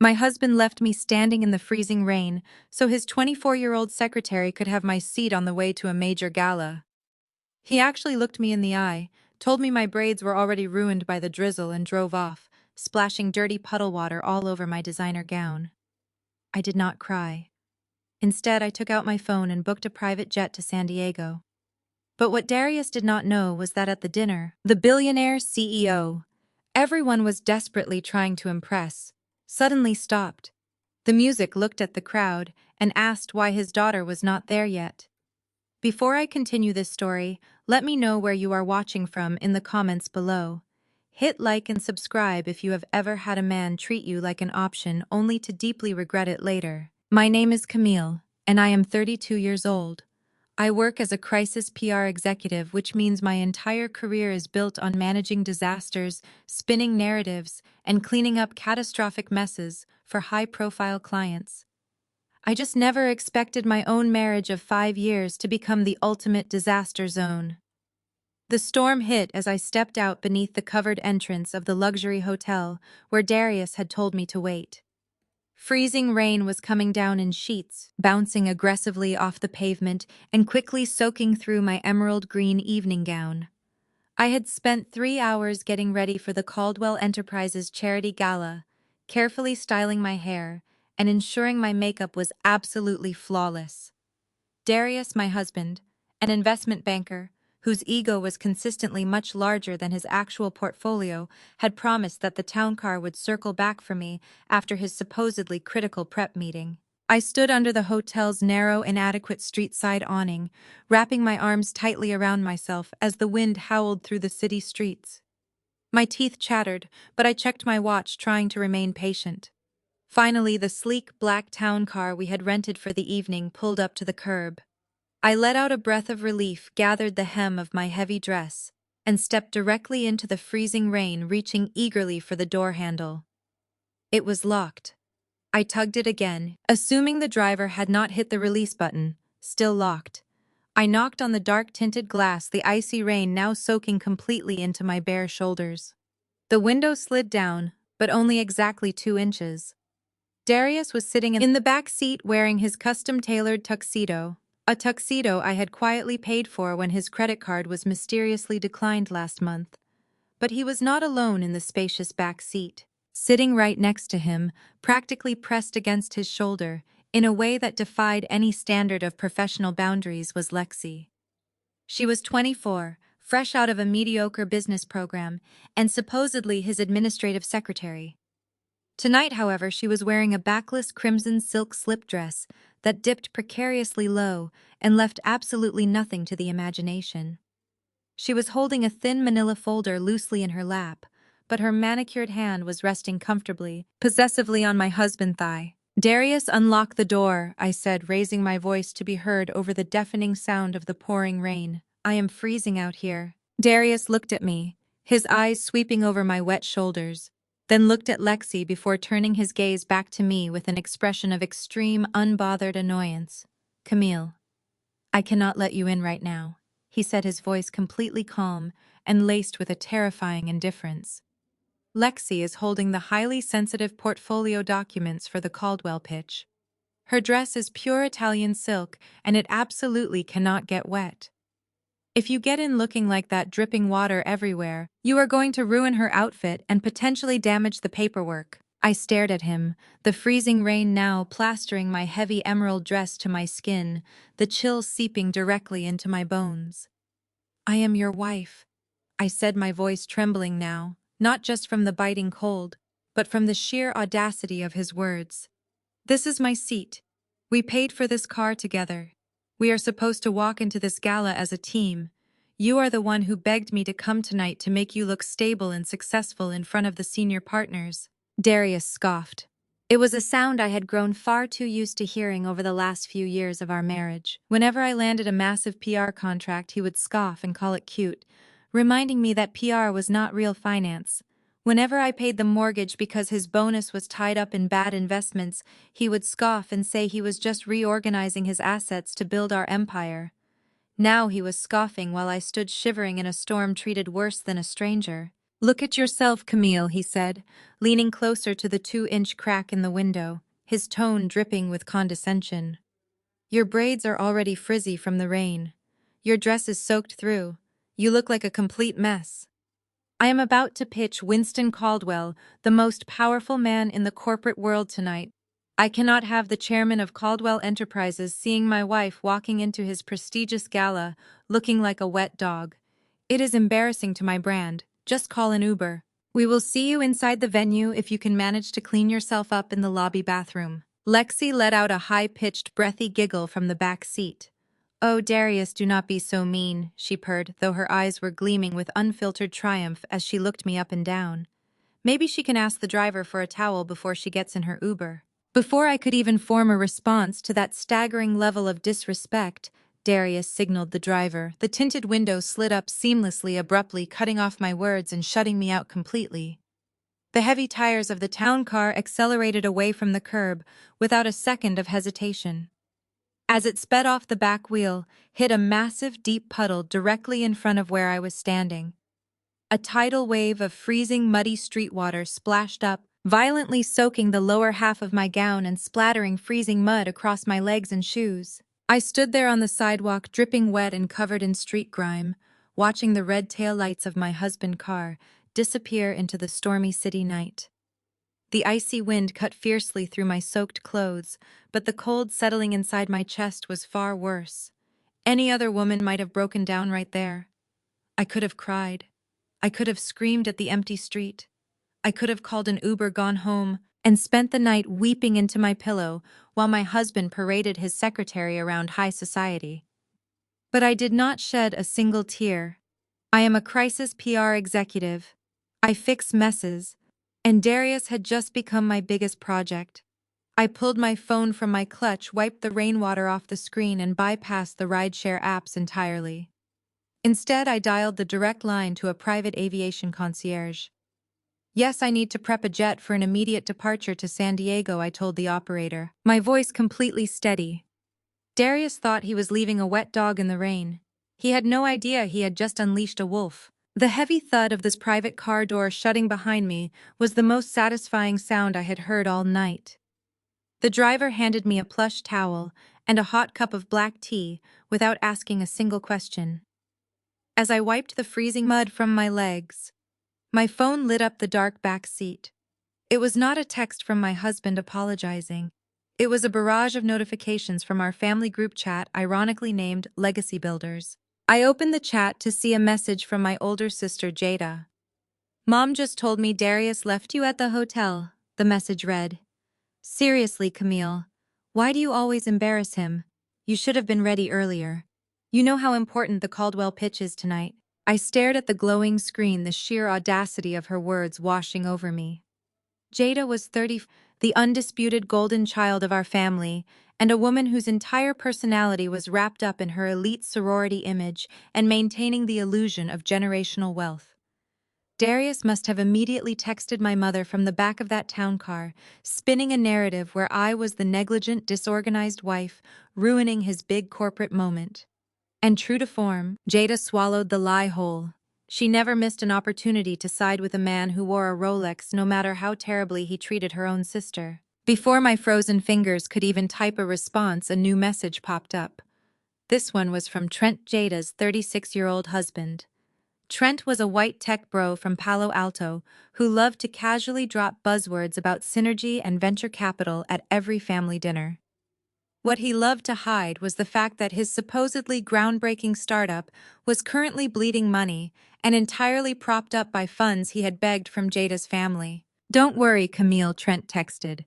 My husband left me standing in the freezing rain so his 24-year-old secretary could have my seat on the way to a major gala. He actually looked me in the eye, told me my braids were already ruined by the drizzle, and drove off, splashing dirty puddle water all over my designer gown. I did not cry. Instead, I took out my phone and booked a private jet to San Diego. But what Darius did not know was that at the dinner, the billionaire CEO, everyone was desperately trying to impress, suddenly stopped. The music looked at the crowd and asked why his daughter was not there yet. Before I continue this story, let me know where you are watching from in the comments below. Hit like and subscribe if you have ever had a man treat you like an option only to deeply regret it later. My name is Camille, and I am 32 years old. I work as a crisis PR executive, which means my entire career is built on managing disasters, spinning narratives, and cleaning up catastrophic messes for high-profile clients. I just never expected my own marriage of 5 years to become the ultimate disaster zone. The storm hit as I stepped out beneath the covered entrance of the luxury hotel where Darius had told me to wait. Freezing rain was coming down in sheets, bouncing aggressively off the pavement and quickly soaking through my emerald green evening gown. I had spent 3 hours getting ready for the Caldwell Enterprises charity gala, carefully styling my hair and ensuring my makeup was absolutely flawless. Darius, my husband, an investment banker, whose ego was consistently much larger than his actual portfolio, had promised that the town car would circle back for me after his supposedly critical prep meeting. I stood under the hotel's narrow, inadequate street-side awning, wrapping my arms tightly around myself as the wind howled through the city streets. My teeth chattered, but I checked my watch, trying to remain patient. Finally, the sleek black town car we had rented for the evening pulled up to the curb. I let out a breath of relief, gathered the hem of my heavy dress, and stepped directly into the freezing rain, reaching eagerly for the door handle. It was locked. I tugged it again, assuming the driver had not hit the release button, still locked. I knocked on the dark-tinted glass, the icy rain now soaking completely into my bare shoulders. The window slid down, but only exactly 2 inches. Darius was sitting in the back seat wearing his custom-tailored tuxedo, a tuxedo I had quietly paid for when his credit card was mysteriously declined last month. But he was not alone in the spacious back seat. Sitting right next to him, practically pressed against his shoulder, in a way that defied any standard of professional boundaries, was Lexi. She was 24, fresh out of a mediocre business program, and supposedly his administrative secretary. Tonight, however, she was wearing a backless crimson silk slip dress that dipped precariously low and left absolutely nothing to the imagination. She was holding a thin manila folder loosely in her lap, but her manicured hand was resting comfortably, possessively on my husband's thigh. "Darius, unlock the door," I said, raising my voice to be heard over the deafening sound of the pouring rain. "I am freezing out here." Darius looked at me, his eyes sweeping over my wet shoulders, then looked at Lexi before turning his gaze back to me with an expression of extreme, unbothered annoyance. "Camille, I cannot let you in right now," he said, his voice completely calm and laced with a terrifying indifference. "Lexi is holding the highly sensitive portfolio documents for the Caldwell pitch. Her dress is pure Italian silk, and it absolutely cannot get wet. If you get in looking like that, dripping water everywhere, you are going to ruin her outfit and potentially damage the paperwork." I stared at him, the freezing rain now plastering my heavy emerald dress to my skin, the chill seeping directly into my bones. "I am your wife," I said, my voice trembling now, not just from the biting cold, but from the sheer audacity of his words. "This is my seat. We paid for this car together. We are supposed to walk into this gala as a team. You are the one who begged me to come tonight to make you look stable and successful in front of the senior partners." Darius scoffed. It was a sound I had grown far too used to hearing over the last few years of our marriage. Whenever I landed a massive PR contract, he would scoff and call it cute, reminding me that PR was not real finance. Whenever I paid the mortgage because his bonus was tied up in bad investments, he would scoff and say he was just reorganizing his assets to build our empire. Now he was scoffing while I stood shivering in a storm, treated worse than a stranger. Look at yourself, Camille, he said, leaning closer to the 2-inch crack in the window, his tone dripping with condescension. Your braids are already frizzy from the rain. Your dress is soaked through. You look like a complete mess. I am about to pitch Winston Caldwell, the most powerful man in the corporate world tonight. I cannot have the chairman of Caldwell Enterprises seeing my wife walking into his prestigious gala, looking like a wet dog. It is embarrassing to my brand. Just call an Uber. We will see you inside the venue if you can manage to clean yourself up in the lobby bathroom. Lexi let out a high-pitched, breathy giggle from the back seat. Oh, Darius, do not be so mean, she purred, though her eyes were gleaming with unfiltered triumph as she looked me up and down. Maybe she can ask the driver for a towel before she gets in her Uber. Before I could even form a response to that staggering level of disrespect, Darius signaled the driver. The tinted window slid up seamlessly, abruptly cutting off my words and shutting me out completely. The heavy tires of the town car accelerated away from the curb without a second of hesitation. As it sped off the back wheel, hit a massive, deep puddle directly in front of where I was standing. A tidal wave of freezing, muddy street water splashed up, violently soaking the lower half of my gown and splattering freezing mud across my legs and shoes. I stood there on the sidewalk, dripping wet and covered in street grime, watching the red taillights of my husband's car disappear into the stormy city night. The icy wind cut fiercely through my soaked clothes, but the cold settling inside my chest was far worse. Any other woman might have broken down right there. I could have cried. I could have screamed at the empty street. I could have called an Uber, gone home, and spent the night weeping into my pillow while my husband paraded his secretary around high society. But I did not shed a single tear. I am a crisis PR executive. I fix messes. And Darius had just become my biggest project. I pulled my phone from my clutch, wiped the rainwater off the screen, and bypassed the rideshare apps entirely. Instead, I dialed the direct line to a private aviation concierge. Yes, I need to prep a jet for an immediate departure to San Diego, I told the operator, my voice completely steady. Darius thought he was leaving a wet dog in the rain. He had no idea he had just unleashed a wolf. The heavy thud of this private car door shutting behind me was the most satisfying sound I had heard all night. The driver handed me a plush towel and a hot cup of black tea without asking a single question. As I wiped the freezing mud from my legs, my phone lit up the dark back seat. It was not a text from my husband apologizing. It was a barrage of notifications from our family group chat, ironically named Legacy Builders. I opened the chat to see a message from my older sister, Jada. Mom just told me Darius left you at the hotel, the message read. Seriously, Camille, why do you always embarrass him? You should have been ready earlier. You know how important the Caldwell pitch is tonight. I stared at the glowing screen, the sheer audacity of her words washing over me. Jada was 30, the undisputed golden child of our family, and a woman whose entire personality was wrapped up in her elite sorority image and maintaining the illusion of generational wealth. Darius must have immediately texted my mother from the back of that town car, spinning a narrative where I was the negligent, disorganized wife, ruining his big corporate moment. And true to form, Jada swallowed the lie whole. She never missed an opportunity to side with a man who wore a Rolex, no matter how terribly he treated her own sister. Before my frozen fingers could even type a response, a new message popped up. This one was from Trent, Jada's 36-year-old husband. Trent was a white tech bro from Palo Alto who loved to casually drop buzzwords about synergy and venture capital at every family dinner. What he loved to hide was the fact that his supposedly groundbreaking startup was currently bleeding money and entirely propped up by funds he had begged from Jada's family. Don't worry, Camille, Trent texted.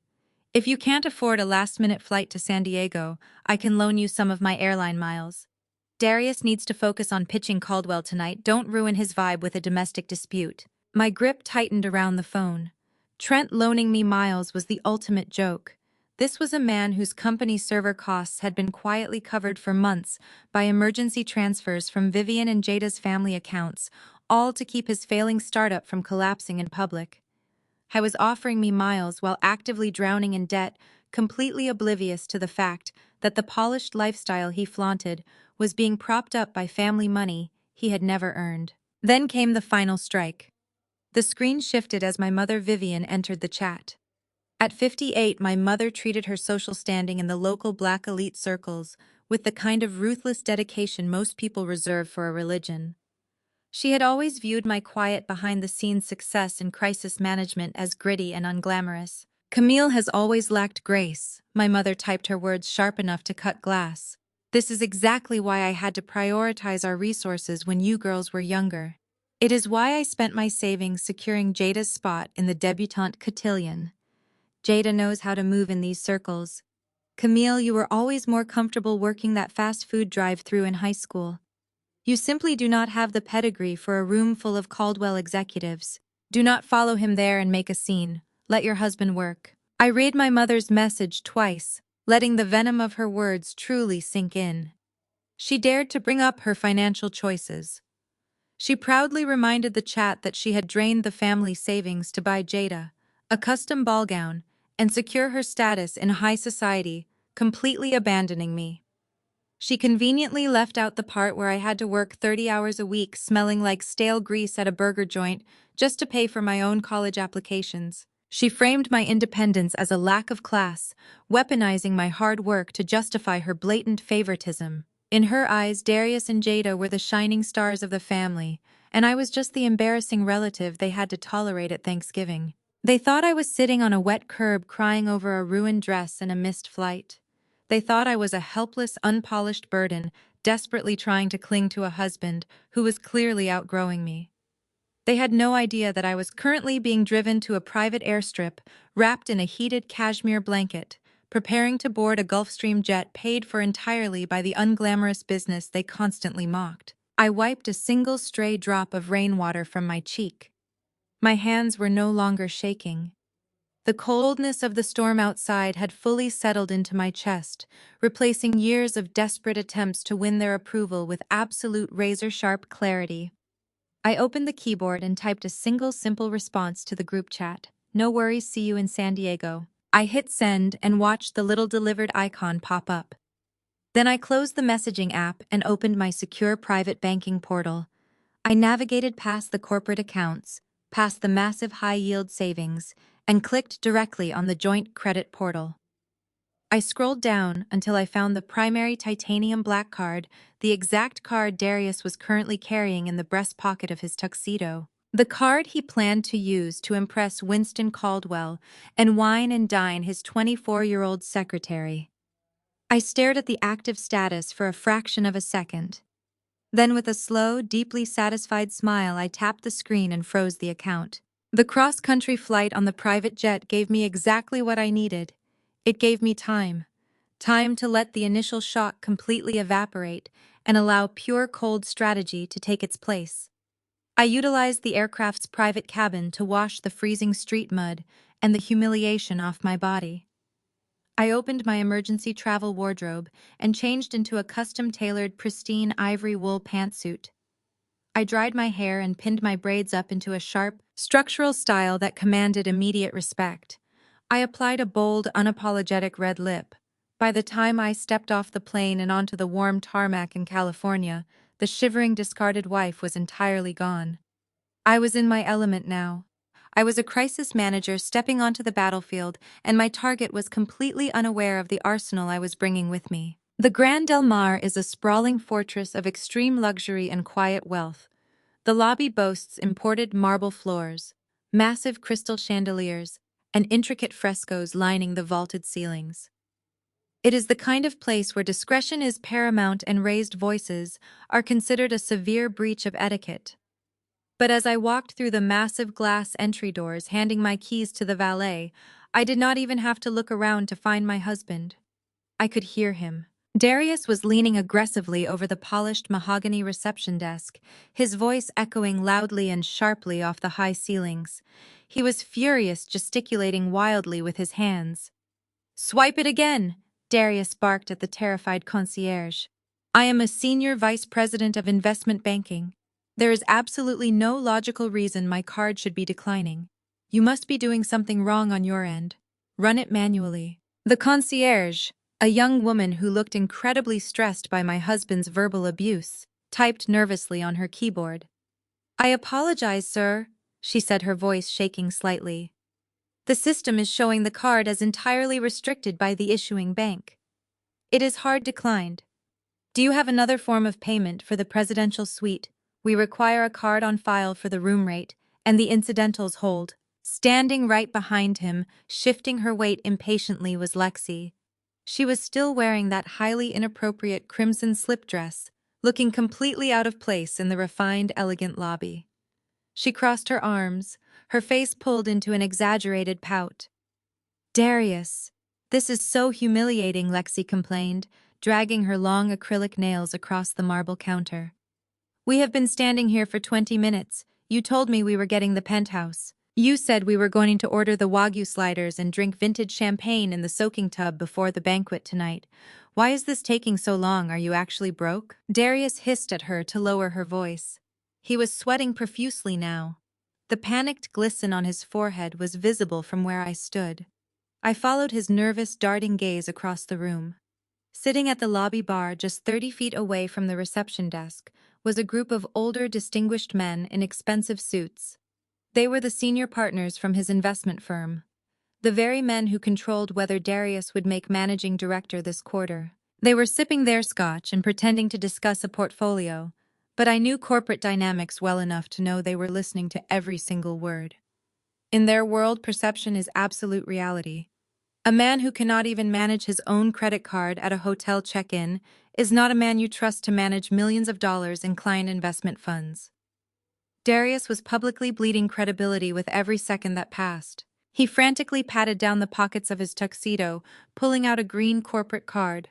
If you can't afford a last-minute flight to San Diego, I can loan you some of my airline miles. Darius needs to focus on pitching Caldwell tonight. Don't ruin his vibe with a domestic dispute. My grip tightened around the phone. Trent loaning me miles was the ultimate joke. This was a man whose company server costs had been quietly covered for months by emergency transfers from Vivian and Jada's family accounts, all to keep his failing startup from collapsing in public. He was offering me miles while actively drowning in debt, completely oblivious to the fact that the polished lifestyle he flaunted was being propped up by family money he had never earned. Then came the final strike. The screen shifted as my mother Vivian entered the chat. At 58, my mother treated her social standing in the local black elite circles with the kind of ruthless dedication most people reserve for a religion. She had always viewed my quiet behind-the-scenes success in crisis management as gritty and unglamorous. Camille has always lacked grace. My mother typed her words sharp enough to cut glass. This is exactly why I had to prioritize our resources when you girls were younger. It is why I spent my savings securing Jada's spot in the debutante cotillion. Jada knows how to move in these circles. Camille, you were always more comfortable working that fast food drive-thru in high school. You simply do not have the pedigree for a room full of Caldwell executives. Do not follow him there and make a scene. Let your husband work. I read my mother's message twice, letting the venom of her words truly sink in. She dared to bring up her financial choices. She proudly reminded the chat that she had drained the family savings to buy Jada a custom ball gown and secure her status in high society, completely abandoning me. She conveniently left out the part where I had to work 30 hours a week smelling like stale grease at a burger joint just to pay for my own college applications. She framed my independence as a lack of class, weaponizing my hard work to justify her blatant favoritism. In her eyes, Darius and Jada were the shining stars of the family, and I was just the embarrassing relative they had to tolerate at Thanksgiving. They thought I was sitting on a wet curb crying over a ruined dress and a missed flight. They thought I was a helpless, unpolished burden, desperately trying to cling to a husband who was clearly outgrowing me. They had no idea that I was currently being driven to a private airstrip, wrapped in a heated cashmere blanket, preparing to board a Gulfstream jet paid for entirely by the unglamorous business they constantly mocked. I wiped a single stray drop of rainwater from my cheek. My hands were no longer shaking. The coldness of the storm outside had fully settled into my chest, replacing years of desperate attempts to win their approval with absolute razor-sharp clarity. I opened the keyboard and typed a single simple response to the group chat. No worries, see you in San Diego. I hit send and watched the little delivered icon pop up. Then I closed the messaging app and opened my secure private banking portal. I navigated past the corporate accounts, past the massive high-yield savings, and clicked directly on the joint credit portal. I scrolled down until I found the primary titanium black card, the exact card Darius was currently carrying in the breast pocket of his tuxedo. The card he planned to use to impress Winston Caldwell and wine and dine his 24-year-old secretary. I stared at the active status for a fraction of a second. Then with a slow, deeply satisfied smile, I tapped the screen and froze the account. The cross-country flight on the private jet gave me exactly what I needed. It gave me time. Time to let the initial shock completely evaporate and allow pure cold strategy to take its place. I utilized the aircraft's private cabin to wash the freezing street mud and the humiliation off my body. I opened my emergency travel wardrobe and changed into a custom-tailored, pristine ivory wool pantsuit. I dried my hair and pinned my braids up into a sharp, structural style that commanded immediate respect. I applied a bold, unapologetic red lip. By the time I stepped off the plane and onto the warm tarmac in California, the shivering, discarded wife was entirely gone. I was in my element now. I was a crisis manager stepping onto the battlefield, and my target was completely unaware of the arsenal I was bringing with me. The Grand Del Mar is a sprawling fortress of extreme luxury and quiet wealth. The lobby boasts imported marble floors, massive crystal chandeliers, and intricate frescoes lining the vaulted ceilings. It is the kind of place where discretion is paramount and raised voices are considered a severe breach of etiquette. But as I walked through the massive glass entry doors handing my keys to the valet, I did not even have to look around to find my husband. I could hear him. Darius was leaning aggressively over the polished mahogany reception desk, his voice echoing loudly and sharply off the high ceilings. He was furious, gesticulating wildly with his hands. "Swipe it again!" Darius barked at the terrified concierge. "I am a senior vice president of investment banking. There is absolutely no logical reason my card should be declining. You must be doing something wrong on your end. Run it manually." The concierge, a young woman who looked incredibly stressed by my husband's verbal abuse, typed nervously on her keyboard. "I apologize, sir. she said, her voice shaking slightly. The system is showing the card as entirely restricted by the issuing bank. It is hard declined. Do you have another form of payment for the presidential suite? We require a card on file for the room rate, and the incidentals hold. Standing right behind him, shifting her weight impatiently, was Lexi. She was still wearing that highly inappropriate crimson slip dress, looking completely out of place in the refined, elegant lobby. She crossed her arms, her face pulled into an exaggerated pout. Darius, this is so humiliating, Lexi complained, dragging her long acrylic nails across the marble counter. We have been standing here for 20 minutes. You told me we were getting the penthouse. You said we were going to order the Wagyu sliders and drink vintage champagne in the soaking tub before the banquet tonight. Why is this taking so long? Are you actually broke? Darius hissed at her to lower her voice. He was sweating profusely now. The panicked glisten on his forehead was visible from where I stood. I followed his nervous, darting gaze across the room. Sitting at the lobby bar just 30 feet away from the reception desk was a group of older, distinguished men in expensive suits. They were the senior partners from his investment firm, the very men who controlled whether Darius would make managing director this quarter. They were sipping their scotch and pretending to discuss a portfolio, but I knew corporate dynamics well enough to know they were listening to every single word. In their world, perception is absolute reality. A man who cannot even manage his own credit card at a hotel check-in is not a man you trust to manage millions of dollars in client investment funds. Darius was publicly bleeding credibility with every second that passed. He frantically patted down the pockets of his tuxedo, pulling out a green corporate card.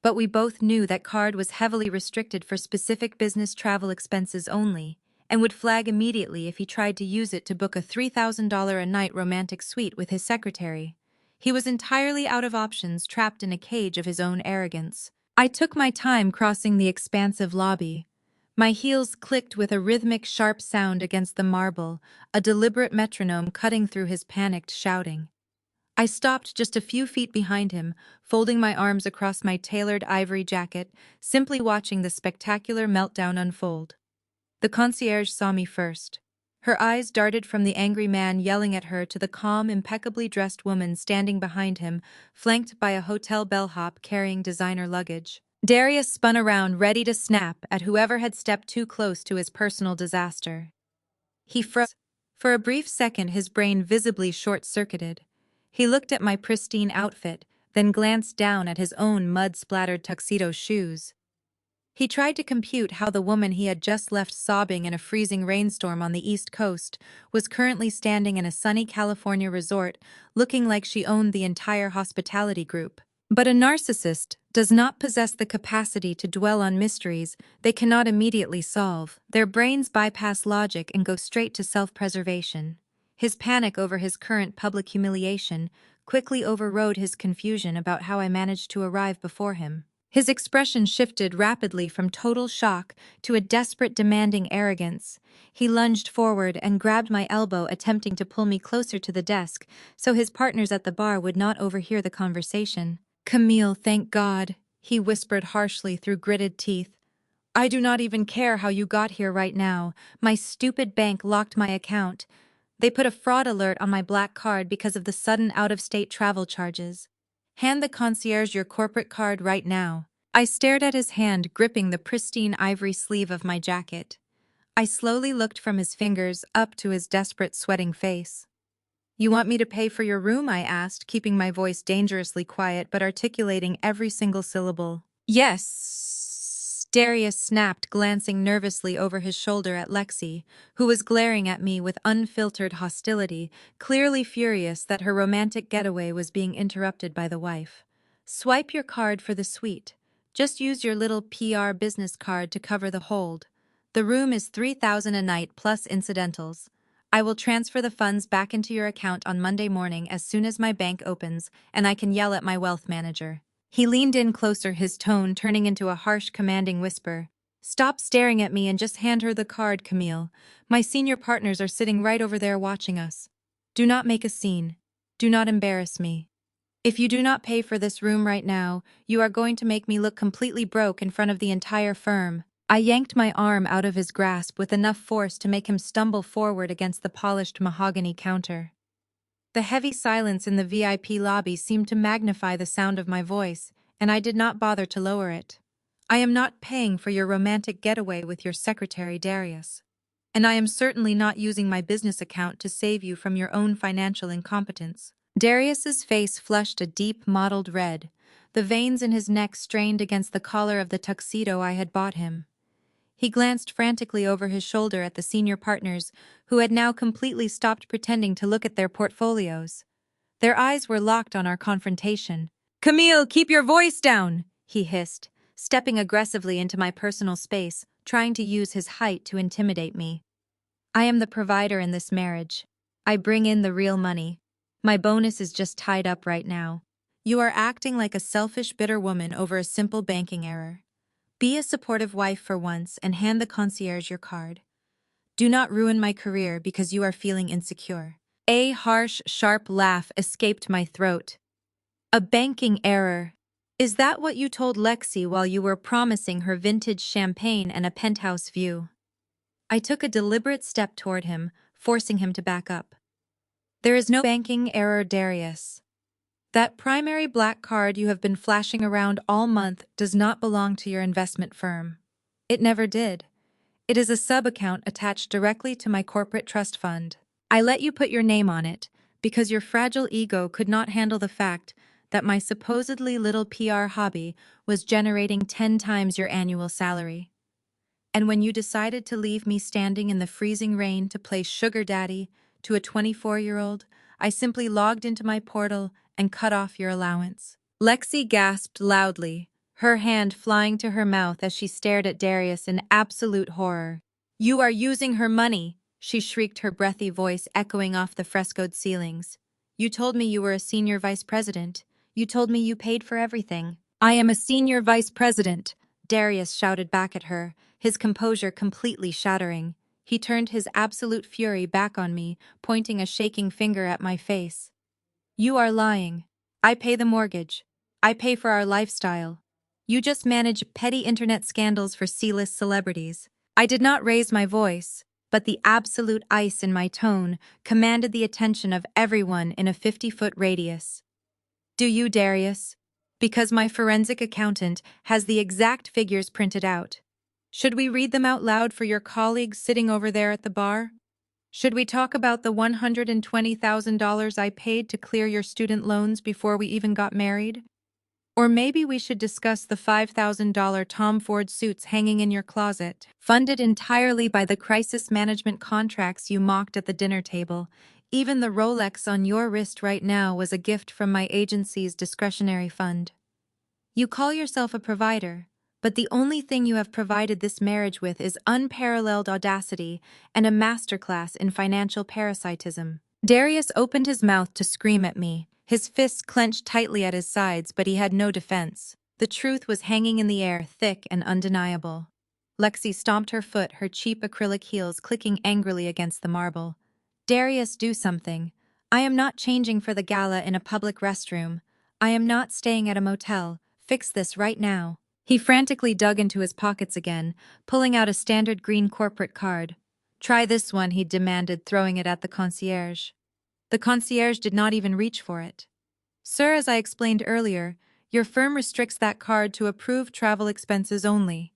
But we both knew that card was heavily restricted for specific business travel expenses only, and would flag immediately if he tried to use it to book a $3,000 a night romantic suite with his secretary. He was entirely out of options, trapped in a cage of his own arrogance. I took my time crossing the expansive lobby. My heels clicked with a rhythmic, sharp sound against the marble, a deliberate metronome cutting through his panicked shouting. I stopped just a few feet behind him, folding my arms across my tailored ivory jacket, simply watching the spectacular meltdown unfold. The concierge saw me first. Her eyes darted from the angry man yelling at her to the calm, impeccably dressed woman standing behind him, flanked by a hotel bellhop carrying designer luggage. Darius spun around, ready to snap at whoever had stepped too close to his personal disaster. He froze. For a brief second, his brain visibly short-circuited. He looked at my pristine outfit, then glanced down at his own mud-splattered tuxedo shoes. He tried to compute how the woman he had just left sobbing in a freezing rainstorm on the East Coast was currently standing in a sunny California resort, looking like she owned the entire hospitality group. But a narcissist does not possess the capacity to dwell on mysteries they cannot immediately solve. Their brains bypass logic and go straight to self-preservation. His panic over his current public humiliation quickly overrode his confusion about how I managed to arrive before him. His expression shifted rapidly from total shock to a desperate, demanding arrogance. He lunged forward and grabbed my elbow, attempting to pull me closer to the desk so his partners at the bar would not overhear the conversation. "Camille, thank God," he whispered harshly through gritted teeth. "I do not even care how you got here right now. My stupid bank locked my account. They put a fraud alert on my black card because of the sudden out-of-state travel charges. Hand the concierge your corporate card right now." I stared at his hand, gripping the pristine ivory sleeve of my jacket. I slowly looked from his fingers up to his desperate, sweating face. "You want me to pay for your room?" I asked, keeping my voice dangerously quiet but articulating every single syllable. "Yes," Darius snapped, glancing nervously over his shoulder at Lexi, who was glaring at me with unfiltered hostility, clearly furious that her romantic getaway was being interrupted by the wife. "Swipe your card for the suite. Just use your little PR business card to cover the hold. The room is $3,000 a night plus incidentals. I will transfer the funds back into your account on Monday morning as soon as my bank opens, and I can yell at my wealth manager." He leaned in closer, his tone turning into a harsh, commanding whisper. "Stop staring at me and just hand her the card, Camille. My senior partners are sitting right over there watching us. Do not make a scene. Do not embarrass me. If you do not pay for this room right now, you are going to make me look completely broke in front of the entire firm." I yanked my arm out of his grasp with enough force to make him stumble forward against the polished mahogany counter. The heavy silence in the VIP lobby seemed to magnify the sound of my voice, and I did not bother to lower it. I am not paying for your romantic getaway with your secretary, Darius. And I am certainly not using my business account to save you from your own financial incompetence. Darius's face flushed a deep mottled red, the veins in his neck strained against the collar of the tuxedo I had bought him. He glanced frantically over his shoulder at the senior partners, who had now completely stopped pretending to look at their portfolios. Their eyes were locked on our confrontation. "Camille, keep your voice down!" he hissed, stepping aggressively into my personal space, trying to use his height to intimidate me. "I am the provider in this marriage. I bring in the real money. My bonus is just tied up right now. You are acting like a selfish, bitter woman over a simple banking error. Be a supportive wife for once and hand the concierge your card. Do not ruin my career because you are feeling insecure." A harsh, sharp laugh escaped my throat. "A banking error. Is that what you told Lexi while you were promising her vintage champagne and a penthouse view?" I took a deliberate step toward him, forcing him to back up. "There is no banking error, Darius. That primary black card you have been flashing around all month does not belong to your investment firm. It never did. It is a sub-account attached directly to my corporate trust fund. I let you put your name on it because your fragile ego could not handle the fact that my supposedly little PR hobby was generating 10 times your annual salary. And when you decided to leave me standing in the freezing rain to play sugar daddy to a 24-year-old, I simply logged into my portal and cut off your allowance." Lexi gasped loudly, her hand flying to her mouth as she stared at Darius in absolute horror. "You are using her money!" she shrieked, her breathy voice echoing off the frescoed ceilings. "You told me you were a senior vice president. You told me you paid for everything." "I am a senior vice president," Darius shouted back at her, his composure completely shattering. He turned his absolute fury back on me, pointing a shaking finger at my face. "You are lying. I pay the mortgage. I pay for our lifestyle. You just manage petty internet scandals for C-list celebrities." I did not raise my voice, but the absolute ice in my tone commanded the attention of everyone in a 50-foot radius. "Do you, Darius? Because my forensic accountant has the exact figures printed out. Should we read them out loud for your colleagues sitting over there at the bar? Should we talk about the $120,000 I paid to clear your student loans before we even got married? Or maybe we should discuss the $5,000 Tom Ford suits hanging in your closet, funded entirely by the crisis management contracts you mocked at the dinner table. Even the Rolex on your wrist right now was a gift from my agency's discretionary fund. You call yourself a provider, but the only thing you have provided this marriage with is unparalleled audacity and a masterclass in financial parasitism." Darius opened his mouth to scream at me, his fists clenched tightly at his sides, but he had no defense. The truth was hanging in the air, thick and undeniable. Lexi stomped her foot, her cheap acrylic heels clicking angrily against the marble. "Darius, do something. I am not changing for the gala in a public restroom. I am not staying at a motel. Fix this right now." He frantically dug into his pockets again, pulling out a standard green corporate card. "Try this one," he demanded, throwing it at the concierge. The concierge did not even reach for it. "Sir, as I explained earlier, your firm restricts that card to approved travel expenses only.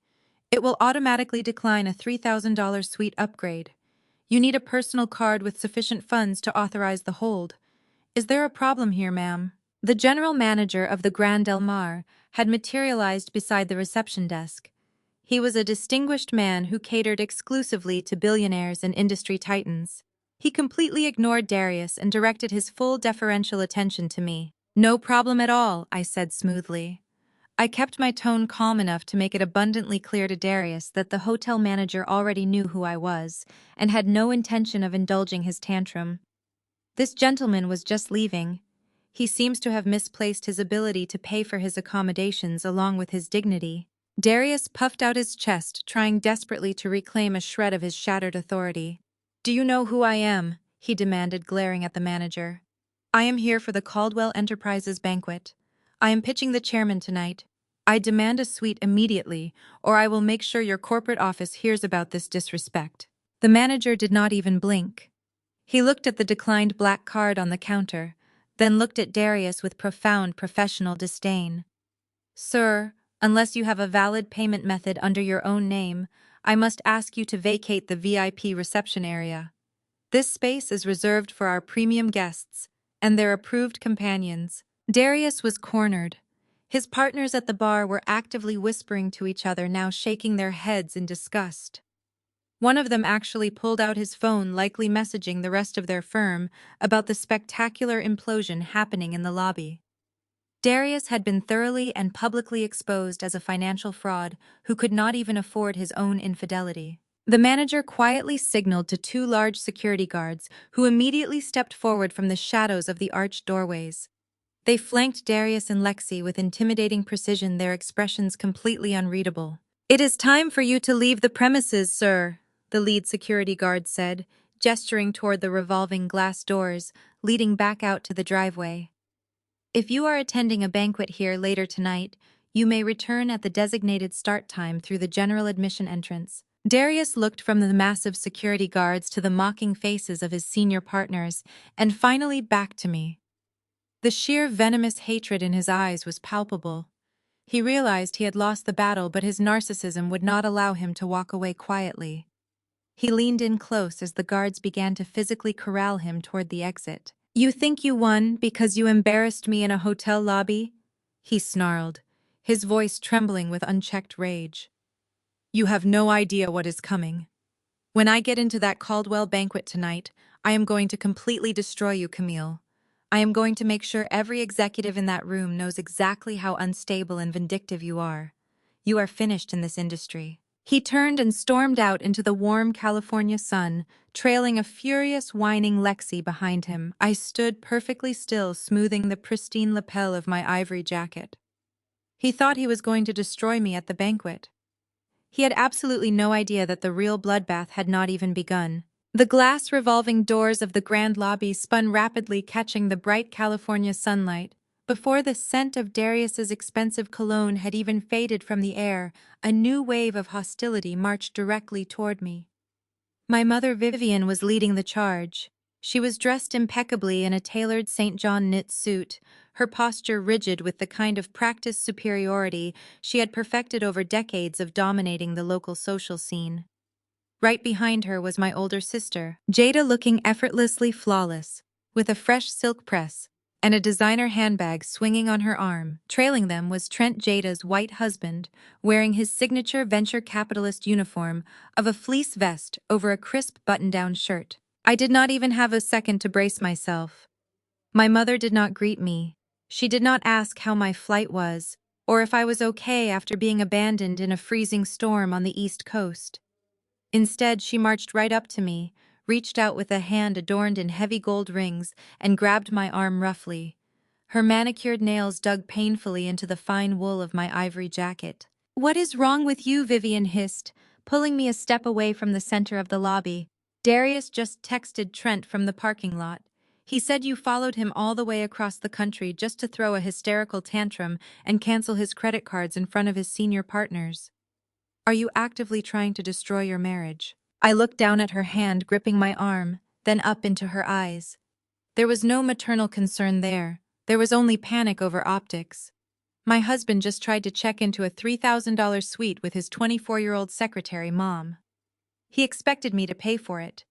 It will automatically decline a $3,000 suite upgrade. You need a personal card with sufficient funds to authorize the hold. Is there a problem here, ma'am?" The general manager of the Grand Del Mar had materialized beside the reception desk. He was a distinguished man who catered exclusively to billionaires and industry titans. He completely ignored Darius and directed his full deferential attention to me. "No problem at all," I said smoothly. I kept my tone calm enough to make it abundantly clear to Darius that the hotel manager already knew who I was and had no intention of indulging his tantrum. "This gentleman was just leaving. He seems to have misplaced his ability to pay for his accommodations along with his dignity." Darius puffed out his chest, trying desperately to reclaim a shred of his shattered authority. "Do you know who I am?" he demanded, glaring at the manager. "I am here for the Caldwell Enterprises banquet. I am pitching the chairman tonight. I demand a suite immediately, or I will make sure your corporate office hears about this disrespect. The manager did not even blink. He looked at the declined black card on the counter, then looked at Darius with profound professional disdain. Sir, unless you have a valid payment method under your own name, I must ask you to vacate the VIP reception area. This space is reserved for our premium guests and their approved companions. Darius was cornered. His partners at the bar were actively whispering to each other, now shaking their heads in disgust. One of them actually pulled out his phone, likely messaging the rest of their firm about the spectacular implosion happening in the lobby. Darius had been thoroughly and publicly exposed as a financial fraud who could not even afford his own infidelity. The manager quietly signaled to two large security guards, who immediately stepped forward from the shadows of the arched doorways. They flanked Darius and Lexi with intimidating precision, their expressions completely unreadable. "It is time for you to leave the premises, sir," the lead security guard said, gesturing toward the revolving glass doors leading back out to the driveway. "If you are attending a banquet here later tonight, you may return at the designated start time through the general admission entrance." Darius looked from the massive security guards to the mocking faces of his senior partners, and finally back to me. The sheer venomous hatred in his eyes was palpable. He realized he had lost the battle, but his narcissism would not allow him to walk away quietly. He leaned in close as the guards began to physically corral him toward the exit. "You think you won because you embarrassed me in a hotel lobby?" he snarled, his voice trembling with unchecked rage. "You have no idea what is coming. When I get into that Caldwell banquet tonight, I am going to completely destroy you, Camille. I am going to make sure every executive in that room knows exactly how unstable and vindictive you are. You are finished in this industry." He turned and stormed out into the warm California sun, trailing a furious, whining Lexi behind him. I stood perfectly still, smoothing the pristine lapel of my ivory jacket. He thought he was going to destroy me at the banquet. He had absolutely no idea that the real bloodbath had not even begun. The glass revolving doors of the grand lobby spun rapidly, catching the bright California sunlight. Before the scent of Darius's expensive cologne had even faded from the air, a new wave of hostility marched directly toward me. My mother Vivian was leading the charge. She was dressed impeccably in a tailored St. John knit suit, her posture rigid with the kind of practiced superiority she had perfected over decades of dominating the local social scene. Right behind her was my older sister, Jada, looking effortlessly flawless, with a fresh silk press and a designer handbag swinging on her arm. Trailing them was Trent, Jada's white husband, wearing his signature venture capitalist uniform of a fleece vest over a crisp button-down shirt. I did not even have a second to brace myself. My mother did not greet me. She did not ask how my flight was, or if I was okay after being abandoned in a freezing storm on the East Coast. Instead, she marched right up to me, reached out with a hand adorned in heavy gold rings, and grabbed my arm roughly. Her manicured nails dug painfully into the fine wool of my ivory jacket. "What is wrong with you?" Vivian hissed, pulling me a step away from the center of the lobby. "Darius just texted Trent from the parking lot. He said you followed him all the way across the country just to throw a hysterical tantrum and cancel his credit cards in front of his senior partners. Are you actively trying to destroy your marriage?" I looked down at her hand gripping my arm, then up into her eyes. There was no maternal concern there. There was only panic over optics. My husband just tried to check into a $3,000 suite with his 24-year-old secretary, Mom. He expected me to pay for it.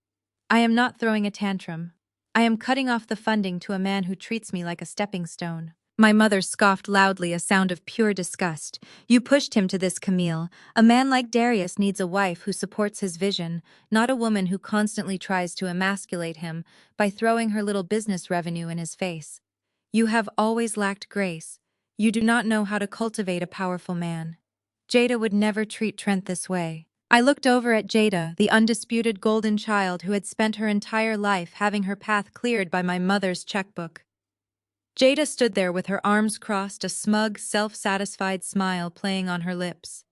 I am not throwing a tantrum. I am cutting off the funding to a man who treats me like a stepping stone. My mother scoffed loudly, a sound of pure disgust. "You pushed him to this, Camille. A man like Darius needs a wife who supports his vision, not a woman who constantly tries to emasculate him by throwing her little business revenue in his face. You have always lacked grace. You do not know how to cultivate a powerful man. Jada would never treat Trent this way." I looked over at Jada, the undisputed golden child who had spent her entire life having her path cleared by my mother's checkbook. Jada stood there with her arms crossed, a smug, self-satisfied smile playing on her lips.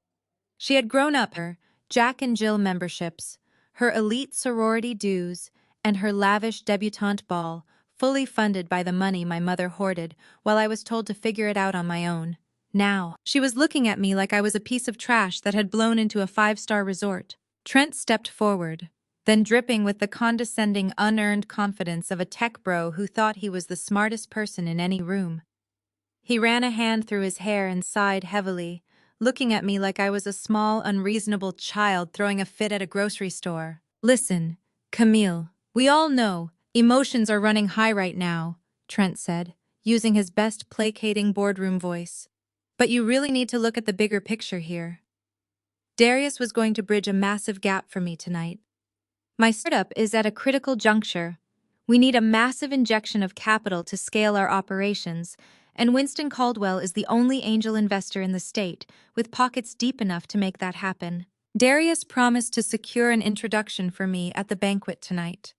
She had grown up her Jack and Jill memberships, her elite sorority dues, and her lavish debutante ball, fully funded by the money my mother hoarded while I was told to figure it out on my own. Now. She was looking at me like I was a piece of trash that had blown into a five-star resort. Trent stepped forward, then dripping with the condescending, unearned confidence of a tech bro who thought he was the smartest person in any room. He ran a hand through his hair and sighed heavily, looking at me like I was a small, unreasonable child throwing a fit at a grocery store. Listen, Camille, we all know emotions are running high right now, Trent said, using his best placating boardroom voice. But you really need to look at the bigger picture here. Darius was going to bridge a massive gap for me tonight. My startup is at a critical juncture. We need a massive injection of capital to scale our operations, and Winston Caldwell is the only angel investor in the state, with pockets deep enough to make that happen. Darius promised to secure an introduction for me at the banquet tonight.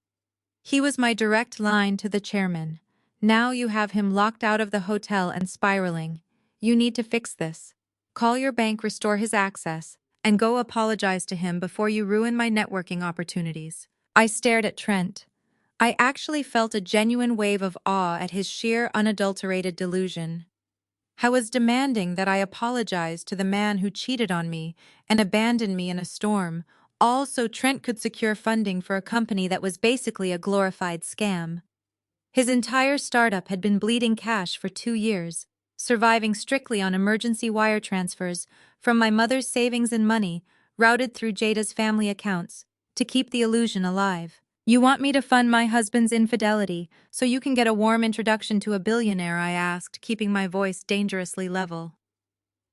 He was my direct line to the chairman. Now you have him locked out of the hotel and spiraling. You need to fix this. Call your bank, restore his access, and go apologize to him before you ruin my networking opportunities. I stared at Trent. I actually felt a genuine wave of awe at his sheer, unadulterated delusion. I was demanding that I apologize to the man who cheated on me and abandoned me in a storm, all so Trent could secure funding for a company that was basically a glorified scam. His entire startup had been bleeding cash for 2 years, surviving strictly on emergency wire transfers from my mother's savings and money routed through Jada's family accounts to keep the illusion alive. You want me to fund my husband's infidelity so you can get a warm introduction to a billionaire, I asked, keeping my voice dangerously level.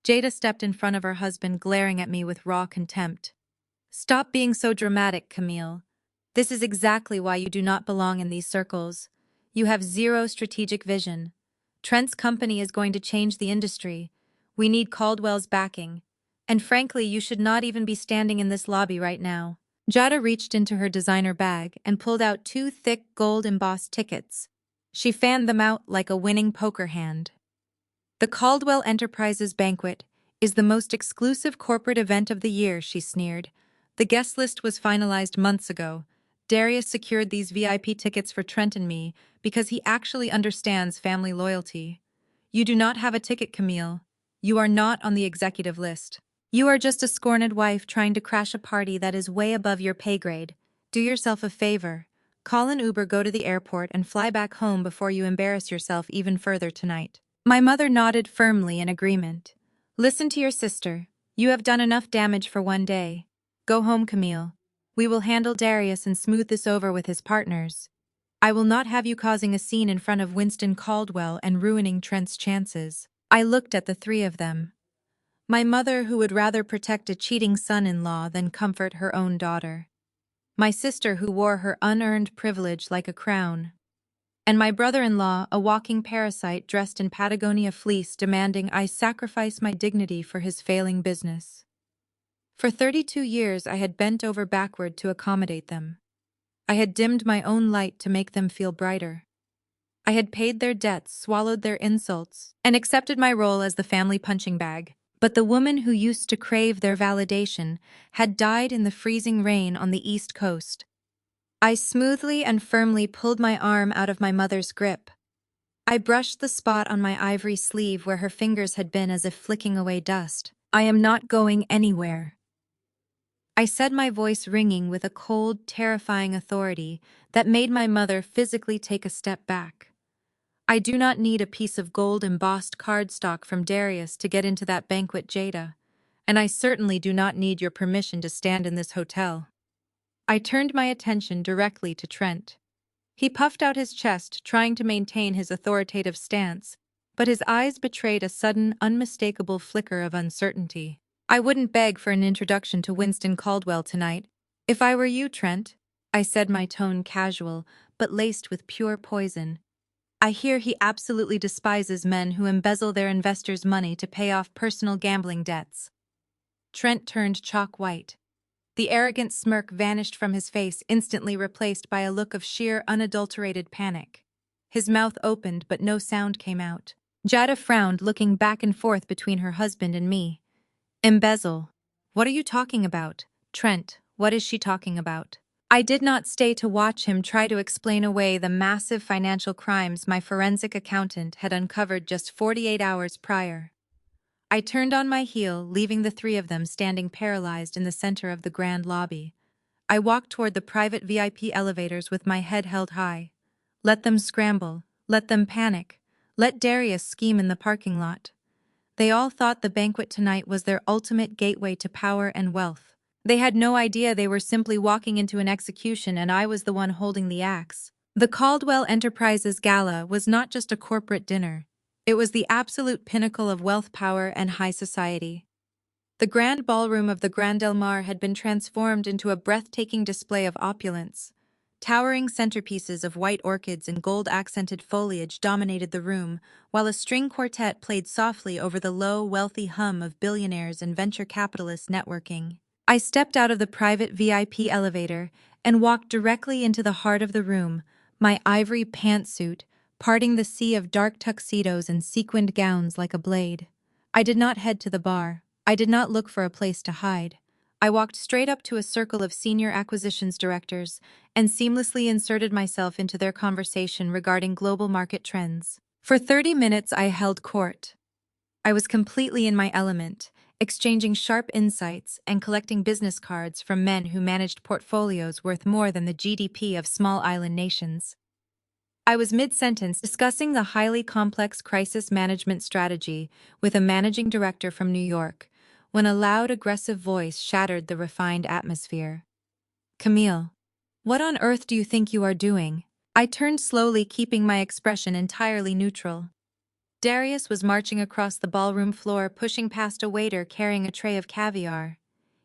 Jada stepped in front of her husband, glaring at me with raw contempt. Stop being so dramatic, Camille. This is exactly why you do not belong in these circles. You have zero strategic vision. Trent's company is going to change the industry. We need Caldwell's backing. And frankly, you should not even be standing in this lobby right now. Jada reached into her designer bag and pulled out 2 thick gold-embossed tickets. She fanned them out like a winning poker hand. The Caldwell Enterprises Banquet is the most exclusive corporate event of the year, she sneered. The guest list was finalized months ago. Darius secured these VIP tickets for Trent and me because he actually understands family loyalty. You do not have a ticket, Camille. You are not on the executive list. You are just a scorned wife trying to crash a party that is way above your pay grade. Do yourself a favor. Call an Uber, go to the airport, and fly back home before you embarrass yourself even further tonight. My mother nodded firmly in agreement. Listen to your sister. You have done enough damage for one day. Go home, Camille. We will handle Darius and smooth this over with his partners. I will not have you causing a scene in front of Winston Caldwell and ruining Trent's chances. I looked at the 3 of them. My mother, who would rather protect a cheating son-in-law than comfort her own daughter. My sister, who wore her unearned privilege like a crown. And my brother-in-law, a walking parasite dressed in Patagonia fleece, demanding I sacrifice my dignity for his failing business. For 32 years, I had bent over backward to accommodate them. I had dimmed my own light to make them feel brighter. I had paid their debts, swallowed their insults, and accepted my role as the family punching bag. But the woman who used to crave their validation had died in the freezing rain on the East Coast. I smoothly and firmly pulled my arm out of my mother's grip. I brushed the spot on my ivory sleeve where her fingers had been as if flicking away dust. I am not going anywhere. I said, my voice ringing with a cold, terrifying authority that made my mother physically take a step back. I do not need a piece of gold-embossed cardstock from Darius to get into that banquet, Jada, and I certainly do not need your permission to stand in this hotel. I turned my attention directly to Trent. He puffed out his chest, trying to maintain his authoritative stance, but his eyes betrayed a sudden, unmistakable flicker of uncertainty. I wouldn't beg for an introduction to Winston Caldwell tonight. If I were you, Trent, I said, my tone casual, but laced with pure poison. I hear he absolutely despises men who embezzle their investors' money to pay off personal gambling debts. Trent turned chalk white. The arrogant smirk vanished from his face, instantly replaced by a look of sheer, unadulterated panic. His mouth opened, but no sound came out. Jada frowned, looking back and forth between her husband and me. Embezzle. What are you talking about? Trent, what is she talking about? I did not stay to watch him try to explain away the massive financial crimes my forensic accountant had uncovered just 48 hours prior. I turned on my heel, leaving the three of them standing paralyzed in the center of the grand lobby. I walked toward the private VIP elevators with my head held high. Let them scramble. Let them panic. Let Darius scheme in the parking lot. They all thought the banquet tonight was their ultimate gateway to power and wealth. They had no idea they were simply walking into an execution and I was the one holding the axe. The Caldwell Enterprises Gala was not just a corporate dinner. It was the absolute pinnacle of wealth, power, and high society. The grand ballroom of the Grand Del Mar had been transformed into a breathtaking display of opulence. Towering centerpieces of white orchids and gold-accented foliage dominated the room, while a string quartet played softly over the low, wealthy hum of billionaires and venture capitalists networking. I stepped out of the private VIP elevator and walked directly into the heart of the room, my ivory pantsuit parting the sea of dark tuxedos and sequined gowns like a blade. I did not head to the bar. I did not look for a place to hide. I walked straight up to a circle of senior acquisitions directors and seamlessly inserted myself into their conversation regarding global market trends. For 30 minutes, I held court. I was completely in my element, exchanging sharp insights and collecting business cards from men who managed portfolios worth more than the GDP of small island nations. I was mid-sentence discussing the highly complex crisis management strategy with a managing director from New York, when a loud, aggressive voice shattered the refined atmosphere. "Camille, what on earth do you think you are doing?" I turned slowly, keeping my expression entirely neutral. Darius was marching across the ballroom floor, pushing past a waiter carrying a tray of caviar.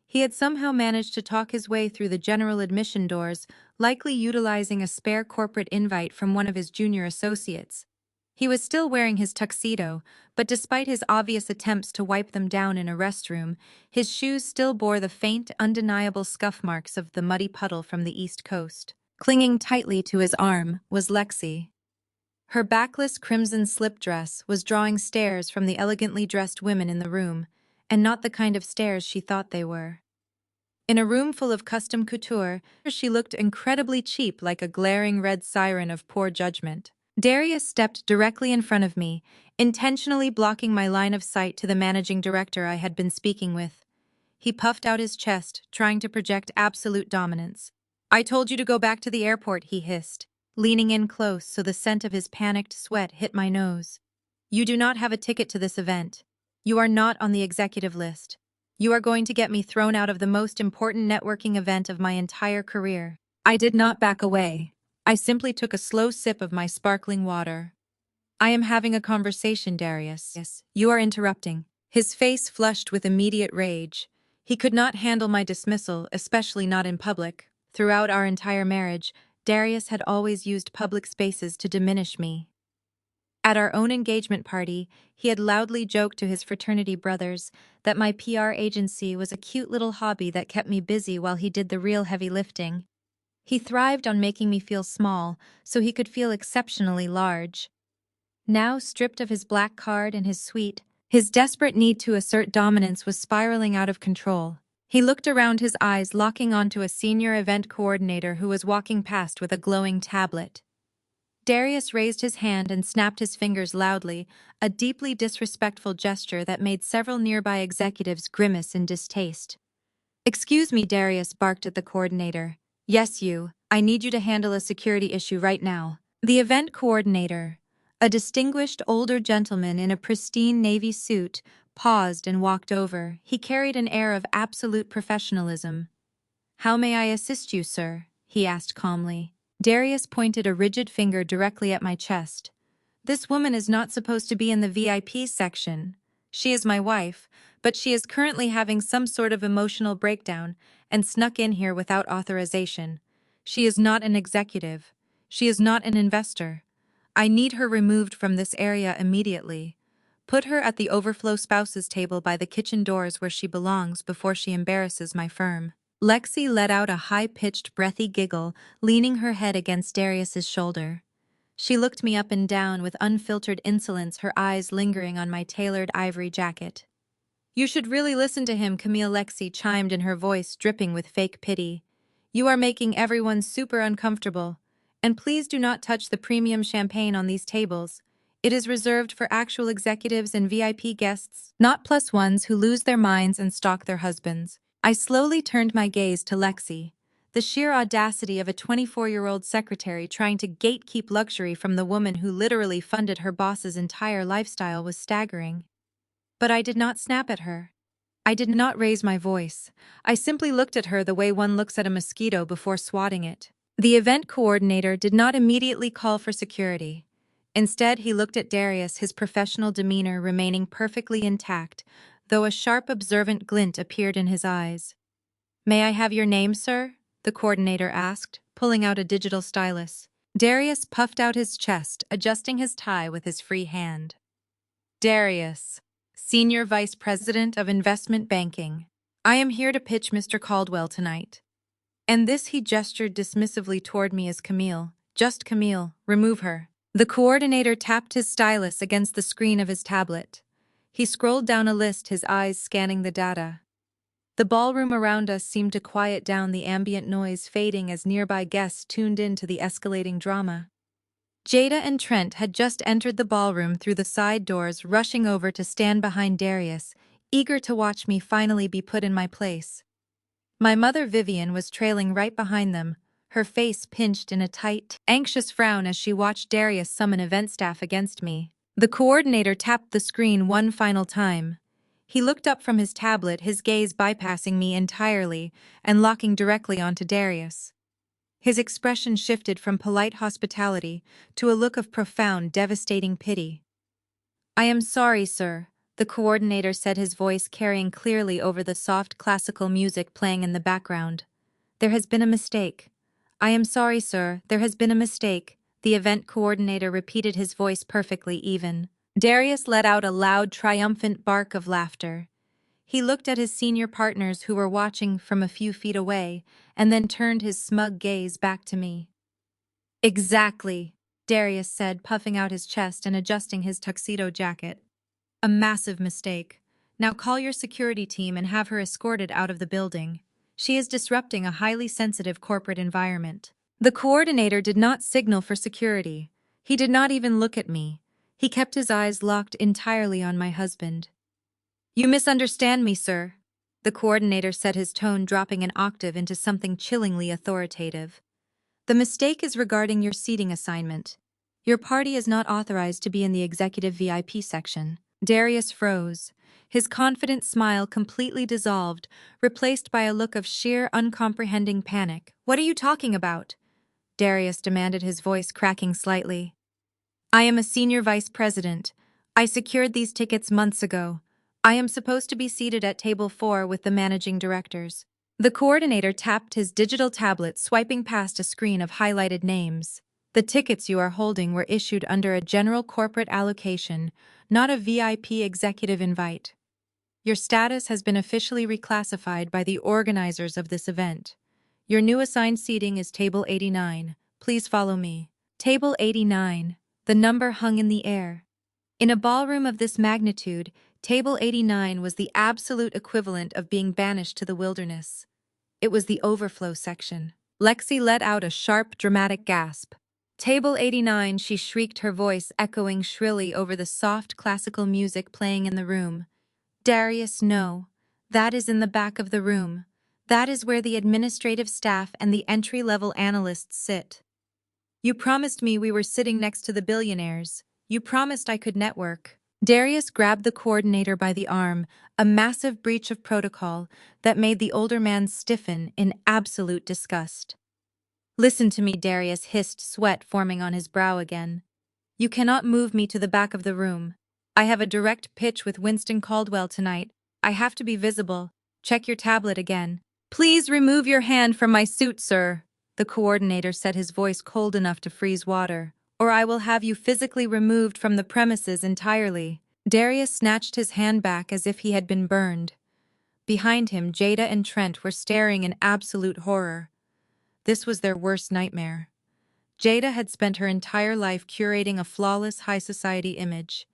He had somehow managed to talk his way through the general admission doors, likely utilizing a spare corporate invite from one of his junior associates. He was still wearing his tuxedo, but despite his obvious attempts to wipe them down in a restroom, his shoes still bore the faint, undeniable scuff marks of the muddy puddle from the East Coast. Clinging tightly to his arm was Lexi. Her backless crimson slip dress was drawing stares from the elegantly dressed women in the room, and not the kind of stares she thought they were. In a room full of custom couture, she looked incredibly cheap, like a glaring red siren of poor judgment. Darius stepped directly in front of me, intentionally blocking my line of sight to the managing director I had been speaking with. He puffed out his chest, trying to project absolute dominance. "I told you to go back to the airport," he hissed, leaning in close so the scent of his panicked sweat hit my nose. "You do not have a ticket to this event. You are not on the executive list. You are going to get me thrown out of the most important networking event of my entire career." I did not back away. I simply took a slow sip of my sparkling water. "I am having a conversation, Darius. Yes, you are interrupting." His face flushed with immediate rage. He could not handle my dismissal, especially not in public. Throughout our entire marriage, Darius had always used public spaces to diminish me. At our own engagement party, he had loudly joked to his fraternity brothers that my PR agency was a cute little hobby that kept me busy while he did the real heavy lifting. He thrived on making me feel small, so he could feel exceptionally large. Now, stripped of his black card and his suite, his desperate need to assert dominance was spiraling out of control. He looked around, his eyes locking onto a senior event coordinator who was walking past with a glowing tablet. Darius raised his hand and snapped his fingers loudly, a deeply disrespectful gesture that made several nearby executives grimace in distaste. "Excuse me," Darius barked at the coordinator. "Yes, you. I need you to handle a security issue right now." The event coordinator, a distinguished older gentleman in a pristine navy suit, paused and walked over. He carried an air of absolute professionalism. "How may I assist you, sir?" he asked calmly. Darius pointed a rigid finger directly at my chest. "This woman is not supposed to be in the VIP section. She is my wife, but she is currently having some sort of emotional breakdown and snuck in here without authorization. She is not an executive. She is not an investor. I need her removed from this area immediately. Put her at the overflow spouses table by the kitchen doors where she belongs before she embarrasses my firm." Lexi let out a high-pitched, breathy giggle, leaning her head against Darius's shoulder. She looked me up and down with unfiltered insolence, her eyes lingering on my tailored ivory jacket. "You should really listen to him," Camille. Lexi chimed in, her voice dripping with fake pity. "You are making everyone super uncomfortable. And please do not touch the premium champagne on these tables. It is reserved for actual executives and VIP guests, not plus ones who lose their minds and stalk their husbands. I slowly turned my gaze to Lexi. The sheer audacity of a 24-year-old secretary trying to gatekeep luxury from the woman who literally funded her boss's entire lifestyle was staggering. But I did not snap at her. I did not raise my voice. I simply looked at her the way one looks at a mosquito before swatting it. The event coordinator did not immediately call for security. Instead, he looked at Darius, his professional demeanor remaining perfectly intact, though a sharp, observant glint appeared in his eyes. "May I have your name, sir?" the coordinator asked, pulling out a digital stylus. Darius puffed out his chest, adjusting his tie with his free hand. "Darius, Senior Vice President of Investment Banking. I am here to pitch Mr. Caldwell tonight." And this he gestured dismissively toward me as Camille. "Just Camille, remove her." The coordinator tapped his stylus against the screen of his tablet. He scrolled down a list, his eyes scanning the data. The ballroom around us seemed to quiet down, the ambient noise fading as nearby guests tuned in to the escalating drama. Jada and Trent had just entered the ballroom through the side doors, rushing over to stand behind Darius, eager to watch me finally be put in my place. My mother Vivian was trailing right behind them, her face pinched in a tight, anxious frown as she watched Darius summon event staff against me. The coordinator tapped the screen one final time. He looked up from his tablet, his gaze bypassing me entirely and locking directly onto Darius. His expression shifted from polite hospitality to a look of profound, devastating pity. "I am sorry, sir," the coordinator said, his voice carrying clearly over the soft classical music playing in the background. "There has been a mistake." "I am sorry, sir, there has been a mistake," the event coordinator repeated, his voice perfectly even. Darius let out a loud, triumphant bark of laughter. He looked at his senior partners who were watching from a few feet away, and then turned his smug gaze back to me. "Exactly," Darius said, puffing out his chest and adjusting his tuxedo jacket. "A massive mistake. Now call your security team and have her escorted out of the building. She is disrupting a highly sensitive corporate environment." The coordinator did not signal for security. He did not even look at me. He kept his eyes locked entirely on my husband. "You misunderstand me, sir," the coordinator said, his tone dropping an octave into something chillingly authoritative. "The mistake is regarding your seating assignment. Your party is not authorized to be in the executive VIP section." Darius froze. His confident smile completely dissolved, replaced by a look of sheer, uncomprehending panic. "What are you talking about?" Darius demanded, his voice cracking slightly. "I am a senior vice president. I secured these tickets months ago. I am supposed to be seated at table 4 with the managing directors." The coordinator tapped his digital tablet, swiping past a screen of highlighted names. "The tickets you are holding were issued under a general corporate allocation, not a VIP executive invite. Your status has been officially reclassified by the organizers of this event. Your new assigned seating is Table 89. Please follow me." Table 89. The number hung in the air. In a ballroom of this magnitude, Table 89 was the absolute equivalent of being banished to the wilderness. It was the overflow section. Lexi let out a sharp, dramatic gasp. "Table 89, she shrieked, her voice echoing shrilly over the soft classical music playing in the room. "Darius, no. That is in the back of the room. That is where the administrative staff and the entry-level analysts sit. You promised me we were sitting next to the billionaires. You promised I could network." Darius grabbed the coordinator by the arm, a massive breach of protocol that made the older man stiffen in absolute disgust. "Listen to me," Darius hissed, sweat forming on his brow again. "You cannot move me to the back of the room. I have a direct pitch with Winston Caldwell tonight. I have to be visible. Check your tablet again." "Please remove your hand from my suit, sir," the coordinator said, his voice cold enough to freeze water, "or I will have you physically removed from the premises entirely." Darius snatched his hand back as if he had been burned. Behind him, Jada and Trent were staring in absolute horror. This was their worst nightmare. Jada had spent her entire life curating a flawless high society image.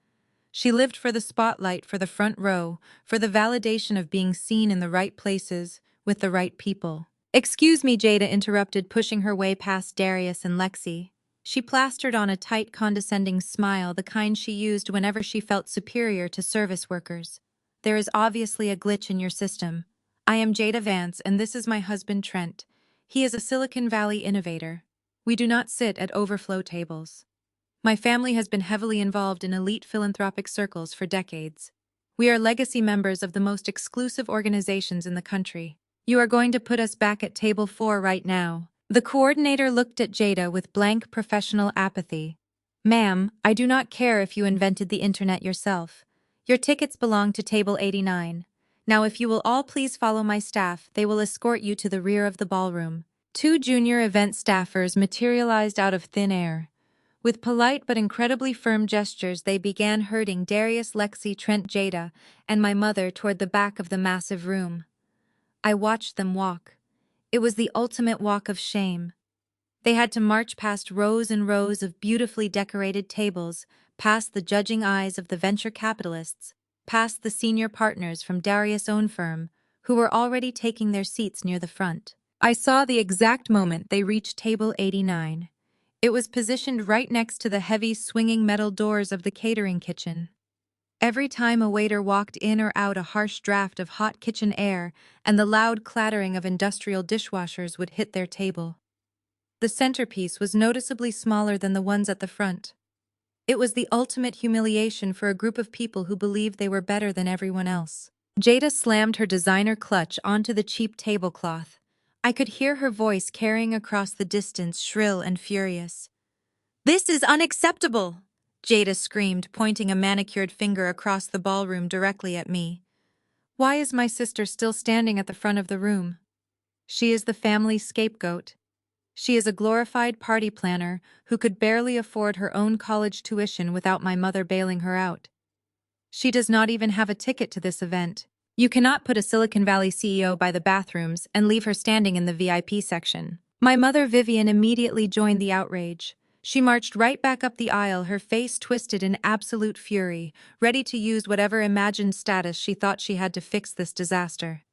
She lived for the spotlight, for the front row, for the validation of being seen in the right places, with the right people. "Excuse me," Jada interrupted, pushing her way past Darius and Lexi. She plastered on a tight, condescending smile, the kind she used whenever she felt superior to service workers. There is obviously a glitch in your system. I am Jada Vance, and this is my husband Trent. He is a Silicon Valley innovator. We do not sit at overflow tables. My family has been heavily involved in elite philanthropic circles for decades. We are legacy members of the most exclusive organizations in the country. You are going to put us back at table 4 right now. The coordinator looked at Jada with blank professional apathy. Ma'am, I do not care if you invented the internet yourself. Your tickets belong to table 89. Now if you will all please follow my staff, they will escort you to the rear of the ballroom. 2 junior event staffers materialized out of thin air. With polite but incredibly firm gestures, they began herding Darius, Lexi, Trent, Jada, and my mother toward the back of the massive room. I watched them walk. It was the ultimate walk of shame. They had to march past rows and rows of beautifully decorated tables, past the judging eyes of the venture capitalists, past the senior partners from Darius' own firm, who were already taking their seats near the front. I saw the exact moment they reached table 89. It was positioned right next to the heavy, swinging metal doors of the catering kitchen. Every time a waiter walked in or out, a harsh draft of hot kitchen air and the loud clattering of industrial dishwashers would hit their table. The centerpiece was noticeably smaller than the ones at the front. It was the ultimate humiliation for a group of people who believed they were better than everyone else. Jada slammed her designer clutch onto the cheap tablecloth. I could hear her voice carrying across the distance, shrill and furious. "This is unacceptable!" Jada screamed, pointing a manicured finger across the ballroom directly at me. "Why is my sister still standing at the front of the room? She is the family scapegoat. She is a glorified party planner who could barely afford her own college tuition without my mother bailing her out. She does not even have a ticket to this event. You cannot put a Silicon Valley CEO by the bathrooms and leave her standing in the VIP section." My mother Vivian immediately joined the outrage. She marched right back up the aisle, her face twisted in absolute fury, ready to use whatever imagined status she thought she had to fix this disaster.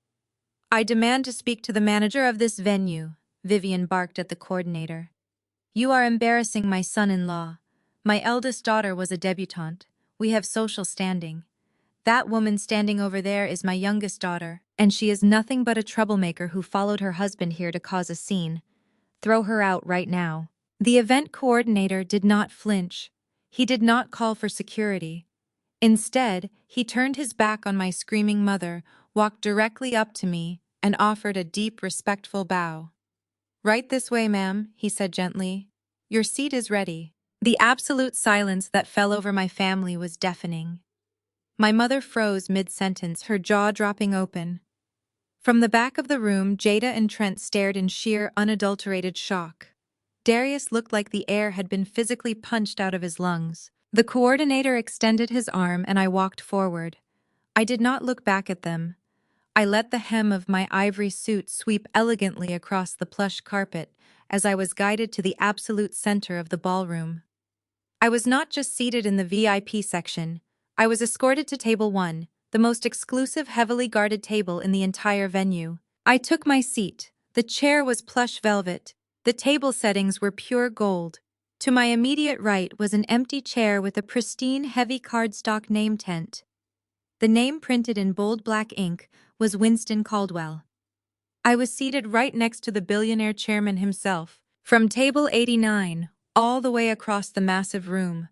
"I demand to speak to the manager of this venue," Vivian barked at the coordinator. "You are embarrassing my son-in-law. My eldest daughter was a debutante. We have social standing. That woman standing over there is my youngest daughter, and she is nothing but a troublemaker who followed her husband here to cause a scene. Throw her out right now." The event coordinator did not flinch. He did not call for security. Instead, he turned his back on my screaming mother, walked directly up to me, and offered a deep, respectful bow. "Right this way, ma'am," he said gently. "Your seat is ready." The absolute silence that fell over my family was deafening. My mother froze mid-sentence, her jaw dropping open. From the back of the room, Jada and Trent stared in sheer, unadulterated shock. Darius looked like the air had been physically punched out of his lungs. The coordinator extended his arm and I walked forward. I did not look back at them. I let the hem of my ivory suit sweep elegantly across the plush carpet as I was guided to the absolute center of the ballroom. I was not just seated in the VIP section. I was escorted to table 1, the most exclusive, heavily guarded table in the entire venue. I took my seat. The chair was plush velvet. The table settings were pure gold. To my immediate right was an empty chair with a pristine, heavy cardstock name tent. The name printed in bold black ink was Winston Caldwell. I was seated right next to the billionaire chairman himself. From table 89, all the way across the massive room,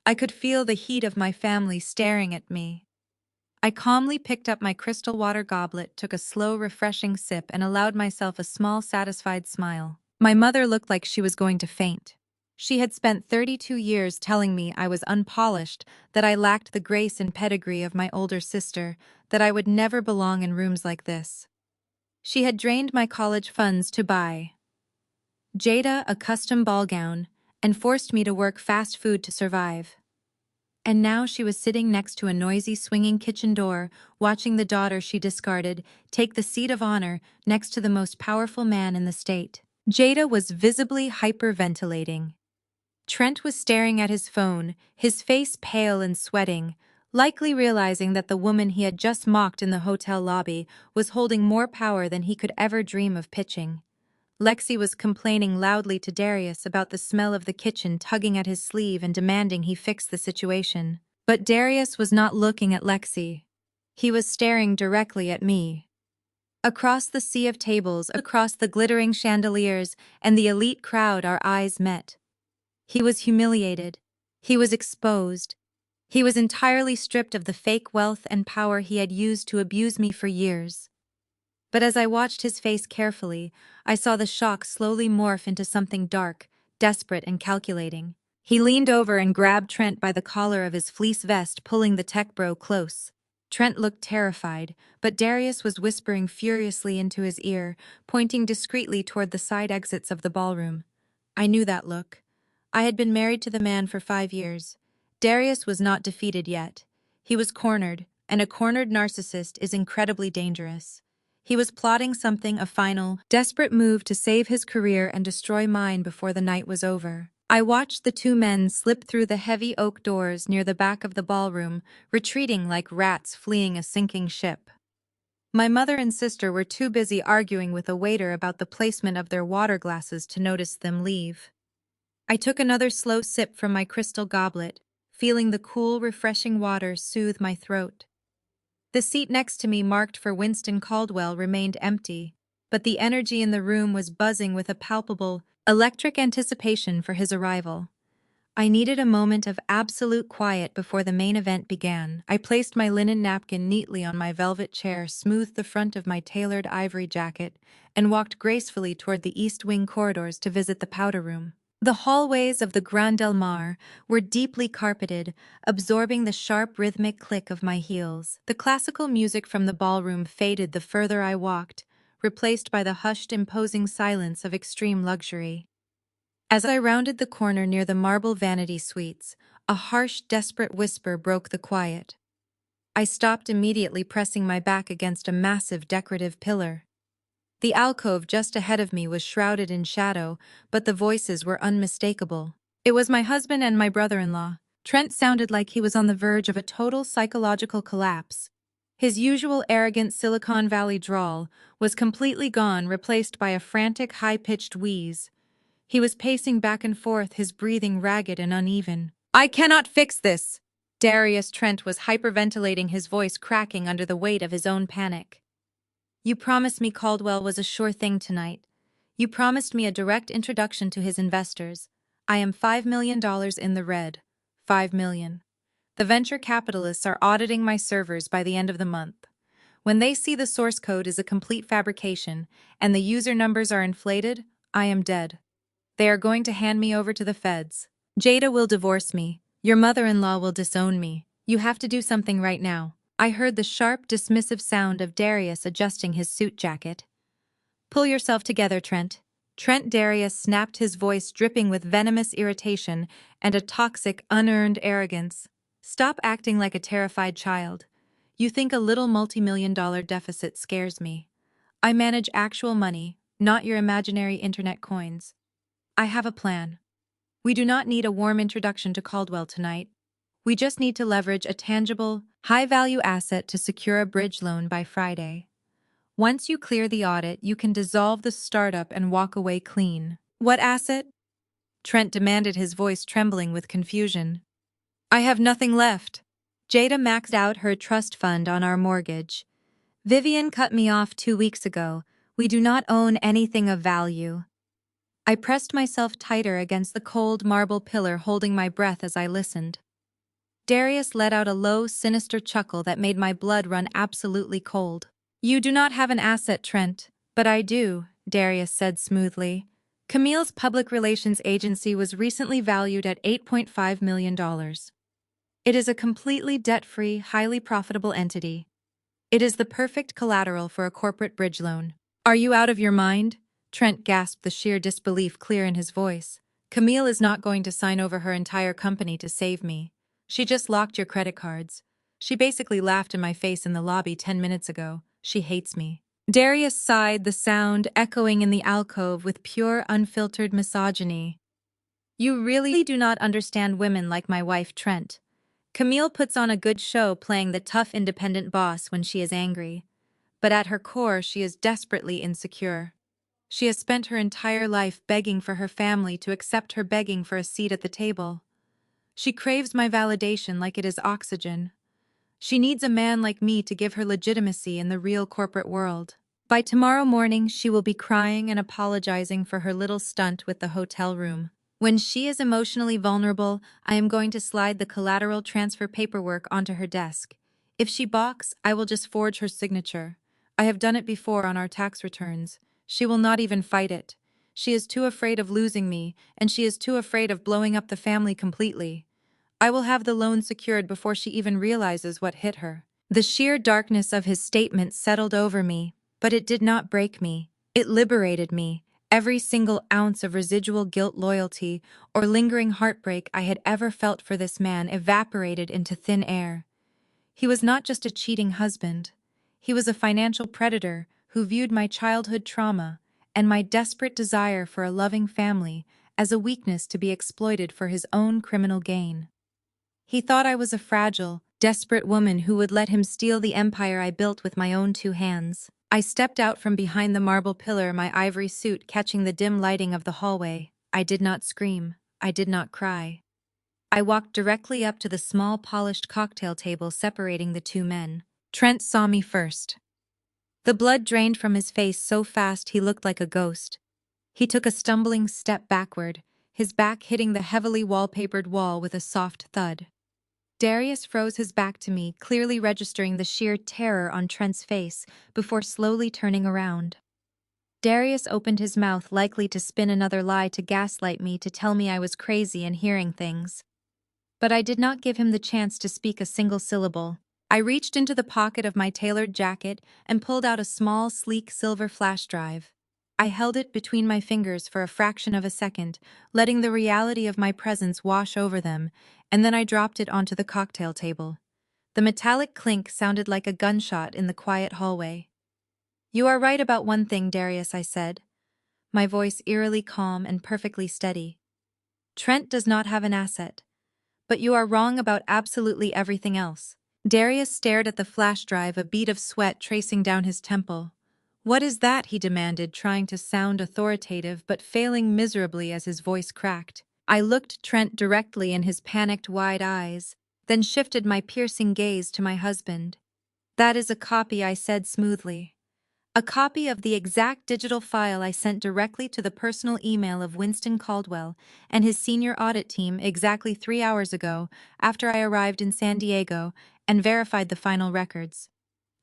I could feel the heat of my family staring at me. I calmly picked up my crystal water goblet, took a slow, refreshing sip, and allowed myself a small, satisfied smile. My mother looked like she was going to faint. She had spent 32 years telling me I was unpolished, that I lacked the grace and pedigree of my older sister, that I would never belong in rooms like this. She had drained my college funds to buy Jada a custom ball gown and forced me to work fast food to survive. And now she was sitting next to a noisy, swinging kitchen door, watching the daughter she discarded take the seat of honor next to the most powerful man in the state. Jada was visibly hyperventilating. Trent was staring at his phone, his face pale and sweating, likely realizing that the woman he had just mocked in the hotel lobby was holding more power than he could ever dream of pitching. Lexi was complaining loudly to Darius about the smell of the kitchen tugging at his sleeve and demanding he fix the situation. But Darius was not looking at Lexi. He was staring directly at me. Across the sea of tables, across the glittering chandeliers, and the elite crowd, our eyes met. He was humiliated. He was exposed. He was entirely stripped of the fake wealth and power he had used to abuse me for years. But as I watched his face carefully, I saw the shock slowly morph into something dark, desperate, and calculating. He leaned over and grabbed Trent by the collar of his fleece vest, pulling the tech bro close. Trent looked terrified, but Darius was whispering furiously into his ear, pointing discreetly toward the side exits of the ballroom. I knew that look. I had been married to the man for 5 years. Darius was not defeated yet. He was cornered, and a cornered narcissist is incredibly dangerous. He was plotting something, a final, desperate move to save his career and destroy mine before the night was over. I watched the two men slip through the heavy oak doors near the back of the ballroom, retreating like rats fleeing a sinking ship. My mother and sister were too busy arguing with a waiter about the placement of their water glasses to notice them leave. I took another slow sip from my crystal goblet, feeling the cool, refreshing water soothe my throat. The seat next to me, marked for Winston Caldwell, remained empty, but the energy in the room was buzzing with a palpable, electric anticipation for his arrival. I needed a moment of absolute quiet before the main event began. I placed my linen napkin neatly on my velvet chair, smoothed the front of my tailored ivory jacket, and walked gracefully toward the east wing corridors to visit the powder room. The hallways of the Grand Del Mar were deeply carpeted, absorbing the sharp rhythmic click of my heels. The classical music from the ballroom faded the further I walked, replaced by the hushed, imposing silence of extreme luxury. As I rounded the corner near the marble vanity suites, a harsh, desperate whisper broke the quiet. I stopped immediately, pressing my back against a massive decorative pillar. The alcove just ahead of me was shrouded in shadow, but the voices were unmistakable. It was my husband and my brother-in-law. Trent sounded like he was on the verge of a total psychological collapse. His usual arrogant Silicon Valley drawl was completely gone, replaced by a frantic, high-pitched wheeze. He was pacing back and forth, his breathing ragged and uneven. "I cannot fix this!" Darius Trent was hyperventilating, his voice cracking under the weight of his own panic. "You promised me Caldwell was a sure thing tonight. You promised me a direct introduction to his investors. I am $5 million in the red. 5 million. The venture capitalists are auditing my servers by the end of the month. When they see the source code is a complete fabrication and the user numbers are inflated, I am dead. They are going to hand me over to the feds. Jada will divorce me. Your mother-in-law will disown me. You have to do something right now." I heard the sharp, dismissive sound of Darius adjusting his suit jacket. "Pull yourself together, Trent." Trent Darius snapped, his voice dripping with venomous irritation and a toxic, unearned arrogance. "Stop acting like a terrified child. You think a little multi-million-dollar deficit scares me. I manage actual money, not your imaginary internet coins. I have a plan. We do not need a warm introduction to Caldwell tonight. We just need to leverage a tangible, high-value asset to secure a bridge loan by Friday. Once you clear the audit, you can dissolve the startup and walk away clean." "What asset?" Trent demanded, his voice trembling with confusion. "I have nothing left. Jada maxed out her trust fund on our mortgage. Vivian cut me off 2 weeks ago. We do not own anything of value." I pressed myself tighter against the cold marble pillar, holding my breath as I listened. Darius let out a low, sinister chuckle that made my blood run absolutely cold. "You do not have an asset, Trent, but I do," Darius said smoothly. "Camille's public relations agency was recently valued at $8.5 million. It is a completely debt-free, highly profitable entity. It is the perfect collateral for a corporate bridge loan." "Are you out of your mind?" Trent gasped, the sheer disbelief clear in his voice. "Camille is not going to sign over her entire company to save me. She just locked your credit cards. She basically laughed in my face in the lobby 10 minutes ago. She hates me." Darius sighed, the sound echoing in the alcove with pure, unfiltered misogyny. "You really do not understand women like my wife, Trent. Camille puts on a good show playing the tough, independent boss when she is angry. But at her core, she is desperately insecure. She has spent her entire life begging for her family to accept her begging for a seat at the table. She craves my validation like it is oxygen. She needs a man like me to give her legitimacy in the real corporate world. By tomorrow morning, she will be crying and apologizing for her little stunt with the hotel room. When she is emotionally vulnerable, I am going to slide the collateral transfer paperwork onto her desk. If she balks, I will just forge her signature. I have done it before on our tax returns. She will not even fight it. She is too afraid of losing me, and she is too afraid of blowing up the family completely. I will have the loan secured before she even realizes what hit her. The sheer darkness of his statement settled over me, but it did not break me. It liberated me. Every single ounce of residual guilt, loyalty, or lingering heartbreak I had ever felt for this man evaporated into thin air. He was not just a cheating husband. He was a financial predator who viewed my childhood trauma and my desperate desire for a loving family as a weakness to be exploited for his own criminal gain. He thought I was a fragile, desperate woman who would let him steal the empire I built with my own 2 hands. I stepped out from behind the marble pillar, my ivory suit catching the dim lighting of the hallway. I did not scream. I did not cry. I walked directly up to the small polished cocktail table separating the 2 men. Trent saw me first. The blood drained from his face so fast he looked like a ghost. He took a stumbling step backward, his back hitting the heavily wallpapered wall with a soft thud. Darius froze his back to me, clearly registering the sheer terror on Trent's face before slowly turning around. Darius opened his mouth, likely to spin another lie to gaslight me, to tell me I was crazy and hearing things. But I did not give him the chance to speak a single syllable. I reached into the pocket of my tailored jacket and pulled out a small, sleek silver flash drive. I held it between my fingers for a fraction of a second, letting the reality of my presence wash over them, and then I dropped it onto the cocktail table. The metallic clink sounded like a gunshot in the quiet hallway. "You are right about one thing, Darius," I said, my voice eerily calm and perfectly steady. "Trent does not have an asset. But you are wrong about absolutely everything else." Darius stared at the flash drive, a bead of sweat tracing down his temple. "What is that?" he demanded, trying to sound authoritative but failing miserably as his voice cracked. I looked Trent directly in his panicked wide eyes, then shifted my piercing gaze to my husband. "That is a copy," I said smoothly. "A copy of the exact digital file I sent directly to the personal email of Winston Caldwell and his senior audit team exactly 3 hours ago, after I arrived in San Diego and verified the final records.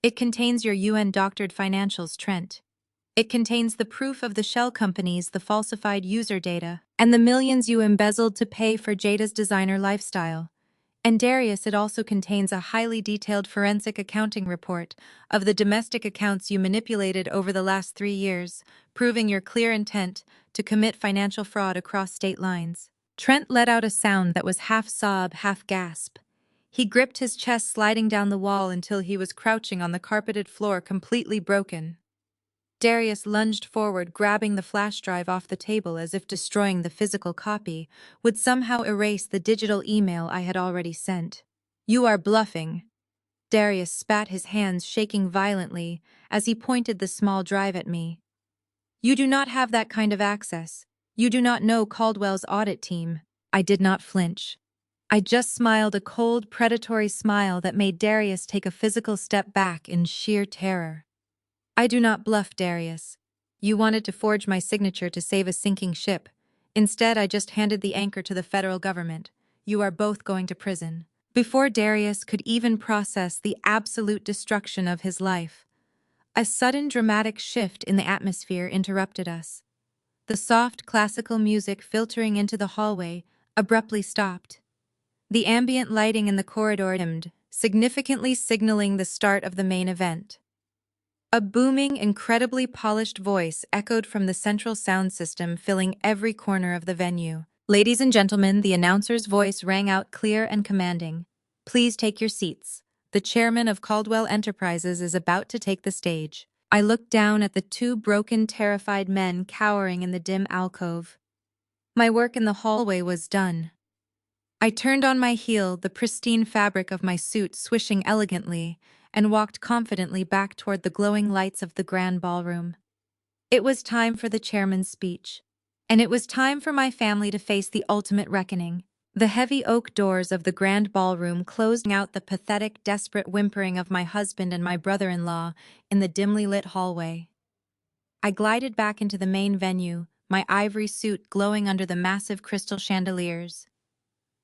It contains your UN-doctored financials, Trent. It contains the proof of the shell companies, the falsified user data, and the millions you embezzled to pay for Jada's designer lifestyle. And Darius, it also contains a highly detailed forensic accounting report of the domestic accounts you manipulated over the last 3 years, proving your clear intent to commit financial fraud across state lines." Trent let out a sound that was half sob, half gasp. He gripped his chest, sliding down the wall until he was crouching on the carpeted floor, completely broken. Darius lunged forward, grabbing the flash drive off the table as if destroying the physical copy would somehow erase the digital email I had already sent. "You are bluffing." Darius spat, his hands shaking violently as he pointed the small drive at me. "You do not have that kind of access. You do not know Caldwell's audit team." I did not flinch. I just smiled, a cold, predatory smile that made Darius take a physical step back in sheer terror. "I do not bluff, Darius. You wanted to forge my signature to save a sinking ship. Instead, I just handed the anchor to the federal government. You are both going to prison." Before Darius could even process the absolute destruction of his life, a sudden dramatic shift in the atmosphere interrupted us. The soft classical music filtering into the hallway abruptly stopped. The ambient lighting in the corridor dimmed, significantly signaling the start of the main event. A booming, incredibly polished voice echoed from the central sound system, filling every corner of the venue. "Ladies and gentlemen," the announcer's voice rang out clear and commanding. "Please take your seats. The chairman of Caldwell Enterprises is about to take the stage." I looked down at the 2 broken, terrified men cowering in the dim alcove. My work in the hallway was done. I turned on my heel, the pristine fabric of my suit swishing elegantly, and walked confidently back toward the glowing lights of the grand ballroom. It was time for the chairman's speech. And it was time for my family to face the ultimate reckoning. The heavy oak doors of the grand ballroom closed out the pathetic, desperate whimpering of my husband and my brother-in-law in the dimly lit hallway. I glided back into the main venue, my ivory suit glowing under the massive crystal chandeliers.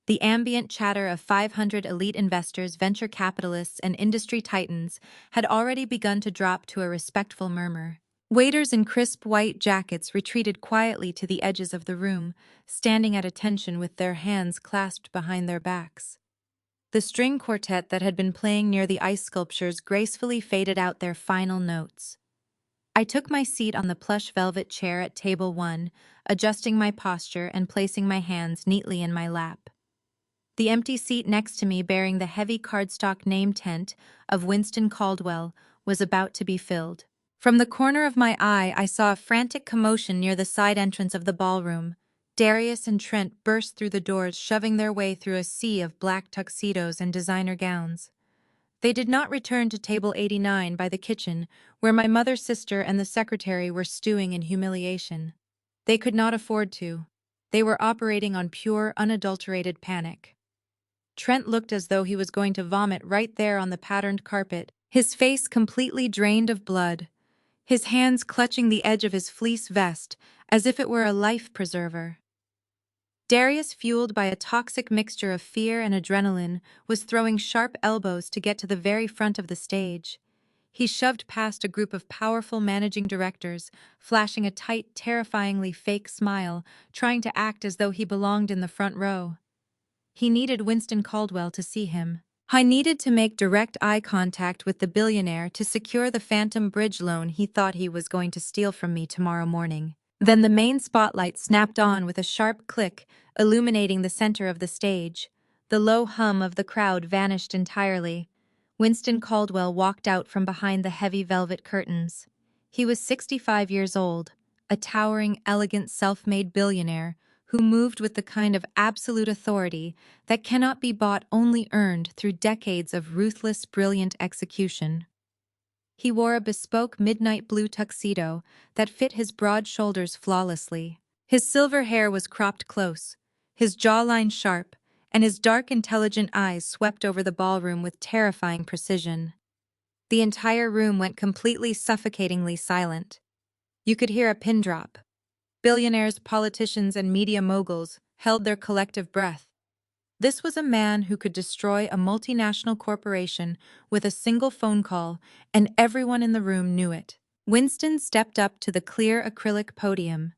The ambient chatter of 500 elite investors, venture capitalists, and industry titans had already begun to drop to a respectful murmur. Waiters in crisp white jackets retreated quietly to the edges of the room, standing at attention with their hands clasped behind their backs. The string quartet that had been playing near the ice sculptures gracefully faded out their final notes. I took my seat on the plush velvet chair at table 1, adjusting my posture and placing my hands neatly in my lap. The empty seat next to me, bearing the heavy cardstock name tent of Winston Caldwell, was about to be filled. From the corner of my eye, I saw a frantic commotion near the side entrance of the ballroom. Darius and Trent burst through the doors, shoving their way through a sea of black tuxedos and designer gowns. They did not return to table 89 by the kitchen, where my mother's sister and the secretary were stewing in humiliation. They could not afford to. They were operating on pure, unadulterated panic. Trent looked as though he was going to vomit right there on the patterned carpet, his face completely drained of blood, his hands clutching the edge of his fleece vest as if it were a life preserver. Darius, fueled by a toxic mixture of fear and adrenaline, was throwing sharp elbows to get to the very front of the stage. He shoved past a group of powerful managing directors, flashing a tight, terrifyingly fake smile, trying to act as though he belonged in the front row. He needed Winston Caldwell to see him. I needed to make direct eye contact with the billionaire to secure the phantom bridge loan he thought he was going to steal from me tomorrow morning. Then the main spotlight snapped on with a sharp click, illuminating the center of the stage. The low hum of the crowd vanished entirely. Winston Caldwell walked out from behind the heavy velvet curtains. He was 65 years old, a towering, elegant, self-made billionaire who moved with the kind of absolute authority that cannot be bought, only earned through decades of ruthless, brilliant execution. He wore a bespoke midnight blue tuxedo that fit his broad shoulders flawlessly. His silver hair was cropped close, his jawline sharp, and his dark, intelligent eyes swept over the ballroom with terrifying precision. The entire room went completely suffocatingly silent. You could hear a pin drop. Billionaires, politicians, and media moguls held their collective breath. This was a man who could destroy a multinational corporation with a single phone call, and everyone in the room knew it. Winston stepped up to the clear acrylic podium.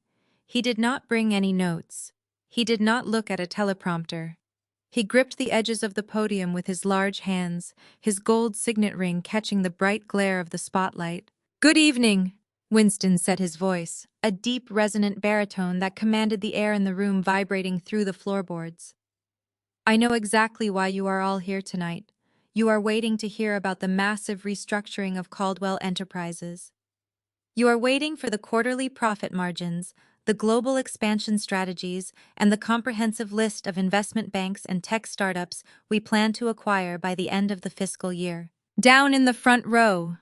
He did not bring any notes. He did not look at a teleprompter. He gripped the edges of the podium with his large hands, his gold signet ring catching the bright glare of the spotlight. "Good evening," Winston said, his voice, a deep, resonant baritone that commanded the air in the room, vibrating through the floorboards. "I know exactly why you are all here tonight. You are waiting to hear about the massive restructuring of Caldwell Enterprises. You are waiting for the quarterly profit margins, the global expansion strategies, and the comprehensive list of investment banks and tech startups we plan to acquire by the end of the fiscal year." Down in the front row,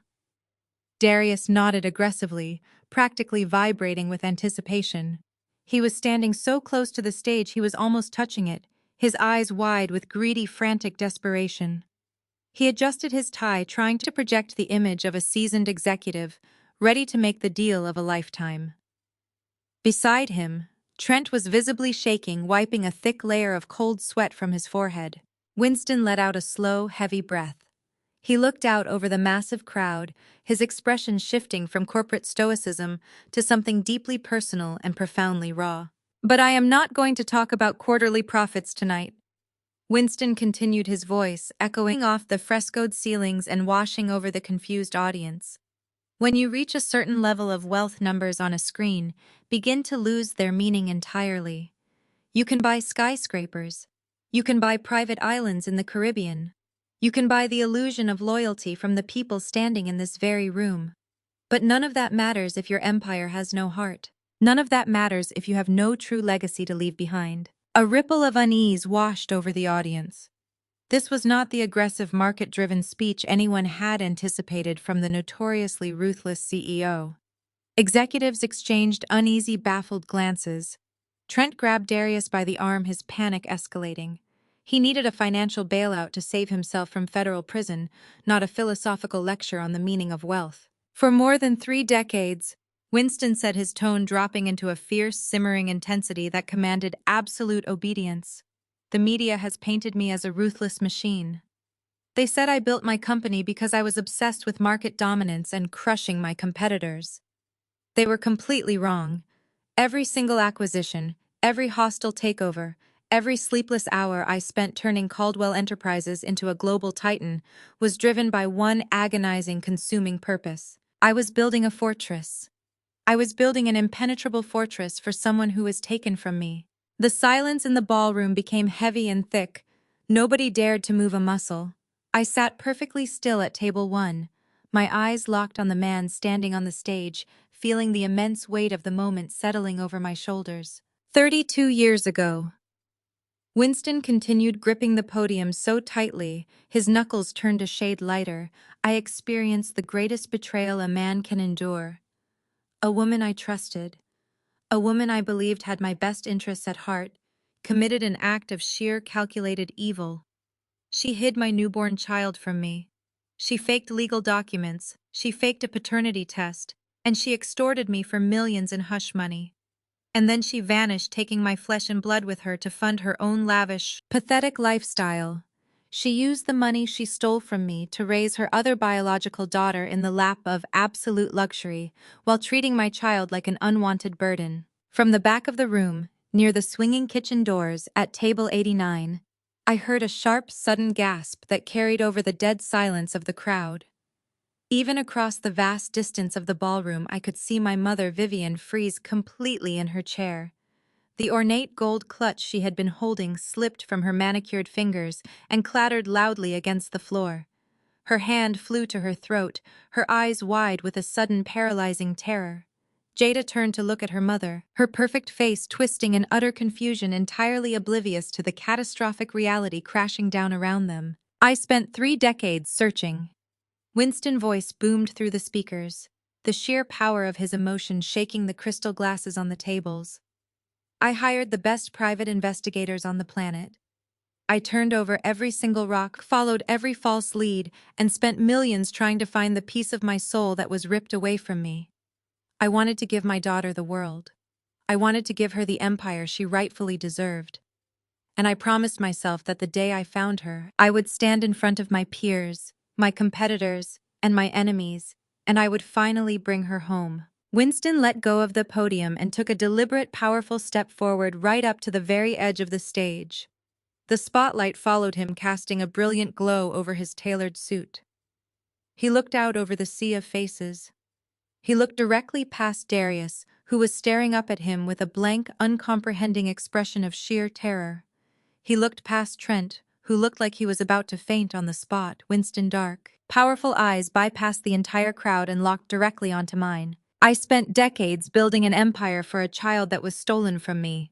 Darius nodded aggressively, practically vibrating with anticipation. He was standing so close to the stage he was almost touching it, his eyes wide with greedy, frantic desperation. He adjusted his tie, trying to project the image of a seasoned executive, ready to make the deal of a lifetime. Beside him, Trent was visibly shaking, wiping a thick layer of cold sweat from his forehead. Winston let out a slow, heavy breath. He looked out over the massive crowd, his expression shifting from corporate stoicism to something deeply personal and profoundly raw. "But I am not going to talk about quarterly profits tonight." Winston continued, his voice echoing off the frescoed ceilings and washing over the confused audience. "When you reach a certain level of wealth, numbers on a screen begin to lose their meaning entirely. You can buy skyscrapers. You can buy private islands in the Caribbean. You can buy the illusion of loyalty from the people standing in this very room. But none of that matters if your empire has no heart. None of that matters if you have no true legacy to leave behind." A ripple of unease washed over the audience. This was not the aggressive, market-driven speech anyone had anticipated from the notoriously ruthless CEO. Executives exchanged uneasy, baffled glances. Trent grabbed Darius by the arm, his panic escalating. He needed a financial bailout to save himself from federal prison, not a philosophical lecture on the meaning of wealth. For more than 3 decades, Winston said, his tone dropping into a fierce, simmering intensity that commanded absolute obedience. The media has painted me as a ruthless machine. They said I built my company because I was obsessed with market dominance and crushing my competitors. They were completely wrong. Every single acquisition, every hostile takeover, every sleepless hour I spent turning Caldwell Enterprises into a global titan was driven by one agonizing, consuming purpose. I was building a fortress. I was building an impenetrable fortress for someone who was taken from me. The silence in the ballroom became heavy and thick. Nobody dared to move a muscle. I sat perfectly still at table 1, my eyes locked on the man standing on the stage, feeling the immense weight of the moment settling over my shoulders. 32 years ago. Winston continued gripping the podium so tightly, his knuckles turned a shade lighter. I experienced the greatest betrayal a man can endure. A woman I trusted, a woman I believed had my best interests at heart, committed an act of sheer calculated evil. She hid my newborn child from me. She faked legal documents, she faked a paternity test, and she extorted me for millions in hush money. And then she vanished, taking my flesh and blood with her to fund her own lavish, pathetic lifestyle. She used the money she stole from me to raise her other biological daughter in the lap of absolute luxury, while treating my child like an unwanted burden. From the back of the room, near the swinging kitchen doors at table 89, I heard a sharp, sudden gasp that carried over the dead silence of the crowd. Even across the vast distance of the ballroom, I could see my mother, Vivian, freeze completely in her chair. The ornate gold clutch she had been holding slipped from her manicured fingers and clattered loudly against the floor. Her hand flew to her throat, her eyes wide with a sudden paralyzing terror. Jada turned to look at her mother, her perfect face twisting in utter confusion, entirely oblivious to the catastrophic reality crashing down around them. I spent 3 decades searching. Winston's voice boomed through the speakers, the sheer power of his emotion shaking the crystal glasses on the tables. I hired the best private investigators on the planet. I turned over every single rock, followed every false lead, and spent millions trying to find the piece of my soul that was ripped away from me. I wanted to give my daughter the world. I wanted to give her the empire she rightfully deserved. And I promised myself that the day I found her, I would stand in front of my peers, my competitors, and my enemies, and I would finally bring her home. Winston let go of the podium and took a deliberate, powerful step forward right up to the very edge of the stage. The spotlight followed him, casting a brilliant glow over his tailored suit. He looked out over the sea of faces. He looked directly past Darius, who was staring up at him with a blank, uncomprehending expression of sheer terror. He looked past Trent, who looked like he was about to faint on the spot. Winston's dark, powerful eyes bypassed the entire crowd and locked directly onto mine. I spent decades building an empire for a child that was stolen from me.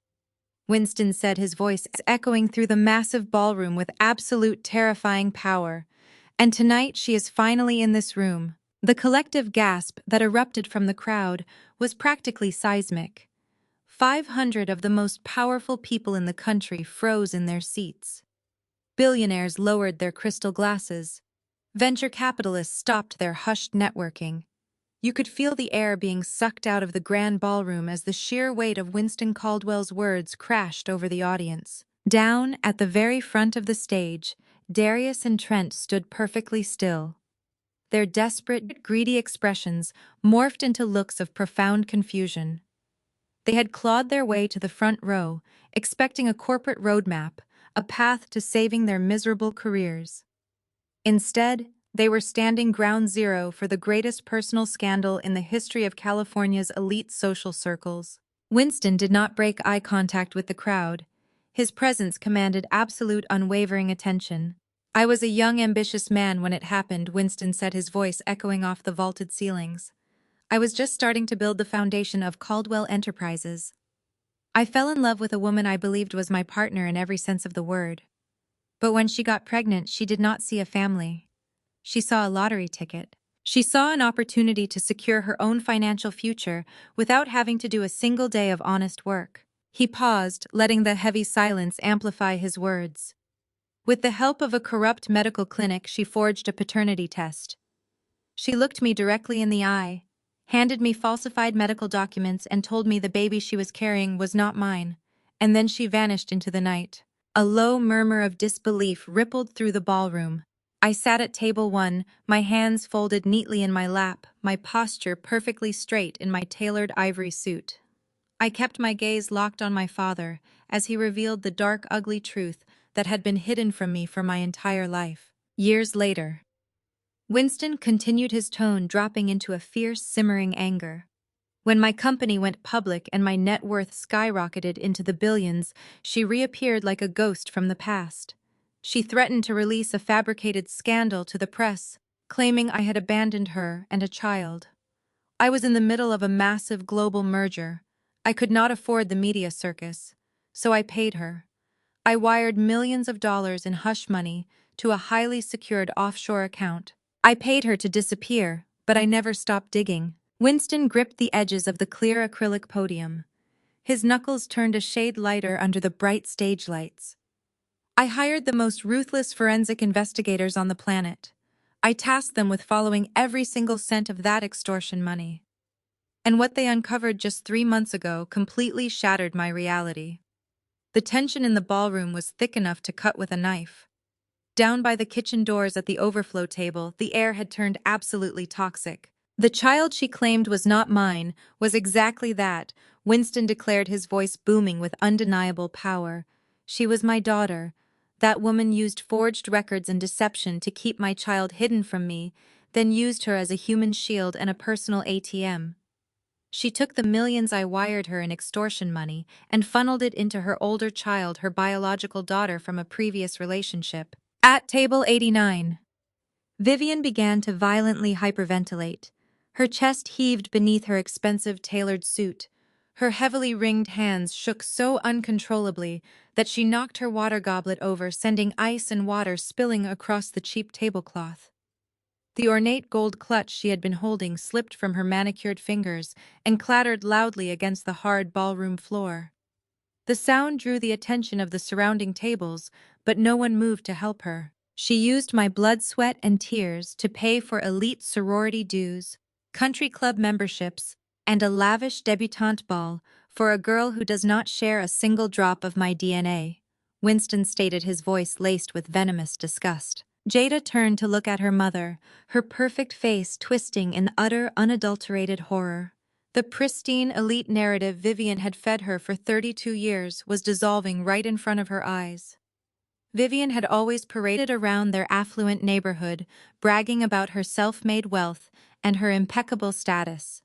Winston said, his voice echoing through the massive ballroom with absolute terrifying power. And tonight she is finally in this room. The collective gasp that erupted from the crowd was practically seismic. 500 of the most powerful people in the country froze in their seats. Billionaires lowered their crystal glasses. Venture capitalists stopped their hushed networking. You could feel the air being sucked out of the grand ballroom as the sheer weight of Winston Caldwell's words crashed over the audience. Down at the very front of the stage, Darius and Trent stood perfectly still. Their desperate, greedy expressions morphed into looks of profound confusion. They had clawed their way to the front row, expecting a corporate roadmap, a path to saving their miserable careers. Instead, they were standing ground zero for the greatest personal scandal in the history of California's elite social circles. Winston did not break eye contact with the crowd. His presence commanded absolute, unwavering attention. I was a young, ambitious man when it happened, Winston said, his voice echoing off the vaulted ceilings. I was just starting to build the foundation of Caldwell Enterprises. I fell in love with a woman I believed was my partner in every sense of the word. But when she got pregnant, she did not see a family. She saw a lottery ticket. She saw an opportunity to secure her own financial future without having to do a single day of honest work. He paused, letting the heavy silence amplify his words. With the help of a corrupt medical clinic, she forged a paternity test. She looked me directly in the eye, handed me falsified medical documents, and told me the baby she was carrying was not mine. And then she vanished into the night. A low murmur of disbelief rippled through the ballroom. I sat at table 1, my hands folded neatly in my lap, my posture perfectly straight in my tailored ivory suit. I kept my gaze locked on my father as he revealed the dark, ugly truth that had been hidden from me for my entire life. Years later, Winston continued his tone, dropping into a fierce, simmering anger. When my company went public and my net worth skyrocketed into the billions, she reappeared like a ghost from the past. She threatened to release a fabricated scandal to the press, claiming I had abandoned her and a child. I was in the middle of a massive global merger. I could not afford the media circus, so I paid her. I wired millions of dollars in hush money to a highly secured offshore account. I paid her to disappear, but I never stopped digging. Winston gripped the edges of the clear acrylic podium. His knuckles turned a shade lighter under the bright stage lights. I hired the most ruthless forensic investigators on the planet. I tasked them with following every single cent of that extortion money. And what they uncovered just 3 months ago completely shattered my reality. The tension in the ballroom was thick enough to cut with a knife. Down by the kitchen doors at the overflow table, the air had turned absolutely toxic. The child she claimed was not mine was exactly that, Winston declared, his voice booming with undeniable power. She was my daughter. That woman used forged records and deception to keep my child hidden from me, then used her as a human shield and a personal ATM. She took the millions I wired her in extortion money and funneled it into her older child, her biological daughter from a previous relationship. At table 89, Vivian began to violently hyperventilate. Her chest heaved beneath her expensive tailored suit. Her heavily ringed hands shook so uncontrollably that she knocked her water goblet over, sending ice and water spilling across the cheap tablecloth. The ornate gold clutch she had been holding slipped from her manicured fingers and clattered loudly against the hard ballroom floor. The sound drew the attention of the surrounding tables, but no one moved to help her. She used my blood, sweat, and tears to pay for elite sorority dues, country club memberships, and a lavish debutante ball for a girl who does not share a single drop of my DNA, Winston stated, his voice laced with venomous disgust. Jada turned to look at her mother, her perfect face twisting in utter, unadulterated horror. The pristine, elite narrative Vivian had fed her for 32 years was dissolving right in front of her eyes. Vivian had always paraded around their affluent neighborhood, bragging about her self-made wealth and her impeccable status.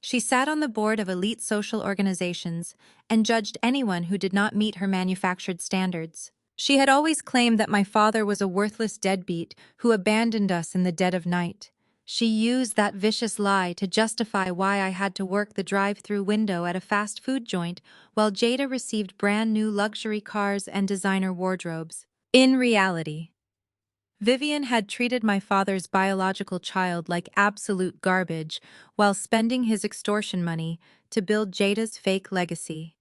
She sat on the board of elite social organizations and judged anyone who did not meet her manufactured standards. She had always claimed that my father was a worthless deadbeat who abandoned us in the dead of night. She used that vicious lie to justify why I had to work the drive-through window at a fast food joint while Jada received brand new luxury cars and designer wardrobes. In reality, Vivian had treated my father's biological child like absolute garbage while spending his extortion money to build Jada's fake legacy.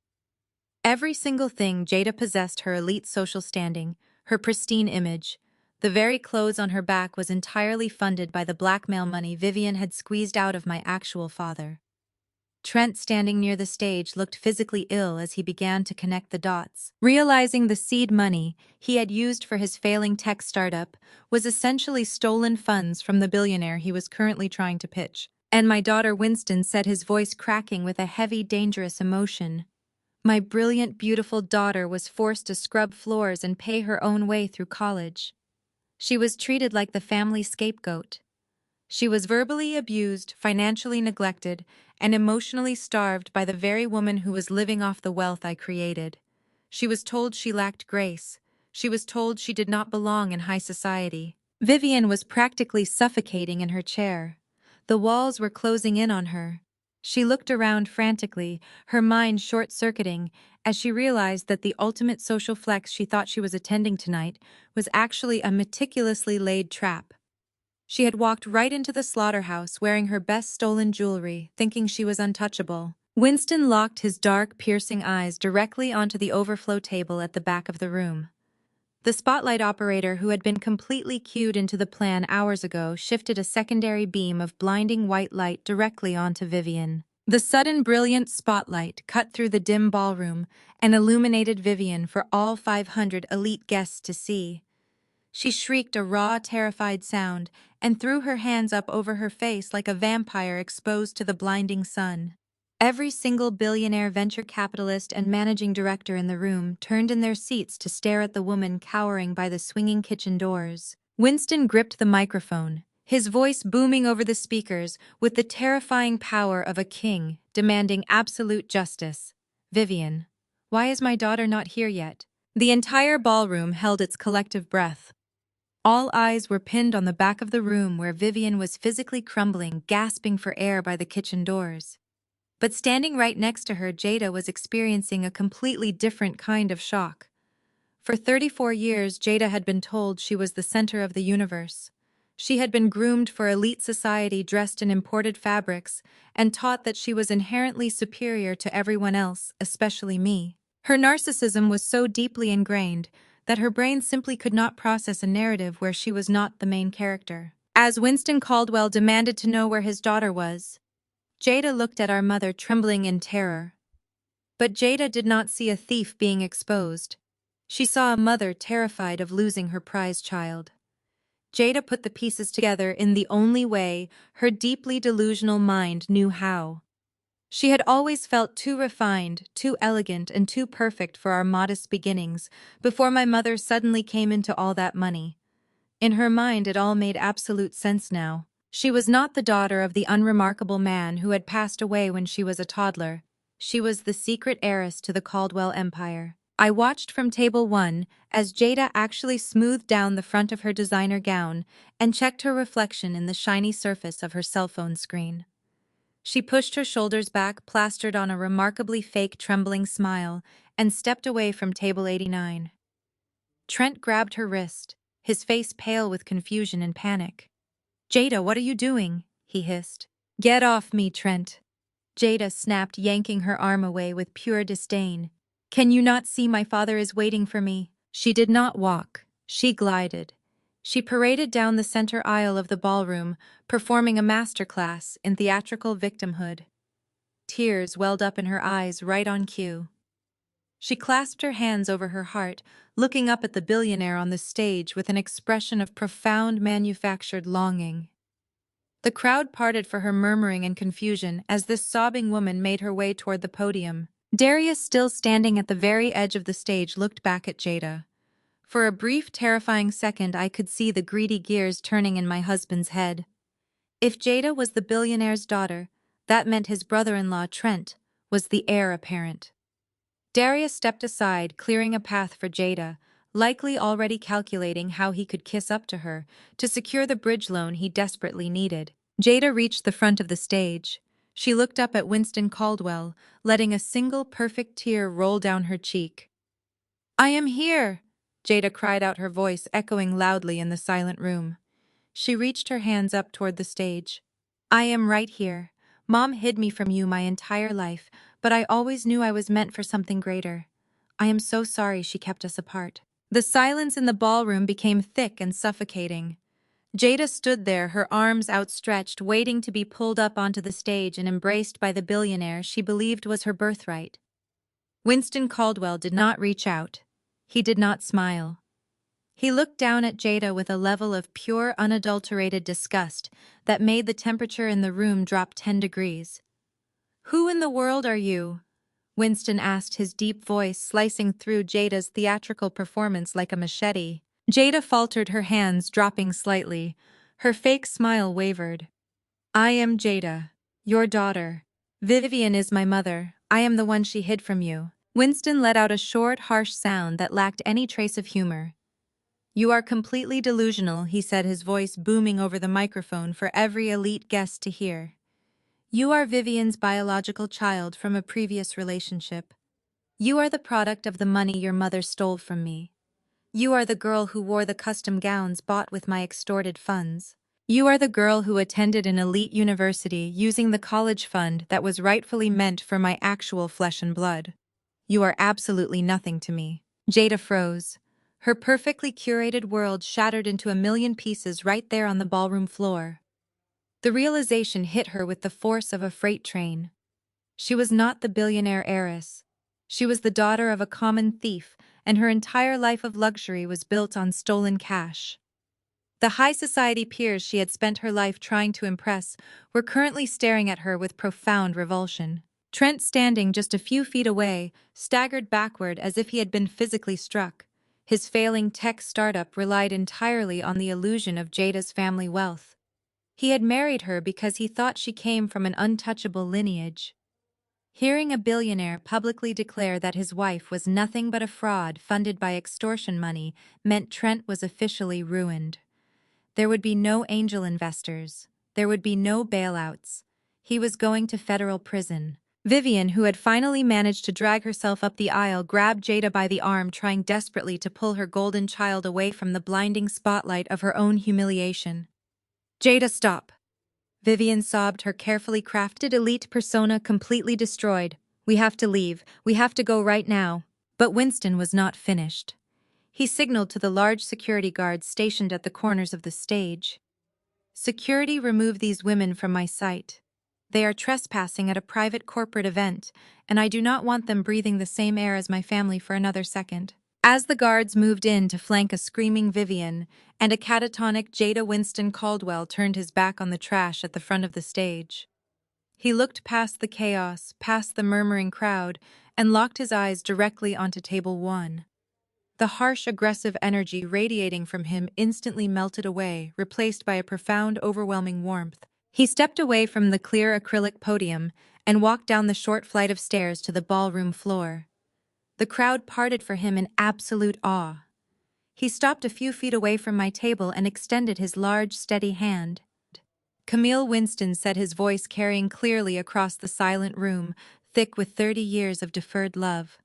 Every single thing Jada possessed: her elite social standing, her pristine image, the very clothes on her back, was entirely funded by the blackmail money Vivian had squeezed out of my actual father. Trent, standing near the stage, looked physically ill as he began to connect the dots. Realizing the seed money he had used for his failing tech startup was essentially stolen funds from the billionaire he was currently trying to pitch. And my daughter, Winston said, his voice cracking with a heavy, dangerous emotion. My brilliant, beautiful daughter was forced to scrub floors and pay her own way through college. She was treated like the family scapegoat. She was verbally abused, financially neglected, and emotionally starved by the very woman who was living off the wealth I created. She was told she lacked grace. She was told she did not belong in high society. Vivian was practically suffocating in her chair. The walls were closing in on her. She looked around frantically, her mind short-circuiting, as she realized that the ultimate social flex she thought she was attending tonight was actually a meticulously laid trap. She had walked right into the slaughterhouse wearing her best stolen jewelry, thinking she was untouchable. Winston locked his dark, piercing eyes directly onto the overflow table at the back of the room. The spotlight operator, who had been completely cued into the plan hours ago, shifted a secondary beam of blinding white light directly onto Vivian. The sudden brilliant spotlight cut through the dim ballroom and illuminated Vivian for all 500 elite guests to see. She shrieked a raw, terrified sound and threw her hands up over her face like a vampire exposed to the blinding sun. Every single billionaire, venture capitalist, and managing director in the room turned in their seats to stare at the woman cowering by the swinging kitchen doors. Winston gripped the microphone, his voice booming over the speakers with the terrifying power of a king, demanding absolute justice. "Vivian, why is my daughter not here yet?" The entire ballroom held its collective breath. All eyes were pinned on the back of the room where Vivian was physically crumbling, gasping for air by the kitchen doors. But standing right next to her, Jada was experiencing a completely different kind of shock. For 34 years, Jada had been told she was the center of the universe. She had been groomed for elite society, dressed in imported fabrics, and taught that she was inherently superior to everyone else, especially me. Her narcissism was so deeply ingrained that her brain simply could not process a narrative where she was not the main character. As Winston Caldwell demanded to know where his daughter was, Jada looked at our mother, trembling in terror. But Jada did not see a thief being exposed. She saw a mother terrified of losing her prized child. Jada put the pieces together in the only way her deeply delusional mind knew how. She had always felt too refined, too elegant, and too perfect for our modest beginnings before my mother suddenly came into all that money. In her mind, it all made absolute sense now. She was not the daughter of the unremarkable man who had passed away when she was a toddler. She was the secret heiress to the Caldwell empire. I watched from table 1 as Jada actually smoothed down the front of her designer gown and checked her reflection in the shiny surface of her cell phone screen. She pushed her shoulders back, plastered on a remarkably fake, trembling smile, and stepped away from table 89. Trent grabbed her wrist, his face pale with confusion and panic. "Jada, what are you doing?" he hissed. "Get off me, Trent." Jada snapped, yanking her arm away with pure disdain. "Can you not see my father is waiting for me?" She did not walk. She glided. She paraded down the center aisle of the ballroom, performing a masterclass in theatrical victimhood. Tears welled up in her eyes right on cue. She clasped her hands over her heart, looking up at the billionaire on the stage with an expression of profound manufactured longing. The crowd parted for her murmuring and confusion as this sobbing woman made her way toward the podium. Darius, still standing at the very edge of the stage, looked back at Jada. For a brief, terrifying second, I could see the greedy gears turning in my husband's head. If Jada was the billionaire's daughter, that meant his brother-in-law, Trent, was the heir apparent. Darius stepped aside, clearing a path for Jada, likely already calculating how he could kiss up to her to secure the bridge loan he desperately needed. Jada reached the front of the stage. She looked up at Winston Caldwell, letting a single perfect tear roll down her cheek. "I am here!" Jada cried out, her voice echoing loudly in the silent room. She reached her hands up toward the stage. "I am right here. Mom hid me from you my entire life, but I always knew I was meant for something greater. I am so sorry she kept us apart." The silence in the ballroom became thick and suffocating. Jada stood there, her arms outstretched, waiting to be pulled up onto the stage and embraced by the billionaire she believed was her birthright. Winston Caldwell did not reach out. He did not smile. He looked down at Jada with a level of pure, unadulterated disgust that made the temperature in the room drop 10 degrees. "Who in the world are you?" Winston asked, his deep voice slicing through Jada's theatrical performance like a machete. Jada faltered, her hands dropping slightly. Her fake smile wavered. "I am Jada, your daughter. Vivian is my mother. I am the one she hid from you." Winston let out a short, harsh sound that lacked any trace of humor. "You are completely delusional," he said, his voice booming over the microphone for every elite guest to hear. "You are Vivian's biological child from a previous relationship. You are the product of the money your mother stole from me. You are the girl who wore the custom gowns bought with my extorted funds." You are the girl who attended an elite university using the college fund that was rightfully meant for my actual flesh and blood. You are absolutely nothing to me. Jada froze. Her perfectly curated world shattered into a million pieces right there on the ballroom floor. The realization hit her with the force of a freight train. She was not the billionaire heiress. She was the daughter of a common thief, and her entire life of luxury was built on stolen cash. The high society peers she had spent her life trying to impress were currently staring at her with profound revulsion. Trent, standing just a few feet away, staggered backward as if he had been physically struck. His failing tech startup relied entirely on the illusion of Jada's family wealth. He had married her because he thought she came from an untouchable lineage. Hearing a billionaire publicly declare that his wife was nothing but a fraud funded by extortion money meant Trent was officially ruined. There would be no angel investors. There would be no bailouts. He was going to federal prison. Vivian, who had finally managed to drag herself up the aisle, grabbed Jada by the arm, trying desperately to pull her golden child away from the blinding spotlight of her own humiliation. Jada, stop. Vivian sobbed, her carefully crafted elite persona completely destroyed. We have to leave. We have to go right now. But Winston was not finished. He signaled to the large security guards stationed at the corners of the stage. Security, remove these women from my sight. They are trespassing at a private corporate event, and I do not want them breathing the same air as my family for another second. As the guards moved in to flank a screaming Vivian and a catatonic Jada, Winston Caldwell turned his back on the trash at the front of the stage. He looked past the chaos, past the murmuring crowd, and locked his eyes directly onto table 1. The harsh, aggressive energy radiating from him instantly melted away, replaced by a profound, overwhelming warmth. He stepped away from the clear acrylic podium and walked down the short flight of stairs to the ballroom floor. The crowd parted for him in absolute awe. He stopped a few feet away from my table and extended his large, steady hand. Camille Winston said, his voice carrying clearly across the silent room, thick with 30 years of deferred love.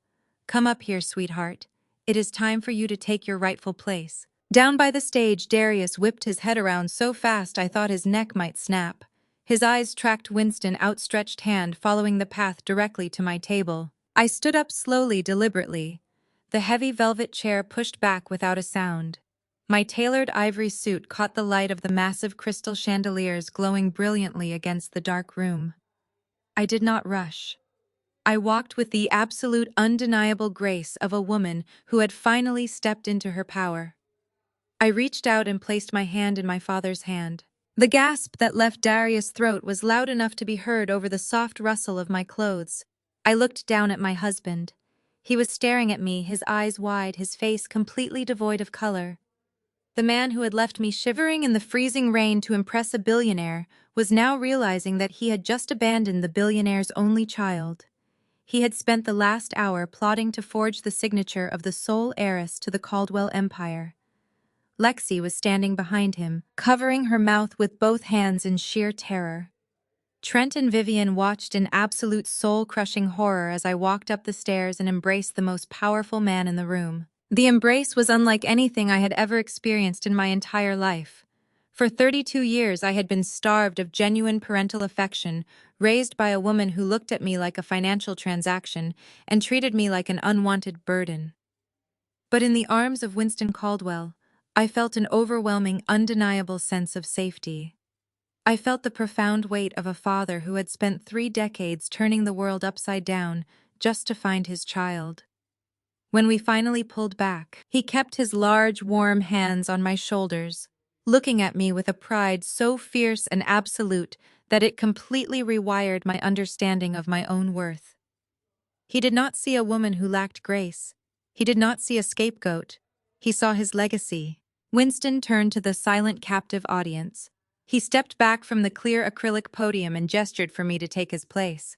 Come up here, sweetheart. It is time for you to take your rightful place. Down by the stage, Darius whipped his head around so fast I thought his neck might snap. His eyes tracked Winston's outstretched hand, following the path directly to my table. I stood up slowly, deliberately. The heavy velvet chair pushed back without a sound. My tailored ivory suit caught the light of the massive crystal chandeliers glowing brilliantly against the dark room. I did not rush. I walked with the absolute, undeniable grace of a woman who had finally stepped into her power. I reached out and placed my hand in my father's hand. The gasp that left Darius' throat was loud enough to be heard over the soft rustle of my clothes. I looked down at my husband. He was staring at me, his eyes wide, his face completely devoid of color. The man who had left me shivering in the freezing rain to impress a billionaire was now realizing that he had just abandoned the billionaire's only child. He had spent the last hour plotting to forge the signature of the sole heiress to the Caldwell empire. Lexi was standing behind him, covering her mouth with both hands in sheer terror. Trent and Vivian watched in absolute soul-crushing horror as I walked up the stairs and embraced the most powerful man in the room. The embrace was unlike anything I had ever experienced in my entire life. For 32 years I had been starved of genuine parental affection, raised by a woman who looked at me like a financial transaction and treated me like an unwanted burden. But in the arms of Winston Caldwell, I felt an overwhelming, undeniable sense of safety. I felt the profound weight of a father who had spent 3 decades turning the world upside down just to find his child. When we finally pulled back, he kept his large, warm hands on my shoulders, looking at me with a pride so fierce and absolute that it completely rewired my understanding of my own worth. He did not see a woman who lacked grace. He did not see a scapegoat. He saw his legacy. Winston turned to the silent, captive audience. He stepped back from the clear acrylic podium and gestured for me to take his place.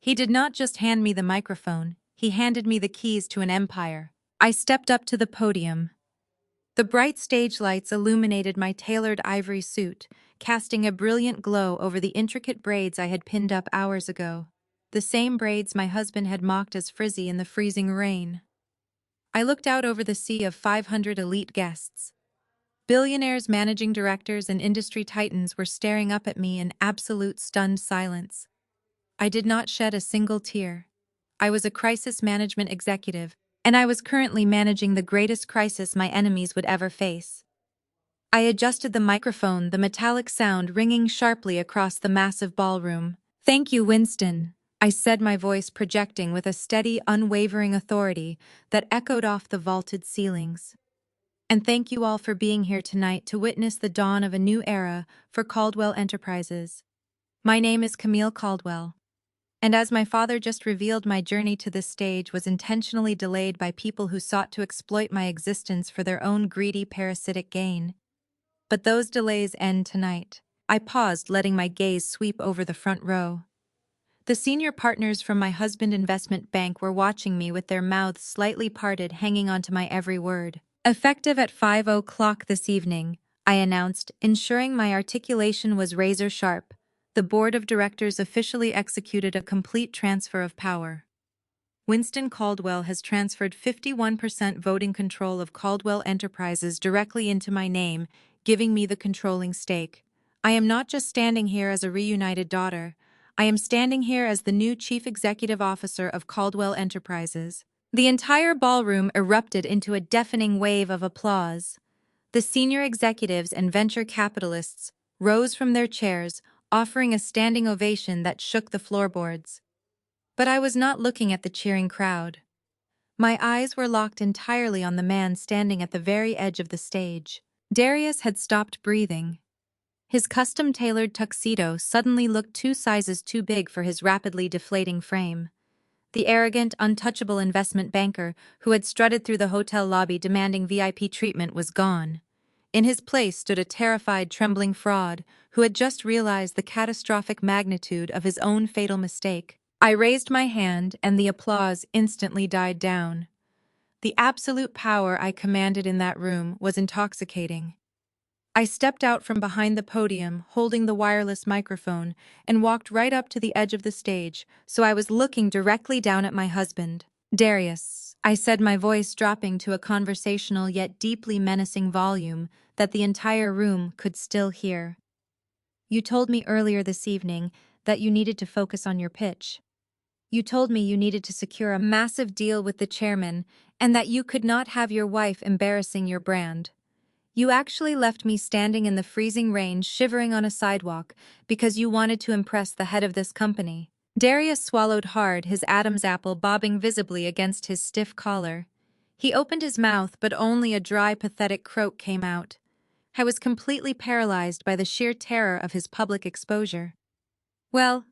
He did not just hand me the microphone, he handed me the keys to an empire. I stepped up to the podium. The bright stage lights illuminated my tailored ivory suit, casting a brilliant glow over the intricate braids I had pinned up hours ago. The same braids my husband had mocked as frizzy in the freezing rain. I looked out over the sea of 500 elite guests. Billionaires, managing directors, and industry titans were staring up at me in absolute stunned silence. I did not shed a single tear. I was a crisis management executive, and I was currently managing the greatest crisis my enemies would ever face. I adjusted the microphone, the metallic sound ringing sharply across the massive ballroom. "Thank you, Winston," I said, my voice projecting with a steady, unwavering authority that echoed off the vaulted ceilings. "And thank you all for being here tonight to witness the dawn of a new era for Caldwell Enterprises. My name is Camille Caldwell. And as my father just revealed, my journey to this stage was intentionally delayed by people who sought to exploit my existence for their own greedy, parasitic gain. But those delays end tonight." I paused, letting my gaze sweep over the front row. The senior partners from my husband's investment bank were watching me with their mouths slightly parted, hanging onto my every word. "Effective at 5 o'clock this evening," I announced, ensuring my articulation was razor sharp. "The board of directors officially executed a complete transfer of power. Winston Caldwell has transferred 51% voting control of Caldwell Enterprises directly into my name, giving me the controlling stake. I am not just standing here as a reunited daughter. I am standing here as the new chief executive officer of Caldwell Enterprises." The entire ballroom erupted into a deafening wave of applause. The senior executives and venture capitalists rose from their chairs, offering a standing ovation that shook the floorboards. But I was not looking at the cheering crowd. My eyes were locked entirely on the man standing at the very edge of the stage. Darius had stopped breathing. His custom-tailored tuxedo suddenly looked 2 sizes too big for his rapidly deflating frame. The arrogant, untouchable investment banker who had strutted through the hotel lobby demanding VIP treatment was gone. In his place stood a terrified, trembling fraud who had just realized the catastrophic magnitude of his own fatal mistake. I raised my hand, and the applause instantly died down. The absolute power I commanded in that room was intoxicating. I stepped out from behind the podium, holding the wireless microphone, and walked right up to the edge of the stage, so I was looking directly down at my husband. "Darius," I said, my voice dropping to a conversational yet deeply menacing volume that the entire room could still hear. "You told me earlier this evening that you needed to focus on your pitch. You told me you needed to secure a massive deal with the chairman and that you could not have your wife embarrassing your brand. You actually left me standing in the freezing rain, shivering on a sidewalk, because you wanted to impress the head of this company." Darius swallowed hard, his Adam's apple bobbing visibly against his stiff collar. He opened his mouth, but only a dry, pathetic croak came out. I was completely paralyzed by the sheer terror of his public exposure. "Well,"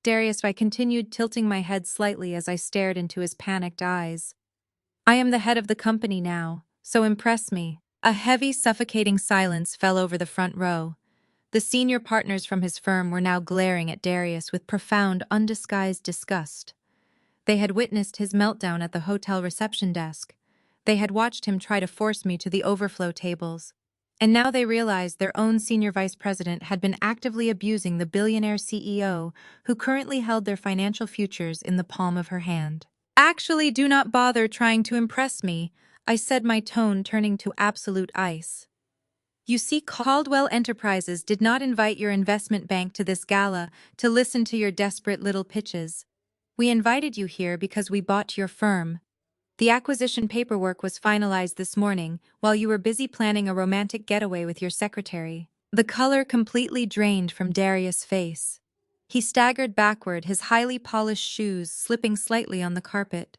Darius, I continued, tilting my head slightly as I stared into his panicked eyes, "I am the head of the company now, so impress me." A heavy, suffocating silence fell over the front row. The senior partners from his firm were now glaring at Darius with profound, undisguised disgust. They had witnessed his meltdown at the hotel reception desk. They had watched him try to force me to the overflow tables. And now they realized their own senior vice president had been actively abusing the billionaire CEO who currently held their financial futures in the palm of her hand. "Actually, do not bother trying to impress me," I said, my tone turning to absolute ice. "You see, Caldwell Enterprises did not invite your investment bank to this gala to listen to your desperate little pitches. We invited you here because we bought your firm. The acquisition paperwork was finalized this morning while you were busy planning a romantic getaway with your secretary." The color completely drained from Darius' face. He staggered backward, his highly polished shoes slipping slightly on the carpet.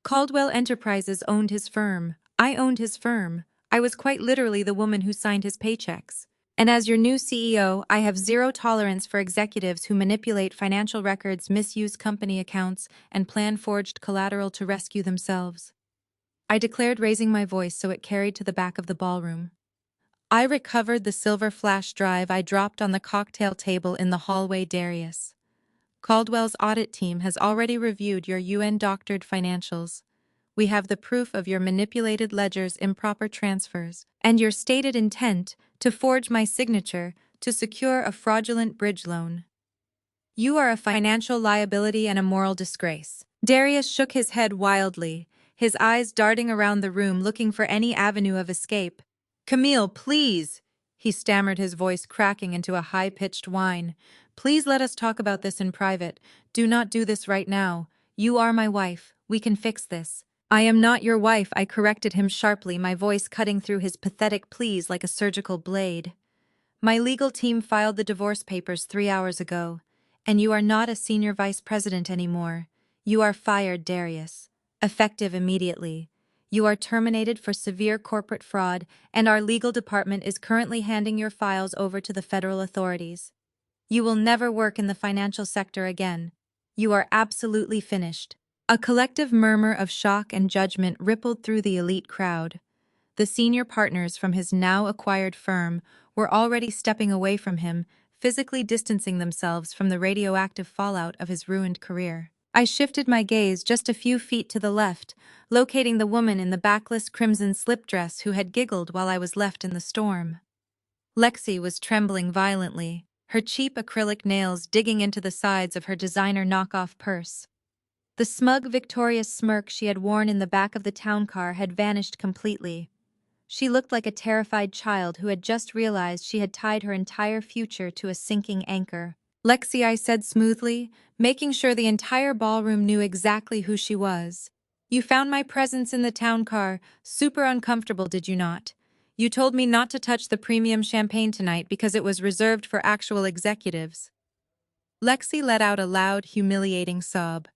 "Caldwell Enterprises owned his firm. I owned his firm. I was quite literally the woman who signed his paychecks. And as your new CEO, I have zero tolerance for executives who manipulate financial records, misuse company accounts, and plan forged collateral to rescue themselves," I declared, raising my voice so it carried to the back of the ballroom. I recovered the silver flash drive I dropped on the cocktail table in the hallway. "Darius, Caldwell's audit team has already reviewed your UN-doctored financials. We have the proof of your manipulated ledgers, improper transfers, and your stated intent to forge my signature to secure a fraudulent bridge loan. You are a financial liability and a moral disgrace." Darius shook his head wildly, his eyes darting around the room looking for any avenue of escape. Camille, please! He stammered, his voice cracking into a high-pitched whine. Please let us talk about this in private. Do not do this right now. You are my wife. We can fix this. I am not your wife, I corrected him sharply, my voice cutting through his pathetic pleas like a surgical blade. My legal team filed the divorce papers 3 hours ago, and you are not a senior vice president anymore. You are fired, Darius. Effective immediately. You are terminated for severe corporate fraud, and our legal department is currently handing your files over to the federal authorities. You will never work in the financial sector again. You are absolutely finished. A collective murmur of shock and judgment rippled through the elite crowd. The senior partners from his now-acquired firm were already stepping away from him, physically distancing themselves from the radioactive fallout of his ruined career. I shifted my gaze just a few feet to the left, locating the woman in the backless crimson slip dress who had giggled while I was left in the storm. Lexi was trembling violently, her cheap acrylic nails digging into the sides of her designer knockoff purse. The smug, victorious smirk she had worn in the back of the town car had vanished completely. She looked like a terrified child who had just realized she had tied her entire future to a sinking anchor. Lexi, I said smoothly, making sure the entire ballroom knew exactly who she was. You found my presence in the town car super uncomfortable, did you not? You told me not to touch the premium champagne tonight because it was reserved for actual executives. Lexi let out a loud, humiliating sob.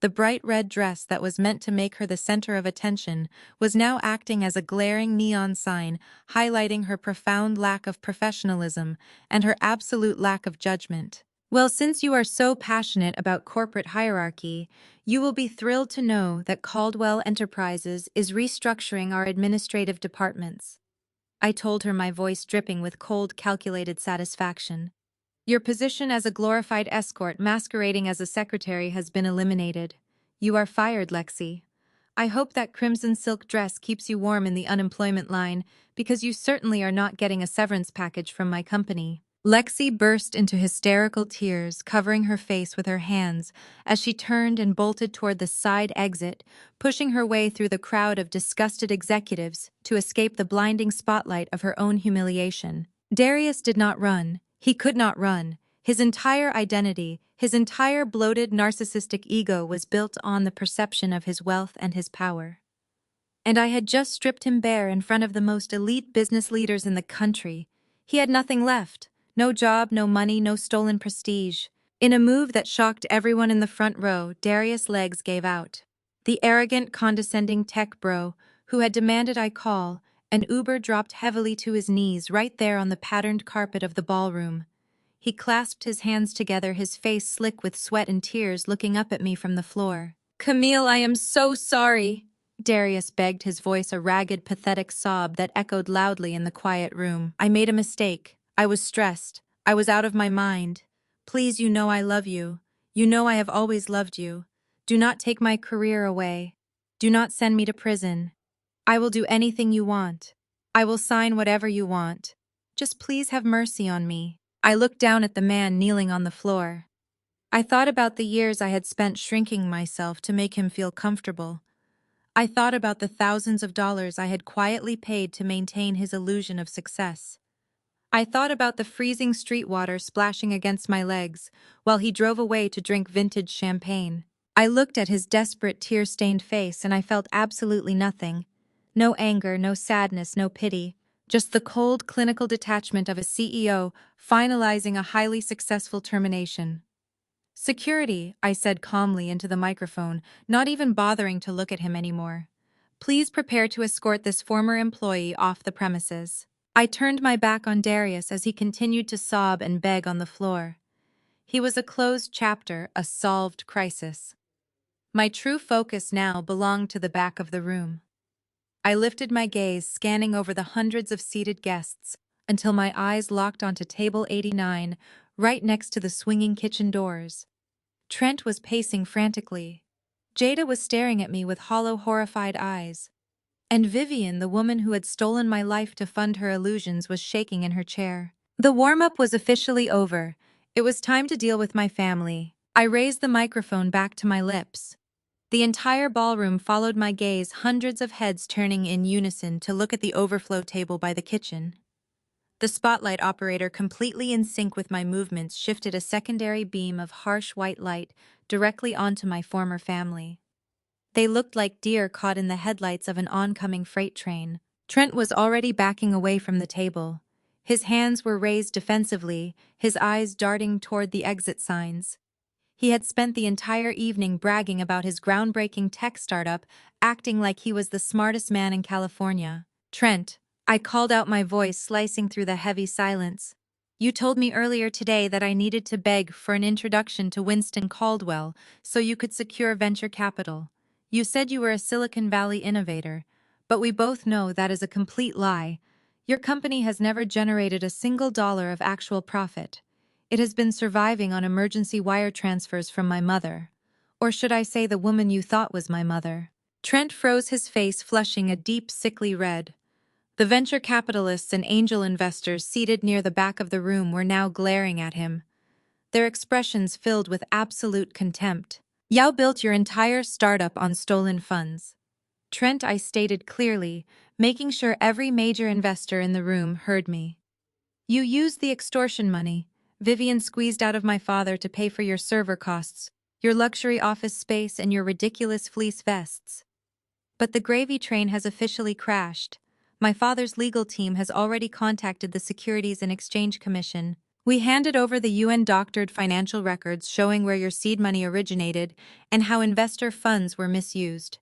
The bright red dress that was meant to make her the center of attention was now acting as a glaring neon sign, highlighting her profound lack of professionalism and her absolute lack of judgment. Well, since you are so passionate about corporate hierarchy, you will be thrilled to know that Caldwell Enterprises is restructuring our administrative departments. I told her, my voice dripping with cold, calculated satisfaction. Your position as a glorified escort masquerading as a secretary has been eliminated. You are fired, Lexi. I hope that crimson silk dress keeps you warm in the unemployment line, because you certainly are not getting a severance package from my company. Lexi burst into hysterical tears, covering her face with her hands as she turned and bolted toward the side exit, pushing her way through the crowd of disgusted executives to escape the blinding spotlight of her own humiliation. Darius did not run. He could not run. His entire identity, his entire bloated narcissistic ego was built on the perception of his wealth and his power. And I had just stripped him bare in front of the most elite business leaders in the country. He had nothing left. No job, no money, no stolen prestige. In a move that shocked everyone in the front row, Darius' legs gave out. The arrogant, condescending tech bro, who had demanded I call, an Uber, dropped heavily to his knees right there on the patterned carpet of the ballroom. He clasped his hands together, his face slick with sweat and tears, looking up at me from the floor. Camille, I am so sorry, Darius begged, his voice a ragged, pathetic sob that echoed loudly in the quiet room. I made a mistake. I was stressed. I was out of my mind. Please, you know I love you. You know I have always loved you. Do not take my career away. Do not send me to prison. I will do anything you want. I will sign whatever you want. Just please have mercy on me. I looked down at the man kneeling on the floor. I thought about the years I had spent shrinking myself to make him feel comfortable. I thought about the thousands of dollars I had quietly paid to maintain his illusion of success. I thought about the freezing street water splashing against my legs while he drove away to drink vintage champagne. I looked at his desperate, tear-stained face and I felt absolutely nothing. No anger, no sadness, no pity. Just the cold, clinical detachment of a CEO finalizing a highly successful termination. Security, I said calmly into the microphone, not even bothering to look at him anymore. Please prepare to escort this former employee off the premises. I turned my back on Darius as he continued to sob and beg on the floor. He was a closed chapter, a solved crisis. My true focus now belonged to the back of the room. I lifted my gaze, scanning over the hundreds of seated guests, until my eyes locked onto table 89, right next to the swinging kitchen doors. Trent was pacing frantically. Jada was staring at me with hollow, horrified eyes. And Vivian, the woman who had stolen my life to fund her illusions, was shaking in her chair. The warm-up was officially over. It was time to deal with my family. I raised the microphone back to my lips. The entire ballroom followed my gaze, hundreds of heads turning in unison to look at the overflow table by the kitchen. The spotlight operator, completely in sync with my movements, shifted a secondary beam of harsh white light directly onto my former family. They looked like deer caught in the headlights of an oncoming freight train. Trent was already backing away from the table. His hands were raised defensively, his eyes darting toward the exit signs. He had spent the entire evening bragging about his groundbreaking tech startup, acting like he was the smartest man in California. Trent, I called out, my voice slicing through the heavy silence. You told me earlier today that I needed to beg for an introduction to Winston Caldwell so you could secure venture capital. You said you were a Silicon Valley innovator, but we both know that is a complete lie. Your company has never generated a single dollar of actual profit. It has been surviving on emergency wire transfers from my mother. Or should I say the woman you thought was my mother? Trent froze, his face flushing a deep, sickly red. The venture capitalists and angel investors seated near the back of the room were now glaring at him, their expressions filled with absolute contempt. You built your entire startup on stolen funds. Trent, I stated clearly, making sure every major investor in the room heard me. You used the extortion money Vivian squeezed out of my father to pay for your server costs, your luxury office space, and your ridiculous fleece vests. But the gravy train has officially crashed. My father's legal team has already contacted the Securities and Exchange Commission. We handed over the UN-doctored financial records showing where your seed money originated and how investor funds were misused.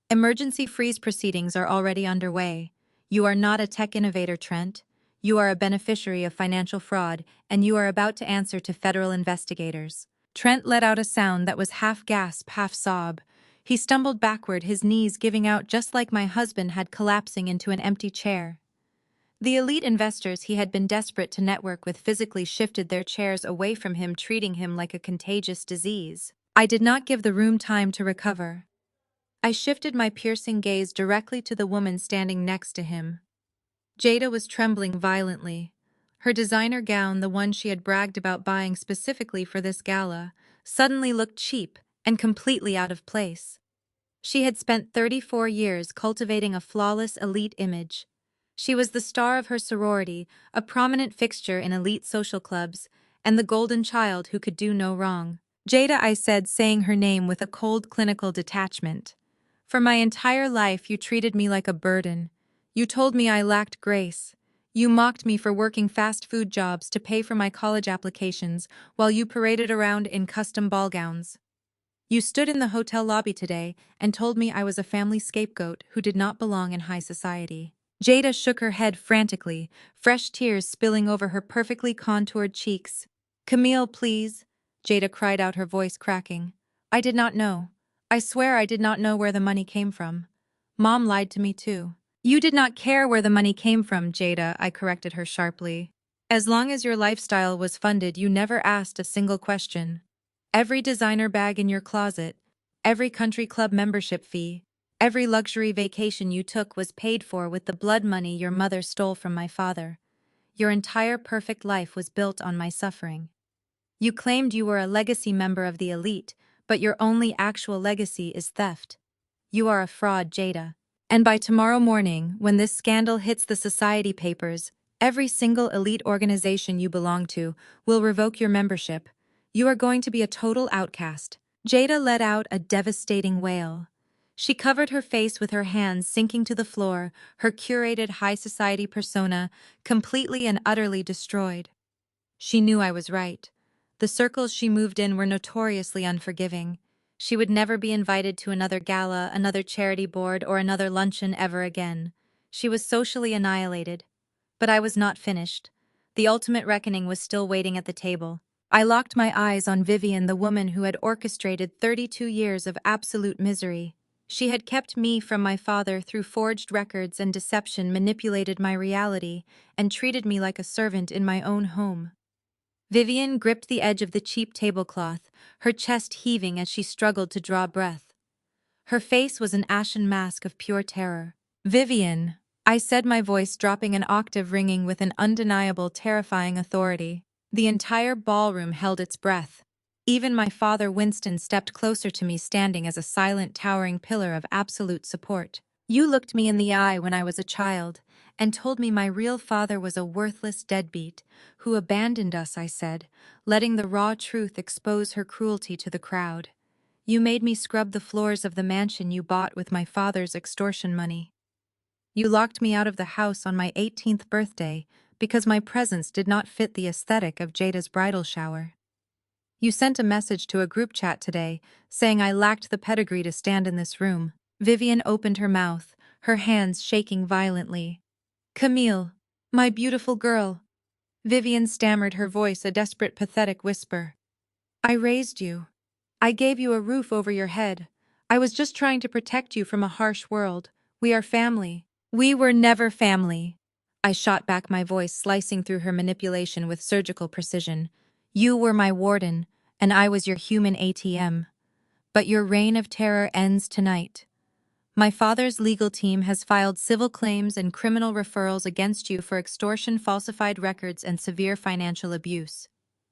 Emergency freeze proceedings are already underway. You are not a tech innovator, Trent. You are a beneficiary of financial fraud, and you are about to answer to federal investigators. Trent let out a sound that was half gasp, half sob. He stumbled backward, his knees giving out just like my husband had, collapsing into an empty chair. The elite investors he had been desperate to network with physically shifted their chairs away from him, treating him like a contagious disease. I did not give the room time to recover. I shifted my piercing gaze directly to the woman standing next to him. Jada was trembling violently. Her designer gown, the one she had bragged about buying specifically for this gala, suddenly looked cheap and completely out of place. She had spent 34 years cultivating a flawless elite image. She was the star of her sorority, a prominent fixture in elite social clubs, and the golden child who could do no wrong. Jada, I said, saying her name with a cold clinical detachment. For my entire life you treated me like a burden. You told me I lacked grace. You mocked me for working fast food jobs to pay for my college applications while you paraded around in custom ball gowns. You stood in the hotel lobby today and told me I was a family scapegoat who did not belong in high society. Jada shook her head frantically, fresh tears spilling over her perfectly contoured cheeks. Camille, please, Jada cried out, her voice cracking. I did not know. I swear I did not know where the money came from. Mom lied to me too. You did not care where the money came from, Jada, I corrected her sharply. As long as your lifestyle was funded, you never asked a single question. Every designer bag in your closet, every country club membership fee, every luxury vacation you took was paid for with the blood money your mother stole from my father. Your entire perfect life was built on my suffering. You claimed you were a legacy member of the elite, but your only actual legacy is theft. You are a fraud, Jada. And by tomorrow morning, when this scandal hits the society papers, every single elite organization you belong to will revoke your membership. You are going to be a total outcast. Jada let out a devastating wail. She covered her face with her hands, sinking to the floor, her curated high society persona completely and utterly destroyed. She knew I was right. The circles she moved in were notoriously unforgiving. She would never be invited to another gala, another charity board, or another luncheon ever again. She was socially annihilated. But I was not finished. The ultimate reckoning was still waiting at the table. I locked my eyes on Vivian, the woman who had orchestrated 32 years of absolute misery. She had kept me from my father through forged records and deception, manipulated my reality, and treated me like a servant in my own home. Vivian gripped the edge of the cheap tablecloth, her chest heaving as she struggled to draw breath. Her face was an ashen mask of pure terror. Vivian, I said, my voice dropping an octave, ringing with an undeniable, terrifying authority. The entire ballroom held its breath. Even my father Winston stepped closer to me, standing as a silent, towering pillar of absolute support. You looked me in the eye when I was a child and told me my real father was a worthless deadbeat who abandoned us, I said, letting the raw truth expose her cruelty to the crowd. You made me scrub the floors of the mansion you bought with my father's extortion money. You locked me out of the house on my 18th birthday because my presence did not fit the aesthetic of Jada's bridal shower. You sent a message to a group chat today saying I lacked the pedigree to stand in this room. Vivian opened her mouth, her hands shaking violently. Camille, my beautiful girl. Vivian stammered, her voice a desperate, pathetic whisper. I raised you. I gave you a roof over your head. I was just trying to protect you from a harsh world. We are family. We were never family. I shot back, my voice slicing through her manipulation with surgical precision. You were my warden, and I was your human ATM. But your reign of terror ends tonight. My father's legal team has filed civil claims and criminal referrals against you for extortion, falsified records, and severe financial abuse.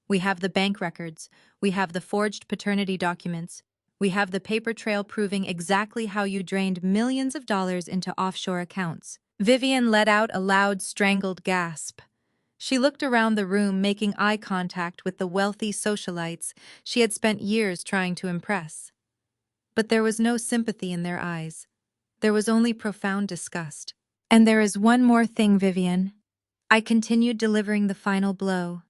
We have the bank records, we have the forged paternity documents, we have the paper trail proving exactly how you drained millions of dollars into offshore accounts. Vivian let out a loud, strangled gasp. She looked around the room, making eye contact with the wealthy socialites she had spent years trying to impress. But there was no sympathy in their eyes. There was only profound disgust. And there is one more thing, Vivian. I continued, delivering the final blow.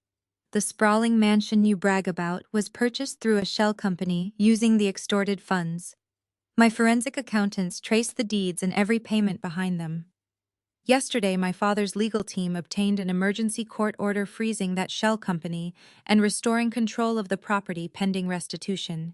The sprawling mansion you brag about was purchased through a shell company using the extorted funds. My forensic accountants traced the deeds and every payment behind them. Yesterday, my father's legal team obtained an emergency court order freezing that shell company and restoring control of the property pending restitution.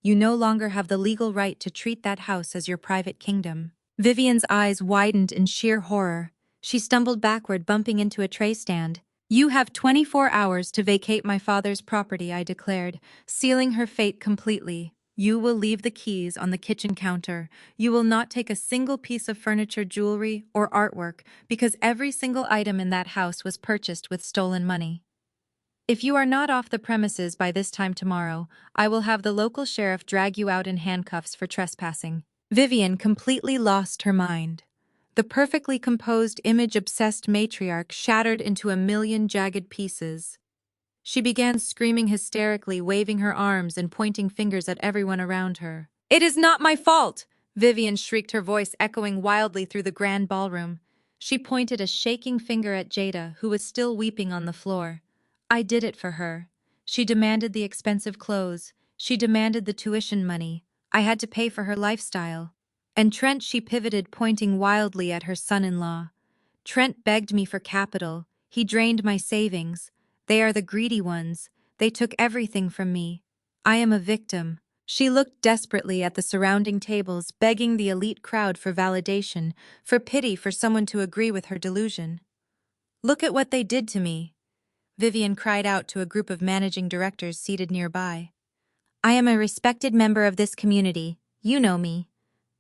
You no longer have the legal right to treat that house as your private kingdom. Vivian's eyes widened in sheer horror. She stumbled backward, bumping into a tray stand. You have 24 hours to vacate my father's property, I declared, sealing her fate completely. You will leave the keys on the kitchen counter. You will not take a single piece of furniture, jewelry, or artwork because every single item in that house was purchased with stolen money. If you are not off the premises by this time tomorrow, I will have the local sheriff drag you out in handcuffs for trespassing. Vivian completely lost her mind. The perfectly composed, image-obsessed matriarch shattered into a million jagged pieces. She began screaming hysterically, waving her arms and pointing fingers at everyone around her. It is not my fault! Vivian shrieked, her voice echoing wildly through the grand ballroom. She pointed a shaking finger at Jada, who was still weeping on the floor. I did it for her. She demanded the expensive clothes. She demanded the tuition money. I had to pay for her lifestyle. And Trent, she pivoted, pointing wildly at her son-in-law. Trent begged me for capital. He drained my savings. They are the greedy ones. They took everything from me. I am a victim. She looked desperately at the surrounding tables, begging the elite crowd for validation, for pity, for someone to agree with her delusion. Look at what they did to me, Vivian cried out to a group of managing directors seated nearby. I am a respected member of this community. You know me.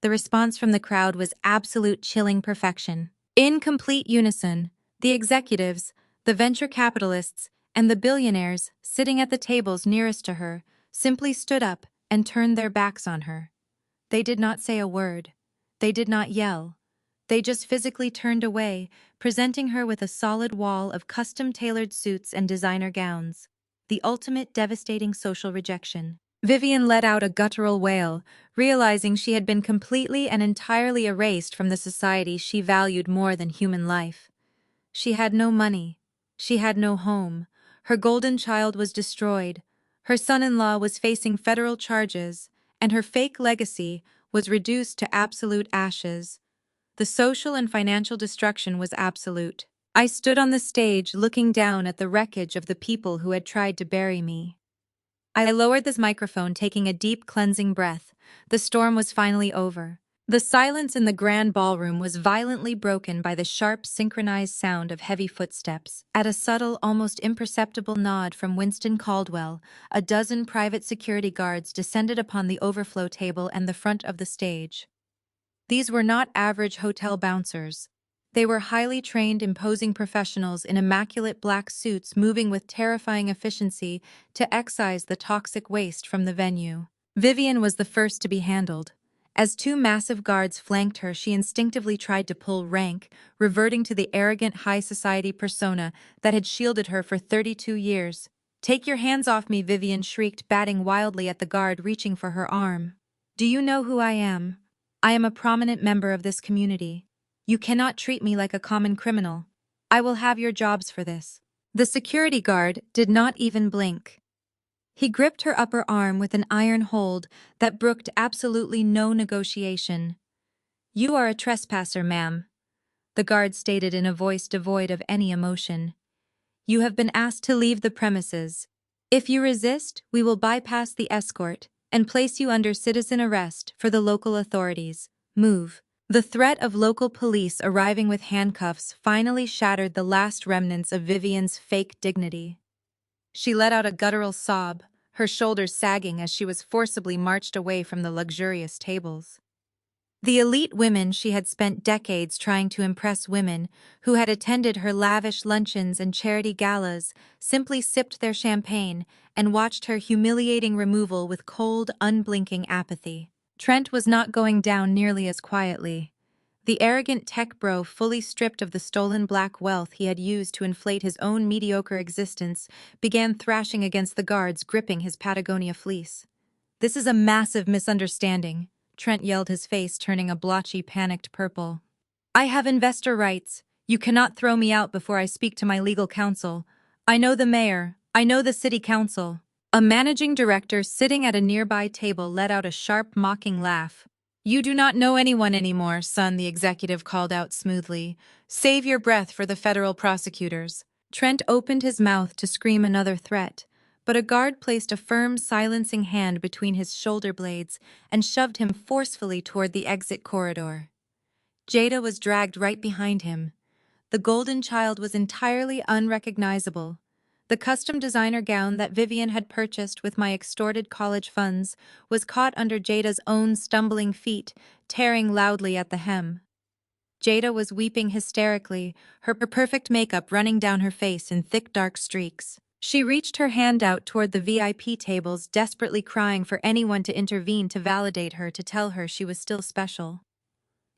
The response from the crowd was absolute, chilling perfection. In complete unison, the executives, the venture capitalists, and the billionaires sitting at the tables nearest to her simply stood up and turned their backs on her. They did not say a word. They did not yell. They just physically turned away, presenting her with a solid wall of custom-tailored suits and designer gowns. The ultimate devastating social rejection. Vivian let out a guttural wail, realizing she had been completely and entirely erased from the society she valued more than human life. She had no money. She had no home. Her golden child was destroyed. Her son-in-law was facing federal charges, and her fake legacy was reduced to absolute ashes. The social and financial destruction was absolute. I stood on the stage looking down at the wreckage of the people who had tried to bury me. I lowered this microphone, taking a deep, cleansing breath. The storm was finally over. The silence in the grand ballroom was violently broken by the sharp, synchronized sound of heavy footsteps. At a subtle, almost imperceptible nod from Winston Caldwell, a dozen private security guards descended upon the overflow table and the front of the stage. These were not average hotel bouncers. They were highly trained, imposing professionals in immaculate black suits moving with terrifying efficiency to excise the toxic waste from the venue. Vivian was the first to be handled. As two massive guards flanked her, she instinctively tried to pull rank, reverting to the arrogant high society persona that had shielded her for 32 years. "Take your hands off me," Vivian shrieked, batting wildly at the guard reaching for her arm. "Do you know who I am? I am a prominent member of this community. You cannot treat me like a common criminal. I will have your jobs for this." The security guard did not even blink. He gripped her upper arm with an iron hold that brooked absolutely no negotiation. "You are a trespasser, ma'am," the guard stated in a voice devoid of any emotion. "You have been asked to leave the premises. If you resist, we will bypass the escort and place you under citizen arrest for the local authorities. Move." The threat of local police arriving with handcuffs finally shattered the last remnants of Vivian's fake dignity. She let out a guttural sob, her shoulders sagging as she was forcibly marched away from the luxurious tables. The elite women she had spent decades trying to impress women who had attended her lavish luncheons and charity galas simply sipped their champagne and watched her humiliating removal with cold, unblinking apathy. Trent was not going down nearly as quietly. The arrogant tech bro, fully stripped of the stolen black wealth he had used to inflate his own mediocre existence, began thrashing against the guards gripping his Patagonia fleece. "This is a massive misunderstanding," Trent yelled, his face turning a blotchy, panicked purple. "I have investor rights. You cannot throw me out before I speak to my legal counsel. I know the mayor. I know the city council." A managing director sitting at a nearby table let out a sharp, mocking laugh. "You do not know anyone anymore, son," the executive called out smoothly. "Save your breath for the federal prosecutors." Trent opened his mouth to scream another threat, but a guard placed a firm, silencing hand between his shoulder blades and shoved him forcefully toward the exit corridor. Jada was dragged right behind him. The golden child was entirely unrecognizable. The custom designer gown that Vivian had purchased with my extorted college funds was caught under Jada's own stumbling feet, tearing loudly at the hem. Jada was weeping hysterically, her perfect makeup running down her face in thick dark streaks. She reached her hand out toward the VIP tables, desperately crying for anyone to intervene to validate her, to tell her she was still special.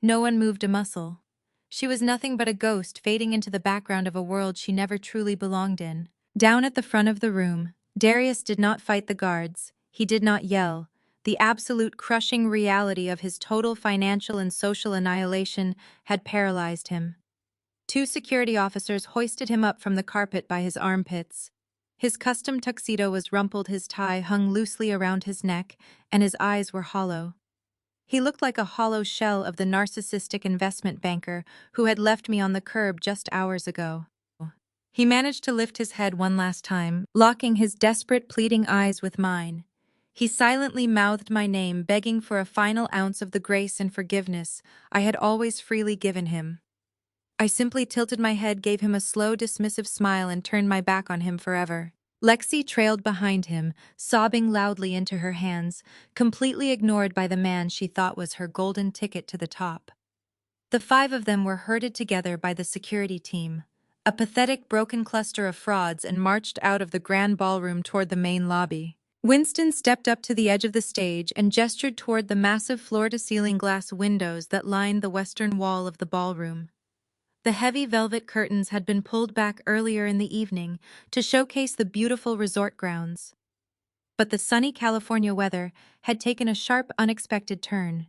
No one moved a muscle. She was nothing but a ghost fading into the background of a world she never truly belonged in. Down at the front of the room, Darius did not fight the guards. He did not yell. The absolute crushing reality of his total financial and social annihilation had paralyzed him. Two security officers hoisted him up from the carpet by his armpits. His custom tuxedo was rumpled, his tie hung loosely around his neck, and his eyes were hollow. He looked like a hollow shell of the narcissistic investment banker who had left me on the curb just hours ago. He managed to lift his head one last time, locking his desperate, pleading eyes with mine. He silently mouthed my name, begging for a final ounce of the grace and forgiveness I had always freely given him. I simply tilted my head, gave him a slow, dismissive smile, and turned my back on him forever. Lexi trailed behind him, sobbing loudly into her hands, completely ignored by the man she thought was her golden ticket to the top. The five of them were herded together by the security team, a pathetic, broken cluster of frauds, and marched out of the grand ballroom toward the main lobby. Winston stepped up to the edge of the stage and gestured toward the massive floor-to-ceiling glass windows that lined the western wall of the ballroom. The heavy velvet curtains had been pulled back earlier in the evening to showcase the beautiful resort grounds. But the sunny California weather had taken a sharp, unexpected turn.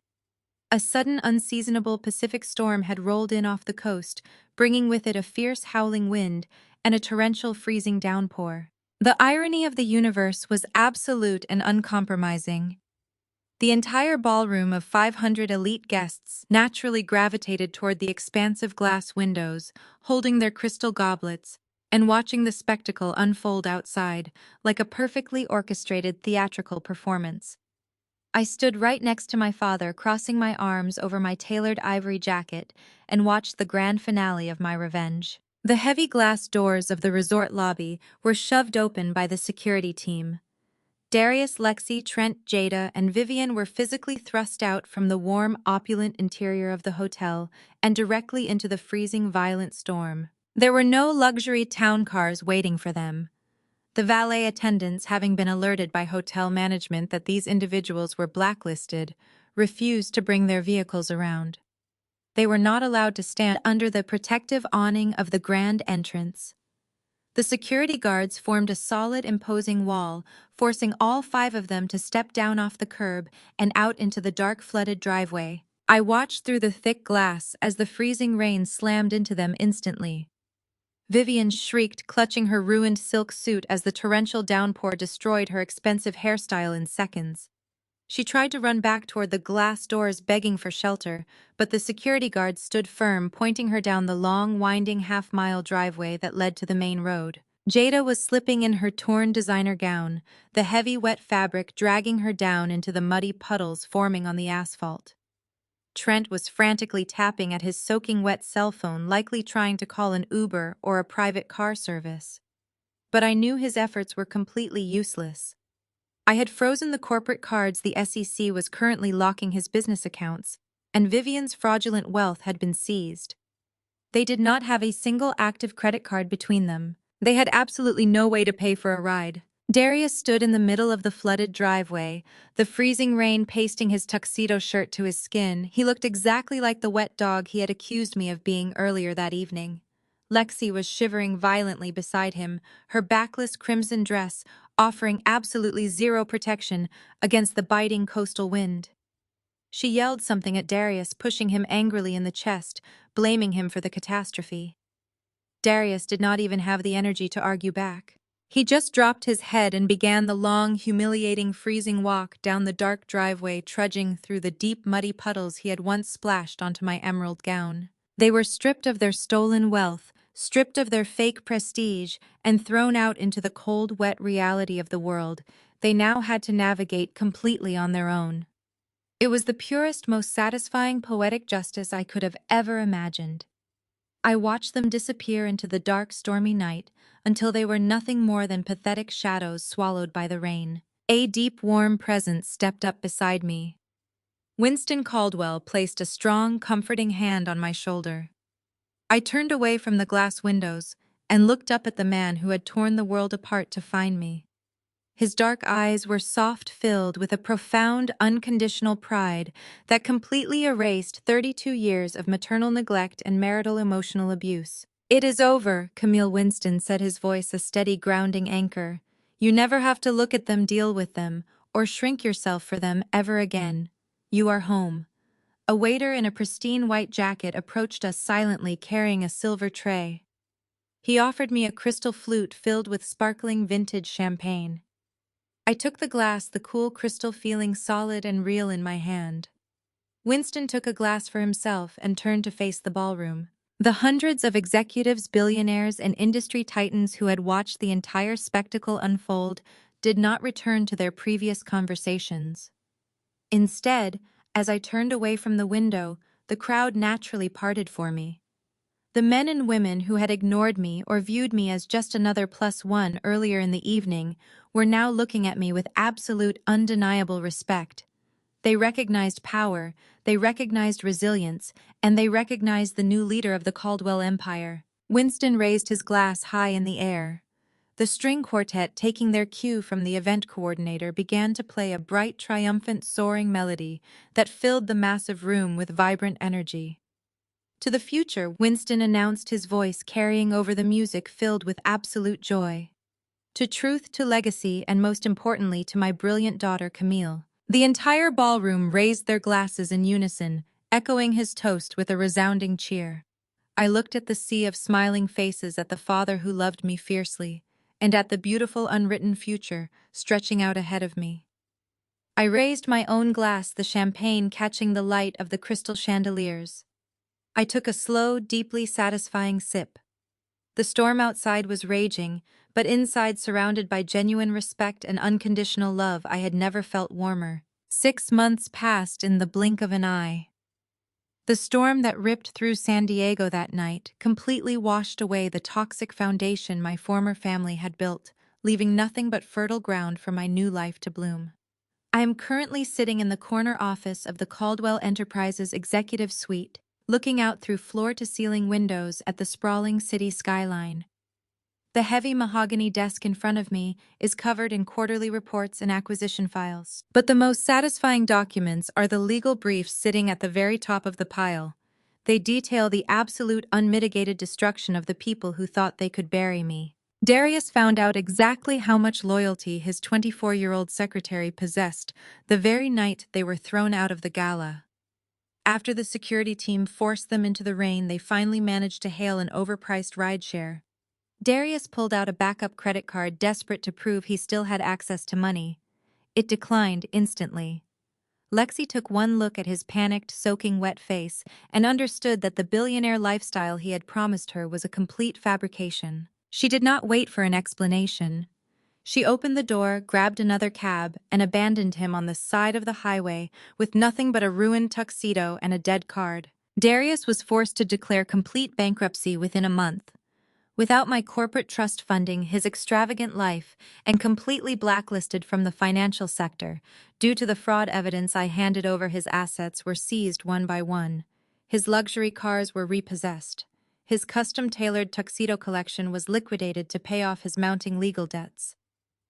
A sudden, unseasonable Pacific storm had rolled in off the coast, bringing with it a fierce, howling wind and a torrential, freezing downpour. The irony of the universe was absolute and uncompromising. The entire ballroom of 500 elite guests naturally gravitated toward the expansive glass windows, holding their crystal goblets and watching the spectacle unfold outside like a perfectly orchestrated theatrical performance. I stood right next to my father, crossing my arms over my tailored ivory jacket, and watched the grand finale of my revenge. The heavy glass doors of the resort lobby were shoved open by the security team. Darius, Lexi, Trent, Jada, and Vivian were physically thrust out from the warm, opulent interior of the hotel and directly into the freezing, violent storm. There were no luxury town cars waiting for them. The valet attendants, having been alerted by hotel management that these individuals were blacklisted, refused to bring their vehicles around. They were not allowed to stand under the protective awning of the grand entrance. The security guards formed a solid, imposing wall, forcing all 5 of them to step down off the curb and out into the dark, flooded driveway. I watched through the thick glass as the freezing rain slammed into them instantly. Vivian shrieked, clutching her ruined silk suit as the torrential downpour destroyed her expensive hairstyle in seconds. She tried to run back toward the glass doors, begging for shelter, but the security guards stood firm, pointing her down the long, winding half-mile driveway that led to the main road. Jada was slipping in her torn designer gown, the heavy, wet fabric dragging her down into the muddy puddles forming on the asphalt. Trent was frantically tapping at his soaking wet cell phone, likely trying to call an Uber or a private car service. But I knew his efforts were completely useless. I had frozen the corporate cards the SEC was currently locking his business accounts, and Vivian's fraudulent wealth had been seized. They did not have a single active credit card between them. They had absolutely no way to pay for a ride. Darius stood in the middle of the flooded driveway, the freezing rain pasting his tuxedo shirt to his skin. He looked exactly like the wet dog he had accused me of being earlier that evening. Lexi was shivering violently beside him, her backless crimson dress offering absolutely zero protection against the biting coastal wind. She yelled something at Darius, pushing him angrily in the chest, blaming him for the catastrophe. Darius did not even have the energy to argue back. He just dropped his head and began the long, humiliating, freezing walk down the dark driveway, trudging through the deep, muddy puddles he had once splashed onto my emerald gown. They were stripped of their stolen wealth, stripped of their fake prestige, and thrown out into the cold, wet reality of the world. They now had to navigate completely on their own. It was the purest, most satisfying poetic justice I could have ever imagined. I watched them disappear into the dark, stormy night until they were nothing more than pathetic shadows swallowed by the rain. A deep, warm presence stepped up beside me. Winston Caldwell placed a strong, comforting hand on my shoulder. I turned away from the glass windows and looked up at the man who had torn the world apart to find me. His dark eyes were soft, filled with a profound, unconditional pride that completely erased 32 years of maternal neglect and marital emotional abuse. "It is over," Camille Winston said, his voice a steady, grounding anchor. "You never have to look at them, deal with them, or shrink yourself for them ever again. You are home." A waiter in a pristine white jacket approached us silently, carrying a silver tray. He offered me a crystal flute filled with sparkling vintage champagne. I took the glass, the cool crystal feeling solid and real in my hand. Winston took a glass for himself and turned to face the ballroom. The hundreds of executives, billionaires, and industry titans who had watched the entire spectacle unfold did not return to their previous conversations. Instead, as I turned away from the window, the crowd naturally parted for me. The men and women who had ignored me or viewed me as just another +1 earlier in the evening were now looking at me with absolute, undeniable respect. They recognized power, they recognized resilience, and they recognized the new leader of the Caldwell Empire. Winston raised his glass high in the air. The string quartet, taking their cue from the event coordinator, began to play a bright, triumphant, soaring melody that filled the massive room with vibrant energy. "To the future," Winston announced, his voice carrying over the music filled with absolute joy. "To truth, to legacy, and most importantly, to my brilliant daughter, Camille." The entire ballroom raised their glasses in unison, echoing his toast with a resounding cheer. I looked at the sea of smiling faces, at the father who loved me fiercely, and at the beautiful unwritten future stretching out ahead of me. I raised my own glass, the champagne catching the light of the crystal chandeliers. I took a slow, deeply satisfying sip. The storm outside was raging, but inside, surrounded by genuine respect and unconditional love, I had never felt warmer. 6 months passed in the blink of an eye. The storm that ripped through San Diego that night completely washed away the toxic foundation my former family had built, leaving nothing but fertile ground for my new life to bloom. I am currently sitting in the corner office of the Caldwell Enterprises Executive Suite, looking out through floor-to-ceiling windows at the sprawling city skyline. The heavy mahogany desk in front of me is covered in quarterly reports and acquisition files. But the most satisfying documents are the legal briefs sitting at the very top of the pile. They detail the absolute unmitigated destruction of the people who thought they could bury me. Darius found out exactly how much loyalty his 24-year-old secretary possessed the very night they were thrown out of the gala. After the security team forced them into the rain, they finally managed to hail an overpriced rideshare. Darius pulled out a backup credit card, desperate to prove he still had access to money. It declined instantly. Lexi took one look at his panicked, soaking wet face and understood that the billionaire lifestyle he had promised her was a complete fabrication. She did not wait for an explanation. She opened the door, grabbed another cab, and abandoned him on the side of the highway with nothing but a ruined tuxedo and a dead card. Darius was forced to declare complete bankruptcy within a month. Without my corporate trust funding his extravagant life, and completely blacklisted from the financial sector, due to the fraud evidence I handed over, his assets were seized one by one. His luxury cars were repossessed. His custom-tailored tuxedo collection was liquidated to pay off his mounting legal debts.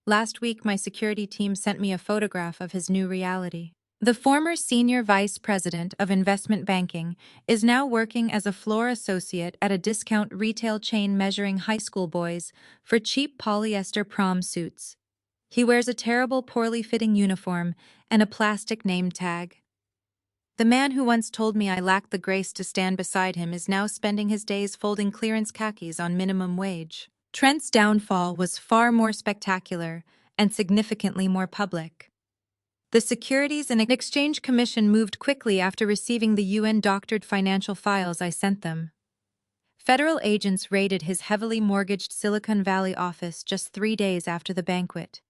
Last week, my security team sent me a photograph of his new reality. The former senior vice president of investment banking is now working as a floor associate at a discount retail chain measuring high school boys for cheap polyester prom suits. He wears a terrible, poorly fitting uniform and a plastic name tag. The man who once told me I lacked the grace to stand beside him is now spending his days folding clearance khakis on minimum wage. Trent's downfall was far more spectacular and significantly more public. The Securities and Exchange Commission moved quickly after receiving the UN-doctored financial files I sent them. Federal agents raided his heavily mortgaged Silicon Valley office just 3 days after the banquet.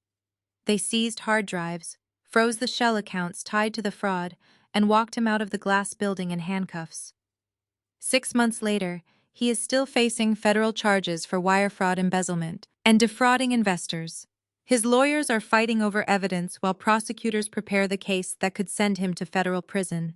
They seized hard drives, froze the shell accounts tied to the fraud, and walked him out of the glass building in handcuffs. 6 months later, he is still facing federal charges for wire fraud, embezzlement, and defrauding investors. His lawyers are fighting over evidence while prosecutors prepare the case that could send him to federal prison.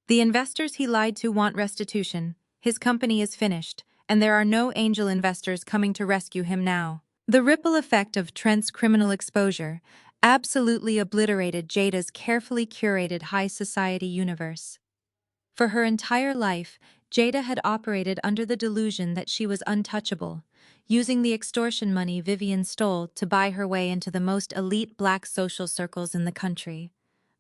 The investors he lied to want restitution. His company is finished, and there are no angel investors coming to rescue him now. The ripple effect of Trent's criminal exposure absolutely obliterated Jada's carefully curated high society universe. For her entire life, Jada had operated under the delusion that she was untouchable, using the extortion money Vivian stole to buy her way into the most elite black social circles in the country.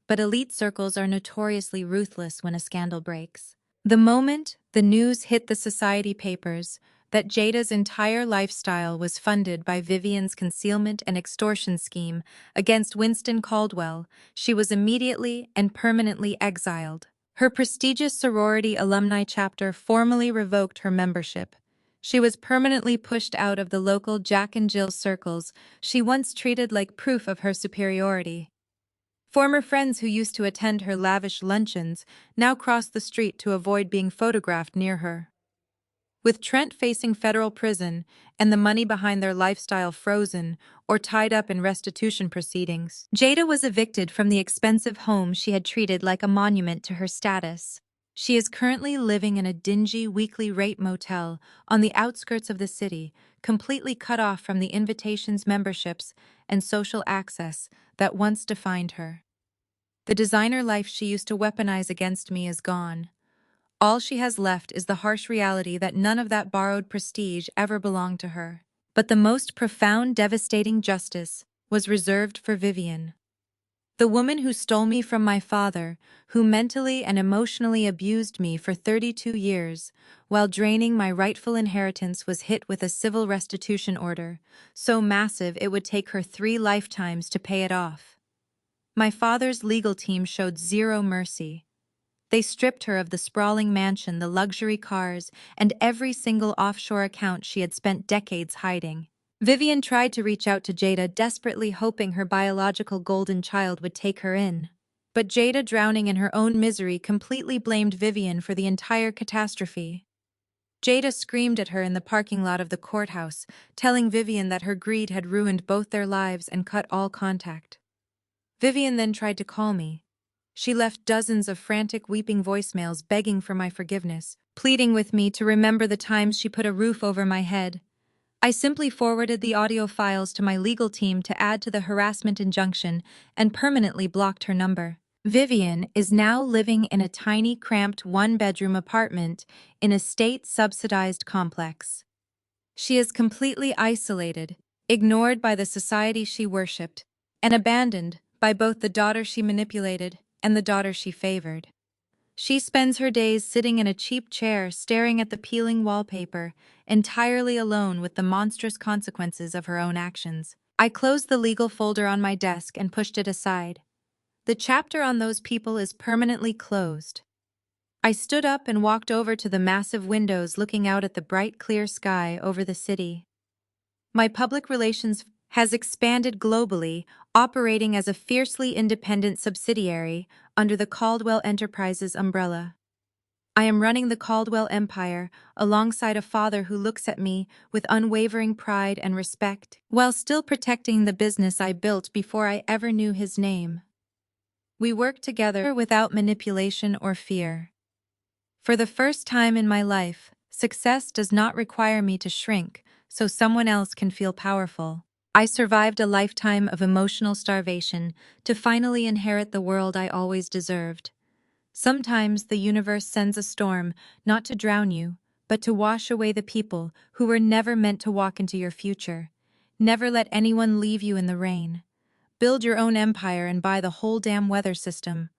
But elite circles are notoriously ruthless when a scandal breaks. The moment the news hit the society papers that Jada's entire lifestyle was funded by Vivian's concealment and extortion scheme against Winston Caldwell, she was immediately and permanently exiled. Her prestigious sorority alumni chapter formally revoked her membership. She was permanently pushed out of the local Jack and Jill circles she once treated like proof of her superiority. Former friends who used to attend her lavish luncheons now crossed the street to avoid being photographed near her. With Trent facing federal prison and the money behind their lifestyle frozen or tied up in restitution proceedings, Jada was evicted from the expensive home she had treated like a monument to her status. She is currently living in a dingy weekly rate motel on the outskirts of the city, completely cut off from the invitations, memberships, and social access that once defined her. The designer life she used to weaponize against me is gone. All she has left is the harsh reality that none of that borrowed prestige ever belonged to her. But the most profound, devastating justice was reserved for Vivian. The woman who stole me from my father, who mentally and emotionally abused me for 32 years, while draining my rightful inheritance, was hit with a civil restitution order, so massive it would take her 3 lifetimes to pay it off. My father's legal team showed zero mercy. They stripped her of the sprawling mansion, the luxury cars, and every single offshore account she had spent decades hiding. Vivian tried to reach out to Jada, desperately hoping her biological golden child would take her in. But Jada, drowning in her own misery, completely blamed Vivian for the entire catastrophe. Jada screamed at her in the parking lot of the courthouse, telling Vivian that her greed had ruined both their lives and cut all contact. Vivian then tried to call me. She left dozens of frantic, weeping voicemails begging for my forgiveness, pleading with me to remember the times she put a roof over my head. I simply forwarded the audio files to my legal team to add to the harassment injunction and permanently blocked her number. Vivian is now living in a tiny, cramped one-bedroom apartment in a state-subsidized complex. She is completely isolated, ignored by the society she worshipped, and abandoned by both the daughter she manipulated and the daughter she favored. She spends her days sitting in a cheap chair staring at the peeling wallpaper, entirely alone with the monstrous consequences of her own actions. I closed the legal folder on my desk and pushed it aside. The chapter on those people is permanently closed. I stood up and walked over to the massive windows looking out at the bright, clear sky over the city. My public relations has expanded globally, operating as a fiercely independent subsidiary under the Caldwell Enterprises umbrella. I am running the Caldwell empire alongside a father who looks at me with unwavering pride and respect, while still protecting the business I built before I ever knew his name. We work together without manipulation or fear. For the first time in my life, success does not require me to shrink so someone else can feel powerful. I survived a lifetime of emotional starvation to finally inherit the world I always deserved. Sometimes the universe sends a storm not to drown you, but to wash away the people who were never meant to walk into your future. Never let anyone leave you in the rain. Build your own empire and buy the whole damn weather system.